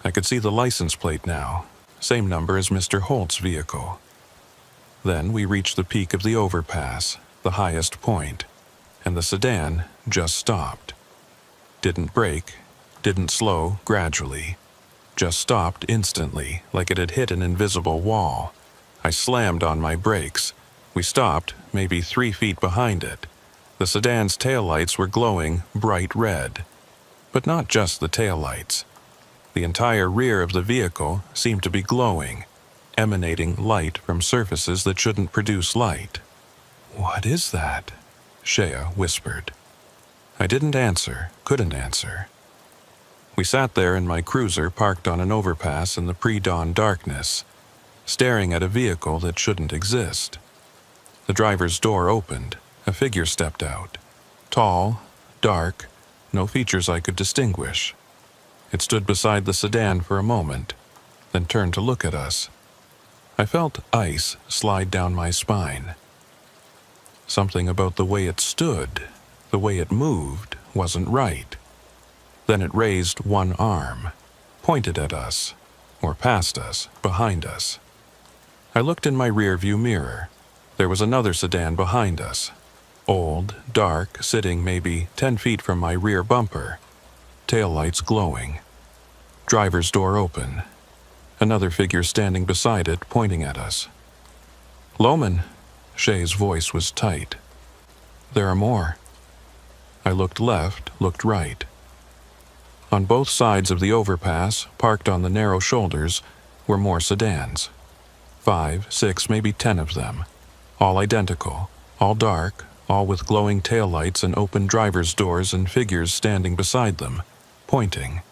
I could see the license plate now, same number as Mr. Holt's vehicle. Then we reached the peak of the overpass, the highest point, and the sedan just stopped. Didn't brake, didn't slow gradually, just stopped instantly like it had hit an invisible wall. I slammed on my brakes. We stopped, maybe 3 feet behind it. The sedan's taillights were glowing bright red. But not just the taillights. The entire rear of the vehicle seemed to be glowing, emanating light from surfaces that shouldn't produce light. What is that? Shea whispered. I didn't answer, couldn't answer. We sat there in my cruiser parked on an overpass in the pre-dawn darkness, staring at a vehicle that shouldn't exist. The driver's door opened. A figure stepped out. Tall, dark, no features I could distinguish. It stood beside the sedan for a moment, then turned to look at us. I felt ice slide down my spine. Something about the way it stood, the way it moved, wasn't right. Then it raised one arm, pointed at us, or past us, behind us. I looked in my rearview mirror. There was another sedan behind us. Old, dark, sitting maybe 10 feet from my rear bumper. Taillights glowing. Driver's door open. Another figure standing beside it, pointing at us. Loman, Shay's voice was tight. There are more. I looked left, looked right. On both sides of the overpass, parked on the narrow shoulders, were more sedans. 5, 6, maybe 10 of them. All identical, all dark, all with glowing taillights and open driver's doors and figures standing beside them, pointing.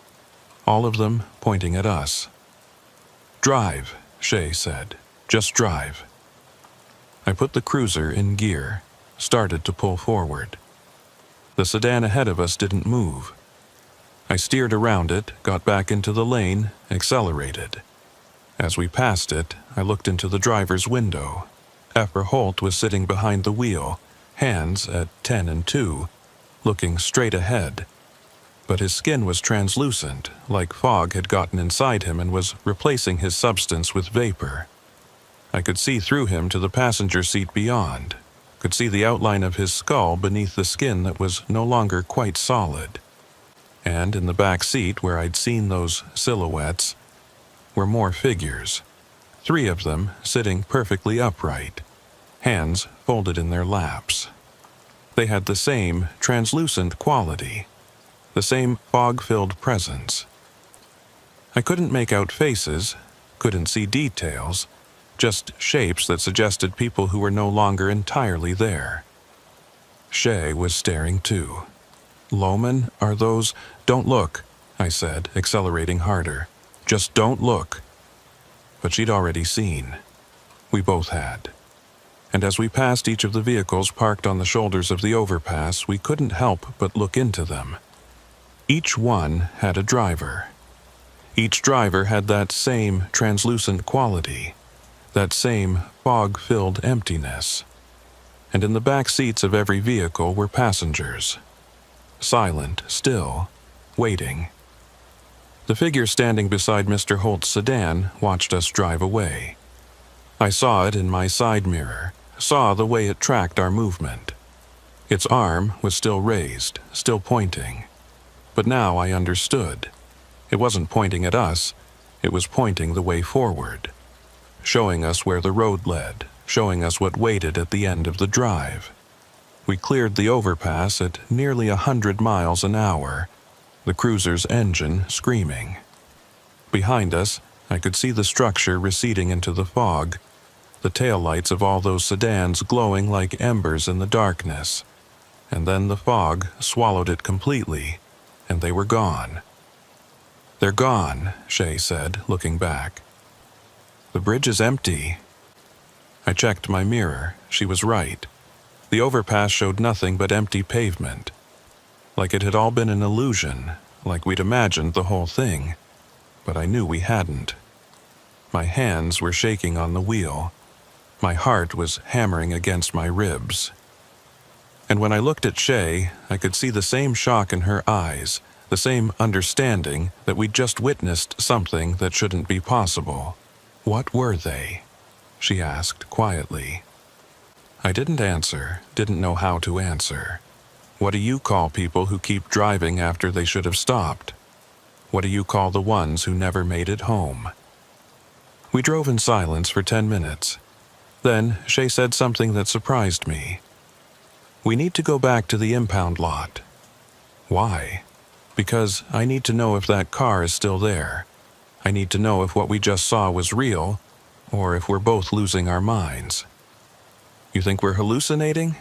All of them pointing at us. Drive, Shay said. Just drive. I put the cruiser in gear, started to pull forward. The sedan ahead of us didn't move. I steered around it, got back into the lane, accelerated. As we passed it, I looked into the driver's window. Effer Holt was sitting behind the wheel, hands at 10 and 2, looking straight ahead. But his skin was translucent, like fog had gotten inside him and was replacing his substance with vapor. I could see through him to the passenger seat beyond, could see the outline of his skull beneath the skin that was no longer quite solid. And in the back seat where I'd seen those silhouettes were more figures, 3 of them sitting perfectly upright, hands folded in their laps. They had the same translucent quality, the same fog-filled presence. I couldn't make out faces, couldn't see details, just shapes that suggested people who were no longer entirely there. Shay was staring too. Loman, are those— Don't look, I said, accelerating harder. Just don't look. But she'd already seen. We both had. And as we passed each of the vehicles parked on the shoulders of the overpass, we couldn't help but look into them. Each one had a driver. Each driver had that same translucent quality, that same fog-filled emptiness. And in the back seats of every vehicle were passengers. Silent, still, waiting. The figure standing beside Mr. Holt's sedan watched us drive away. I saw it in my side mirror, saw the way it tracked our movement. Its arm was still raised, still pointing. But now I understood. It wasn't pointing at us, it was pointing the way forward, showing us where the road led, showing us what waited at the end of the drive. We cleared the overpass at nearly 100 miles an hour, the cruiser's engine screaming. Behind us, I could see the structure receding into the fog, the taillights of all those sedans glowing like embers in the darkness. And then the fog swallowed it completely, and they were gone. They're gone, Shay said, looking back. The bridge is empty. I checked my mirror. She was right. The overpass showed nothing but empty pavement. Like it had all been an illusion, like we'd imagined the whole thing. But I knew we hadn't. My hands were shaking on the wheel. My heart was hammering against my ribs. And when I looked at Shay, I could see the same shock in her eyes, the same understanding that we'd just witnessed something that shouldn't be possible. What were they? She asked quietly. I didn't answer, didn't know how to answer. What do you call people who keep driving after they should have stopped? What do you call the ones who never made it home? We drove in silence for 10 minutes. Then Shay said something that surprised me. We need to go back to the impound lot. Why? Because I need to know if that car is still there. I need to know if what we just saw was real, or if we're both losing our minds. You think we're hallucinating?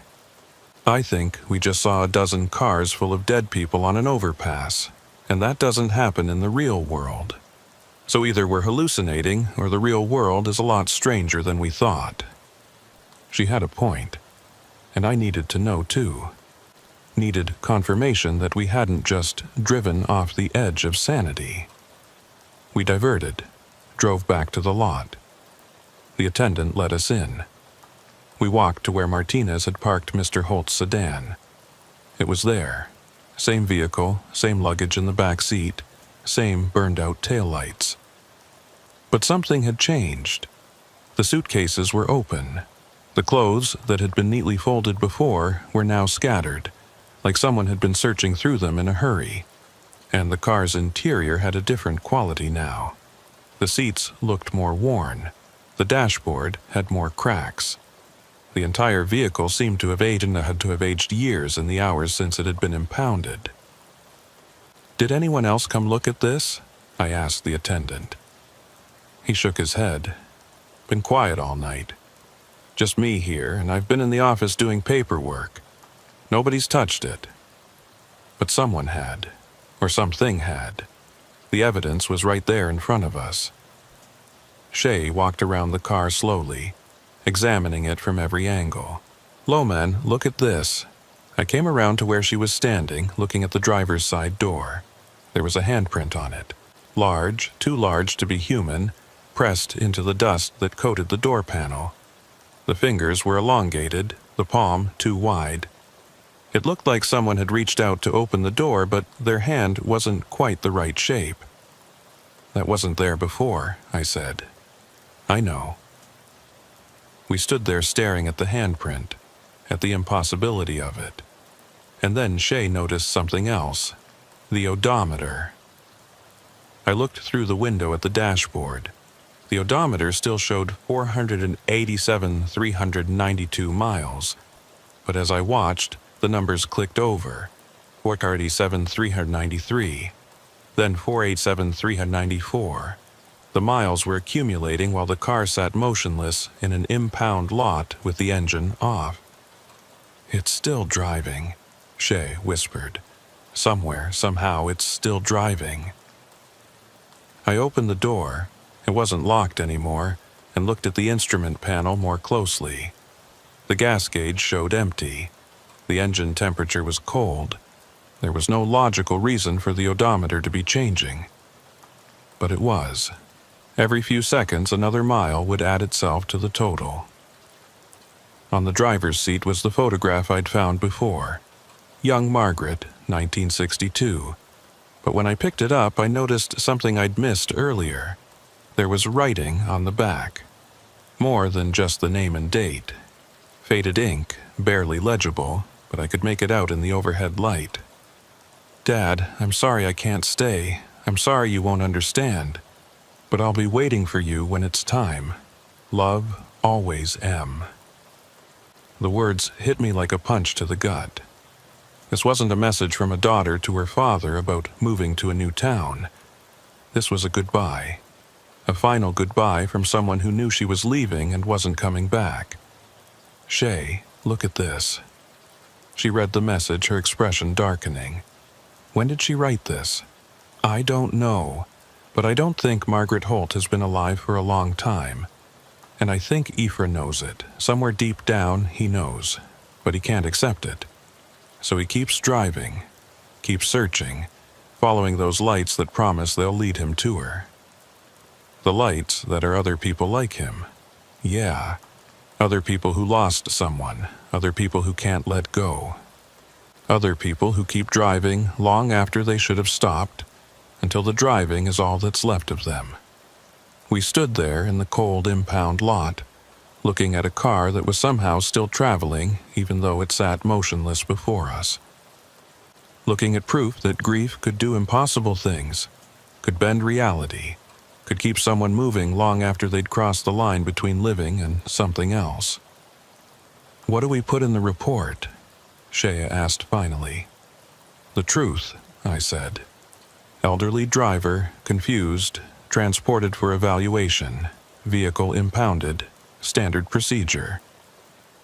I think we just saw a dozen cars full of dead people on an overpass, and that doesn't happen in the real world. So either we're hallucinating, or the real world is a lot stranger than we thought. She had a point, and I needed to know too. Needed confirmation that we hadn't just driven off the edge of sanity. We diverted, drove back to the lot. The attendant let us in. We walked to where Martinez had parked Mr. Holt's sedan. It was there. Same vehicle, same luggage in the back seat, same burned-out taillights. But something had changed. The suitcases were open. The clothes that had been neatly folded before were now scattered, like someone had been searching through them in a hurry. And the car's interior had a different quality now. The seats looked more worn. The dashboard had more cracks. The entire vehicle seemed to have aged and had to have aged years in the hours since it had been impounded. "Did anyone else come look at this?" I asked the attendant. He shook his head. "Been quiet all night. Just me here, and I've been in the office doing paperwork. Nobody's touched it." But someone had, or something had. The evidence was right there in front of us. Shay walked around the car slowly, examining it from every angle. "Loman, look at this." I came around to where she was standing, looking at the driver's side door. There was a handprint on it, large, too large to be human, pressed into the dust that coated the door panel. The fingers were elongated, the palm too wide. It looked like someone had reached out to open the door, but their hand wasn't quite the right shape. "That wasn't there before," I said. "I know." We stood there staring at the handprint, at the impossibility of it. And then Shay noticed something else. The odometer. I looked through the window at the dashboard. The odometer still showed 487,392 miles, but as I watched, the numbers clicked over. 487,393, then 487,394. The miles were accumulating while the car sat motionless in an impound lot with the engine off. "It's still driving," Shay whispered. "Somewhere, somehow, it's still driving." I opened the door. It wasn't locked anymore, and looked at the instrument panel more closely. The gas gauge showed empty. The engine temperature was cold. There was no logical reason for the odometer to be changing. But it was. Every few seconds, another mile would add itself to the total. On the driver's seat was the photograph I'd found before. Young Margaret, 1962. But when I picked it up, I noticed something I'd missed earlier. There was writing on the back. More than just the name and date. Faded ink, barely legible, but I could make it out in the overhead light. "Dad, I'm sorry I can't stay. I'm sorry you won't understand. But I'll be waiting for you when it's time. Love, always M." The words hit me like a punch to the gut. This wasn't a message from a daughter to her father about moving to a new town. This was a goodbye. A final goodbye from someone who knew she was leaving and wasn't coming back. "Shay, look at this." She read the message, her expression darkening. "When did she write this?" "I don't know, but I don't think Margaret Holt has been alive for a long time. And I think Ephra knows it. Somewhere deep down, he knows, but he can't accept it. So he keeps driving, keeps searching, following those lights that promise they'll lead him to her. The lights that are other people like him. Yeah, other people who lost someone, other people who can't let go. Other people who keep driving long after they should have stopped, until the driving is all that's left of them." We stood there in the cold impound lot, looking at a car that was somehow still traveling even though it sat motionless before us. Looking at proof that grief could do impossible things, could bend reality, could keep someone moving long after they'd crossed the line between living and something else. "What do we put in the report?" Shea asked finally. "The truth," I said. "Elderly driver, confused, transported for evaluation, vehicle impounded, standard procedure.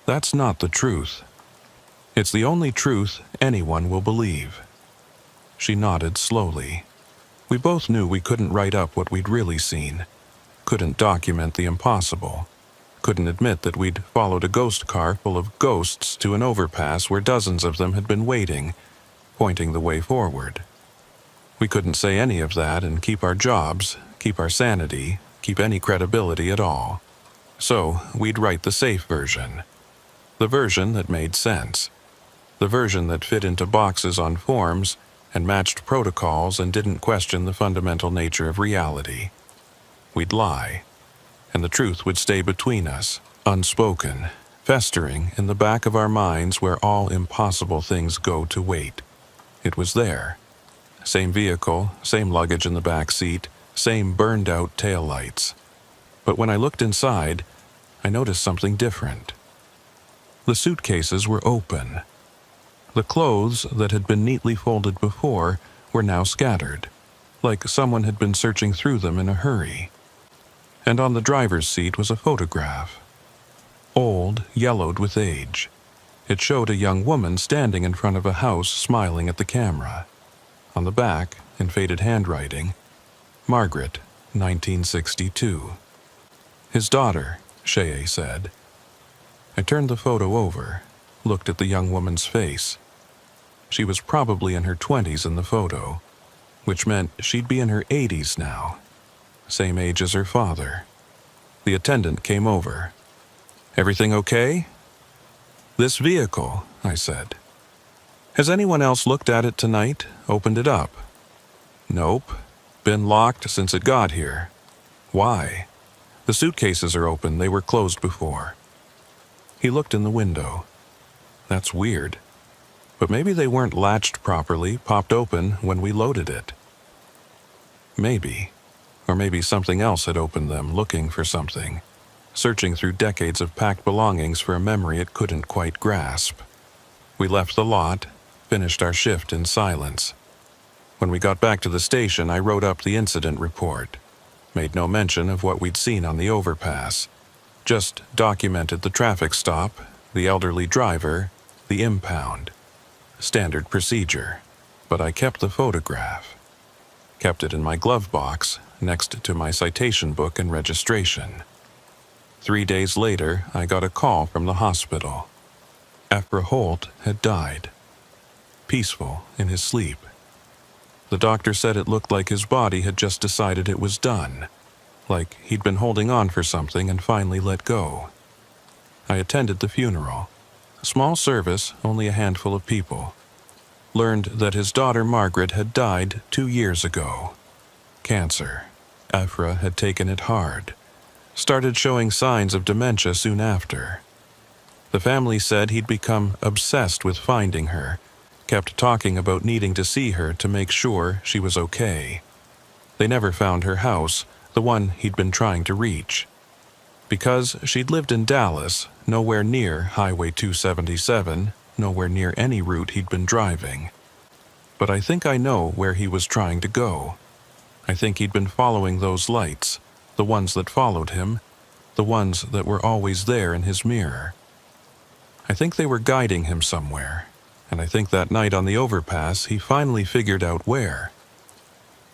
That's not the truth. It's the only truth anyone will believe." She nodded slowly. We both knew we couldn't write up what we'd really seen, couldn't document the impossible, couldn't admit that we'd followed a ghost car full of ghosts to an overpass where dozens of them had been waiting, pointing the way forward. We couldn't say any of that and keep our jobs, keep our sanity, keep any credibility at all. So we'd write the safe version. The version that made sense. The version that fit into boxes on forms and matched protocols and didn't question the fundamental nature of reality. We'd lie, and the truth would stay between us, unspoken, festering in the back of our minds where all impossible things go to wait. It was there. Same vehicle, same luggage in the back seat, same burned-out taillights. But when I looked inside, I noticed something different. The suitcases were open. The clothes that had been neatly folded before were now scattered, like someone had been searching through them in a hurry. And on the driver's seat was a photograph. Old, yellowed with age. It showed a young woman standing in front of a house smiling at the camera. On the back, in faded handwriting, Margaret, 1962. His daughter, Shea said. I turned the photo over, looked at the young woman's face. She was probably in her 20s in the photo, which meant she'd be in her 80s now, same age as her father. The attendant came over. Everything okay? This vehicle, I said. Has anyone else looked at it tonight, opened it up? Nope. Been locked since it got here. Why? The suitcases are open, they were closed before. He looked in the window. That's weird. But maybe they weren't latched properly, popped open when we loaded it. Maybe. Or maybe something else had opened them, looking for something, searching through decades of packed belongings for a memory it couldn't quite grasp. We left the lot, finished our shift in silence. When we got back to the station, I wrote up the incident report. Made no mention of what we'd seen on the overpass. Just documented the traffic stop, the elderly driver, the impound. Standard procedure. But I kept the photograph. Kept it in my glove box, next to my citation book and registration. 3 days later, I got a call from the hospital. Ephra Holt had died. Peaceful in his sleep. The doctor said it looked like his body had just decided it was done, like he'd been holding on for something and finally let go. I attended the funeral. A small service, only a handful of people. Learned that his daughter Margaret had died 2 years ago. Cancer. Ephra had taken it hard. Started showing signs of dementia soon after. The family said he'd become obsessed with finding her, kept talking about needing to see her to make sure she was okay. They never found her house, the one he'd been trying to reach. Because she'd lived in Dallas, nowhere near Highway 277, nowhere near any route he'd been driving. But I think I know where he was trying to go. I think he'd been following those lights, the ones that followed him, the ones that were always there in his mirror. I think they were guiding him somewhere, and I think that night on the overpass he finally figured out where.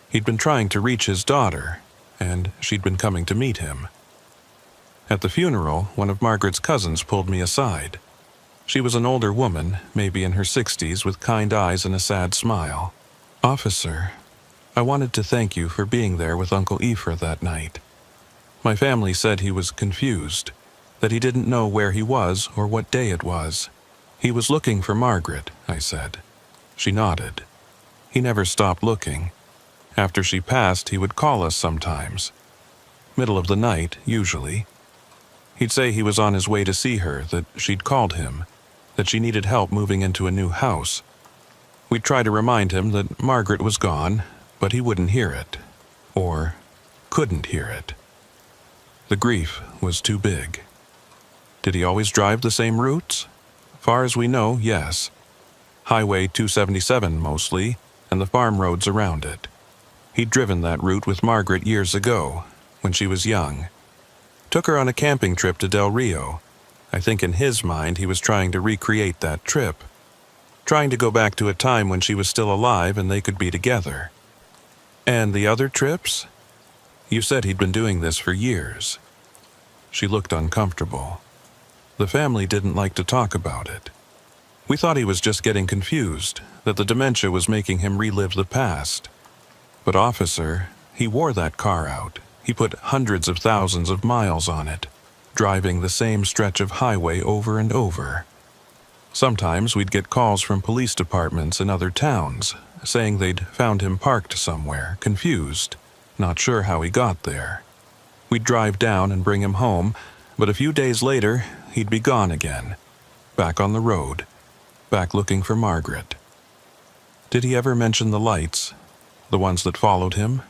He'd been trying to reach his daughter, and she'd been coming to meet him. At the funeral, one of Margaret's cousins pulled me aside. She was an older woman, maybe in her 60s, with kind eyes and a sad smile. "Officer, I wanted to thank you for being there with Uncle Ephra that night. My family said he was confused, that he didn't know where he was or what day it was. He was looking for Margaret," I said. She nodded. "He never stopped looking. After she passed, he would call us sometimes. Middle of the night, usually. He'd say he was on his way to see her, that she'd called him, that she needed help moving into a new house. We'd try to remind him that Margaret was gone, but he wouldn't hear it. Or couldn't hear it. The grief was too big." Did he always drive the same routes? Far as we know, yes. Highway 277 mostly, and the farm roads around it. He'd driven that route with Margaret years ago, when she was young. Took her on a camping trip to Del Rio. I think in his mind he was trying to recreate that trip. Trying to go back to a time when she was still alive and they could be together. And the other trips? You said he'd been doing this for years. She looked uncomfortable. The family didn't like to talk about it. We thought he was just getting confused, that the dementia was making him relive the past. But officer, he wore that car out. He put hundreds of thousands of miles on it, driving the same stretch of highway over and over. Sometimes we'd get calls from police departments in other towns, saying they'd found him parked somewhere, confused, not sure how he got there. We'd drive down and bring him home, but a few days later, he'd be gone again, back on the road, back looking for Margaret. Did he ever mention the lights, the ones that followed him?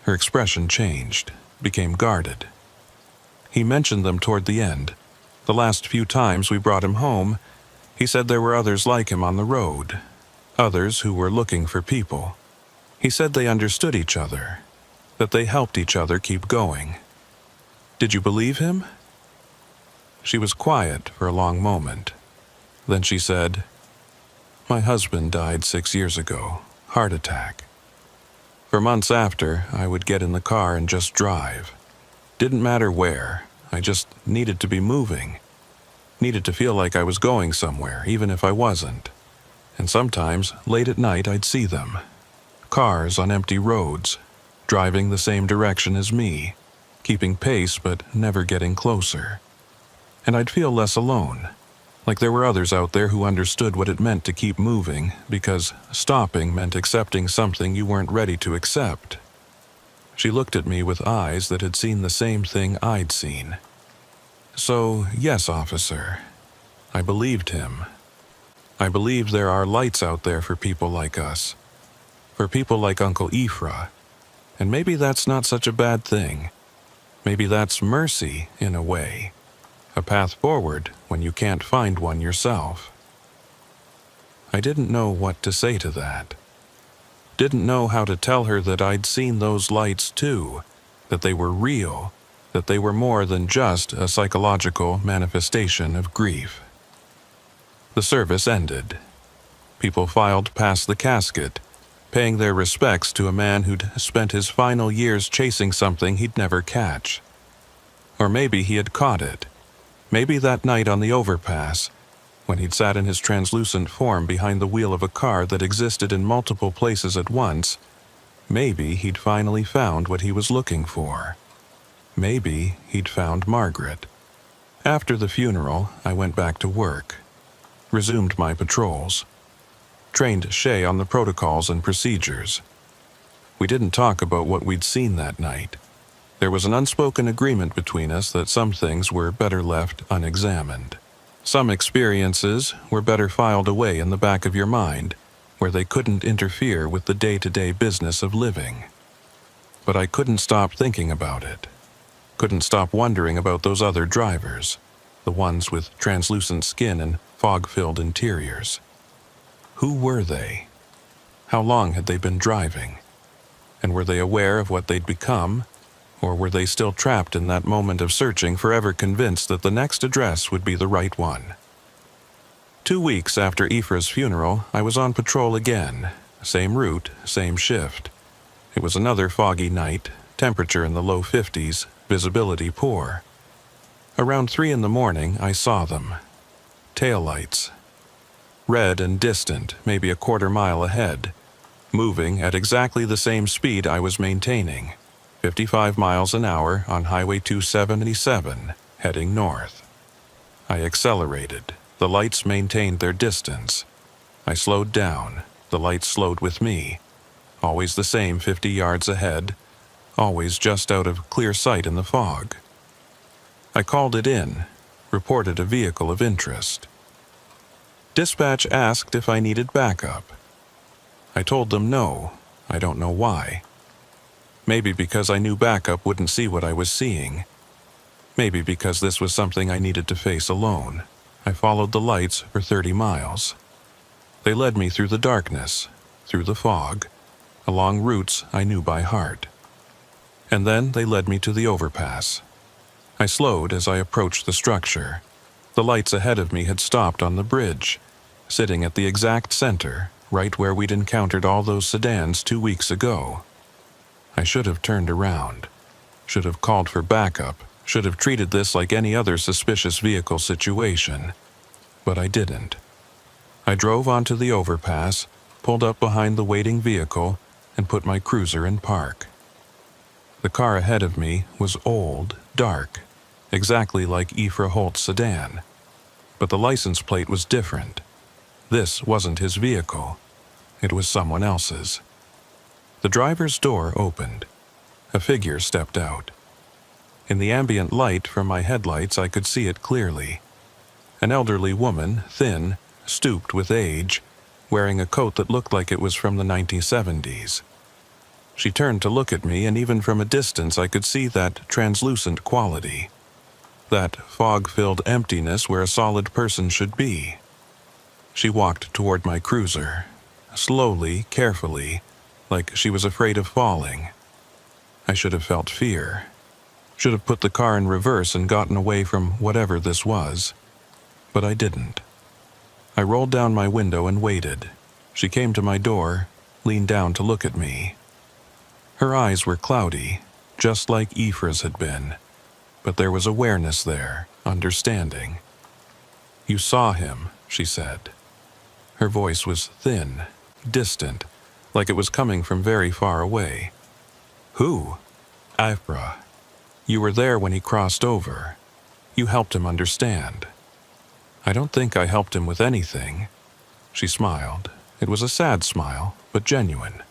Her expression changed, became guarded. He mentioned them toward the end. The last few times we brought him home, he said there were others like him on the road, others who were looking for people. He said they understood each other, that they helped each other keep going. Did you believe him? She was quiet for a long moment. Then she said, "My husband died 6 years ago, heart attack. For months after, I would get in the car and just drive. Didn't matter where, I just needed to be moving. Needed to feel like I was going somewhere, even if I wasn't. And sometimes, late at night, I'd see them. Cars on empty roads, driving the same direction as me, keeping pace but never getting closer. And I'd feel less alone, like there were others out there who understood what it meant to keep moving, because stopping meant accepting something you weren't ready to accept." She looked at me with eyes that had seen the same thing I'd seen. "So, yes, officer, I believed him. I believe there are lights out there for people like us, for people like Uncle Ephra, and maybe that's not such a bad thing. Maybe that's mercy, in a way. A path forward when you can't find one yourself." I didn't know what to say to that. Didn't know how to tell her that I'd seen those lights too, that they were real, that they were more than just a psychological manifestation of grief. The service ended. People filed past the casket, paying their respects to a man who'd spent his final years chasing something he'd never catch. Or maybe he had caught it. Maybe that night on the overpass, when he'd sat in his translucent form behind the wheel of a car that existed in multiple places at once, maybe he'd finally found what he was looking for. Maybe he'd found Margaret. After the funeral, I went back to work, resumed my patrols, trained Shay on the protocols and procedures. We didn't talk about what we'd seen that night. There was an unspoken agreement between us that some things were better left unexamined. Some experiences were better filed away in the back of your mind, where they couldn't interfere with the day-to-day business of living. But I couldn't stop thinking about it. Couldn't stop wondering about those other drivers, the ones with translucent skin and fog-filled interiors. Who were they? How long had they been driving? And were they aware of what they'd become? Or were they still trapped in that moment of searching, forever convinced that the next address would be the right one? 2 weeks after Ephra's funeral, I was on patrol again. Same route, same shift. It was another foggy night, temperature in the low 50s, visibility poor. Around 3 in the morning, I saw them. Taillights. Red and distant, maybe a quarter mile ahead. Moving at exactly the same speed I was maintaining. 55 miles an hour on Highway 277, heading north. I accelerated. The lights maintained their distance. I slowed down. The lights slowed with me. Always the same 50 yards ahead. Always just out of clear sight in the fog. I called it in, reported a vehicle of interest. Dispatch asked if I needed backup. I told them no, I don't know why. Maybe because I knew backup wouldn't see what I was seeing. Maybe because this was something I needed to face alone. I followed the lights for 30 miles. They led me through the darkness, through the fog, along routes I knew by heart. And then they led me to the overpass. I slowed as I approached the structure. The lights ahead of me had stopped on the bridge, sitting at the exact center, right where we'd encountered all those sedans 2 weeks ago. I should have turned around, should have called for backup, should have treated this like any other suspicious vehicle situation. But I didn't. I drove onto the overpass, pulled up behind the waiting vehicle, and put my cruiser in park. The car ahead of me was old, dark, exactly like Ephra Holt's sedan. But the license plate was different. This wasn't his vehicle. It was someone else's. The driver's door opened. A figure stepped out. In the ambient light from my headlights, I could see it clearly. An elderly woman, thin, stooped with age, wearing a coat that looked like it was from the 1970s. She turned to look at me, and even from a distance I could see that translucent quality. that fog-filled emptiness where a solid person should be. She walked toward my cruiser, slowly, carefully, like she was afraid of falling. I should have felt fear. Should have put the car in reverse and gotten away from whatever this was. But I didn't. I rolled down my window and waited. She came to my door, leaned down to look at me. Her eyes were cloudy, just like Ephra's had been, but there was awareness there, understanding. "You saw him," she said. Her voice was thin, distant, like it was coming from very far away. "Who?" "Ephra. You were there when he crossed over. You helped him understand." "I don't think I helped him with anything." She smiled. It was a sad smile, but genuine.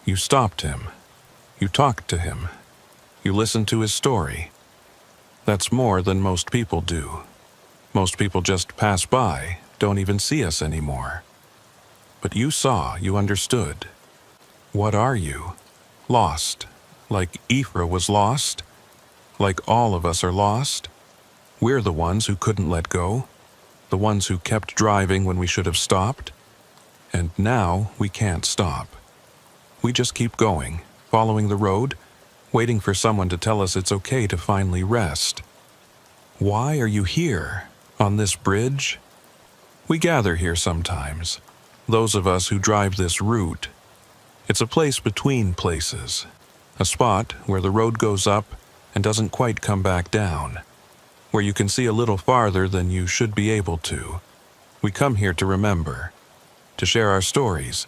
"You stopped him. You talked to him. You listened to his story. That's more than most people do. Most people just pass by, don't even see us anymore. But you saw, you understood. What are you? Lost. Like Ephra was lost? Like all of us are lost? We're the ones who couldn't let go, the ones who kept driving when we should have stopped. And now we can't stop. We just keep going, following the road, waiting for someone to tell us it's okay to finally rest. Why are you here, on this bridge? We gather here sometimes, those of us who drive this route. It's a place between places, a spot where the road goes up and doesn't quite come back down, where you can see a little farther than you should be able to. We come here to remember, to share our stories,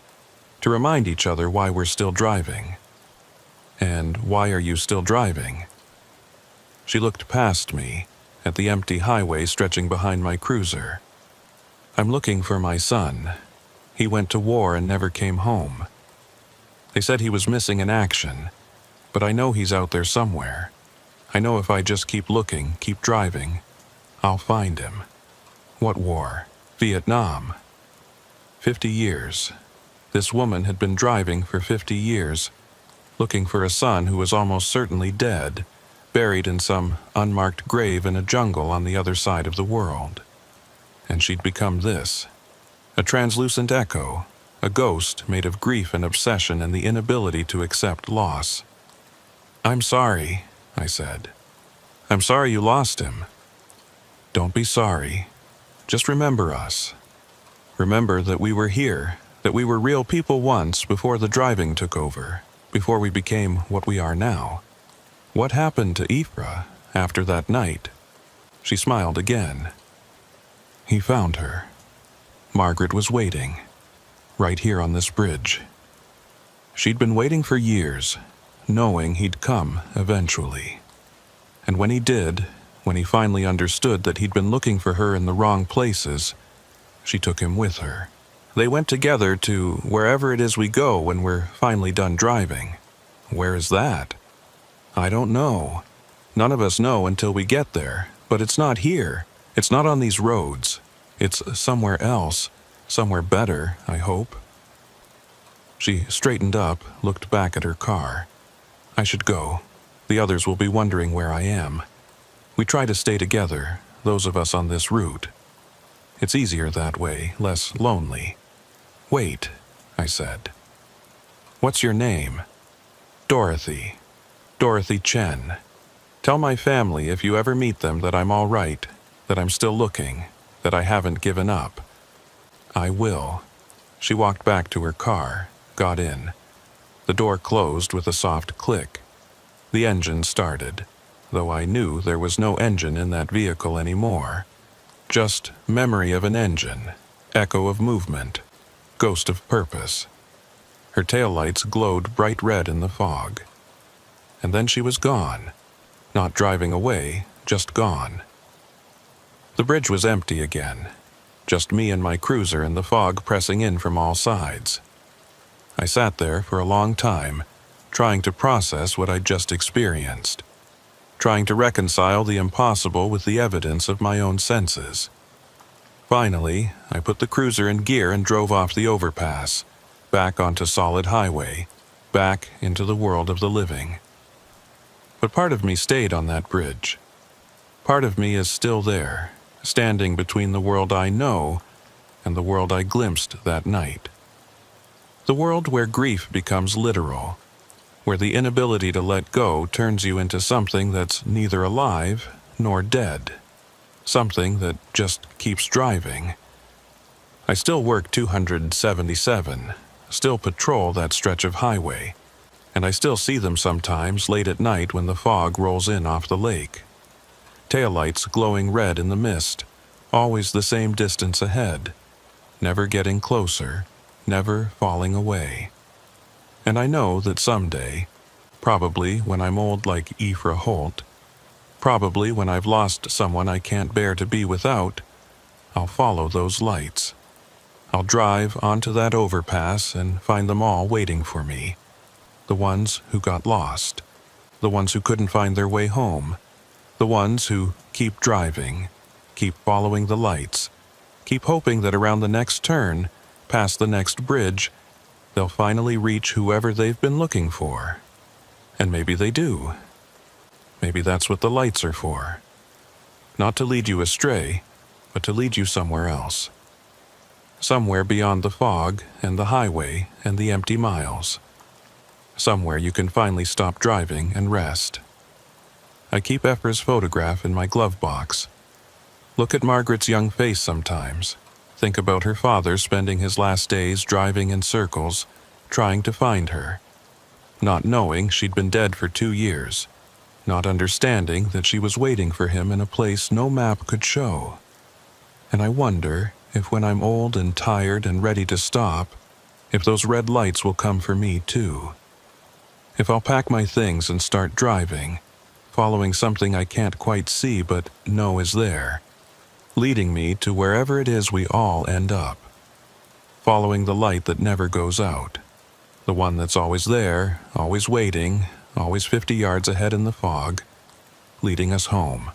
to remind each other why we're still driving. And why are you still driving? She looked past me, at the empty highway stretching behind my cruiser. I'm looking for my son. He went to war and never came home. They said he was missing in action, but I know he's out there somewhere. I know if I just keep looking, keep driving, I'll find him. What war? Vietnam. 50 years. This woman had been driving for 50 years, looking for a son who was almost certainly dead, buried in some unmarked grave in a jungle on the other side of the world. And she'd become this, a translucent echo, a ghost made of grief and obsession and the inability to accept loss. "I'm sorry," I said. "I'm sorry you lost him." "Don't be sorry. Just remember us. Remember that we were here, that we were real people once before the driving took over, before we became what we are now. What happened to Ephra after that night?" She smiled again. "He found her. Margaret was waiting, right here on this bridge. She'd been waiting for years, knowing he'd come eventually. And when he did, when he finally understood that he'd been looking for her in the wrong places, she took him with her. They went together to wherever it is we go when we're finally done driving. Where is that? I don't know. None of us know until we get there, but it's not here. It's not on these roads. It's somewhere else, somewhere better, I hope." She straightened up, looked back at her car. "I should go. The others will be wondering where I am. We try to stay together, those of us on this route. It's easier that way, less lonely." "Wait," I said. "What's your name?" "Dorothy. Dorothy Chen. Tell my family if you ever meet them that I'm all right, that I'm still looking, that I haven't given up." "I will." She walked back to her car, got in. The door closed with a soft click. The engine started, though I knew there was no engine in that vehicle anymore. Just memory of an engine, echo of movement, ghost of purpose. Her taillights glowed bright red in the fog. And then she was gone. Not driving away, just gone. The bridge was empty again. Just me and my cruiser and the fog pressing in from all sides. I sat there for a long time, trying to process what I'd just experienced, trying to reconcile the impossible with the evidence of my own senses. Finally, I put the cruiser in gear and drove off the overpass, back onto solid highway, back into the world of the living. But part of me stayed on that bridge. Part of me is still there, standing between the world I know and the world I glimpsed that night. The world where grief becomes literal, where the inability to let go turns you into something that's neither alive nor dead, something that just keeps driving. I still work 277, still patrol that stretch of highway, and I still see them sometimes late at night when the fog rolls in off the lake. Taillights glowing red in the mist, always the same distance ahead, never getting closer, never falling away. And I know that someday, probably when I'm old like Ephra Holt, probably when I've lost someone I can't bear to be without, I'll follow those lights. I'll drive onto that overpass and find them all waiting for me. The ones who got lost, the ones who couldn't find their way home, the ones who keep driving, keep following the lights, keep hoping that around the next turn, past the next bridge, they'll finally reach whoever they've been looking for. And maybe they do. Maybe that's what the lights are for. Not to lead you astray, but to lead you somewhere else. Somewhere beyond the fog and the highway and the empty miles. Somewhere you can finally stop driving and rest. I keep Ephra's photograph in my glove box. Look at Margaret's young face sometimes. Think about her father spending his last days driving in circles, trying to find her. Not knowing she'd been dead for 2 years. Not understanding that she was waiting for him in a place no map could show. And I wonder if when I'm old and tired and ready to stop, if those red lights will come for me too. If I'll pack my things and start driving, following something I can't quite see but know is there, leading me to wherever it is we all end up. Following the light that never goes out, the one that's always there, always waiting, always 50 yards ahead in the fog, leading us home.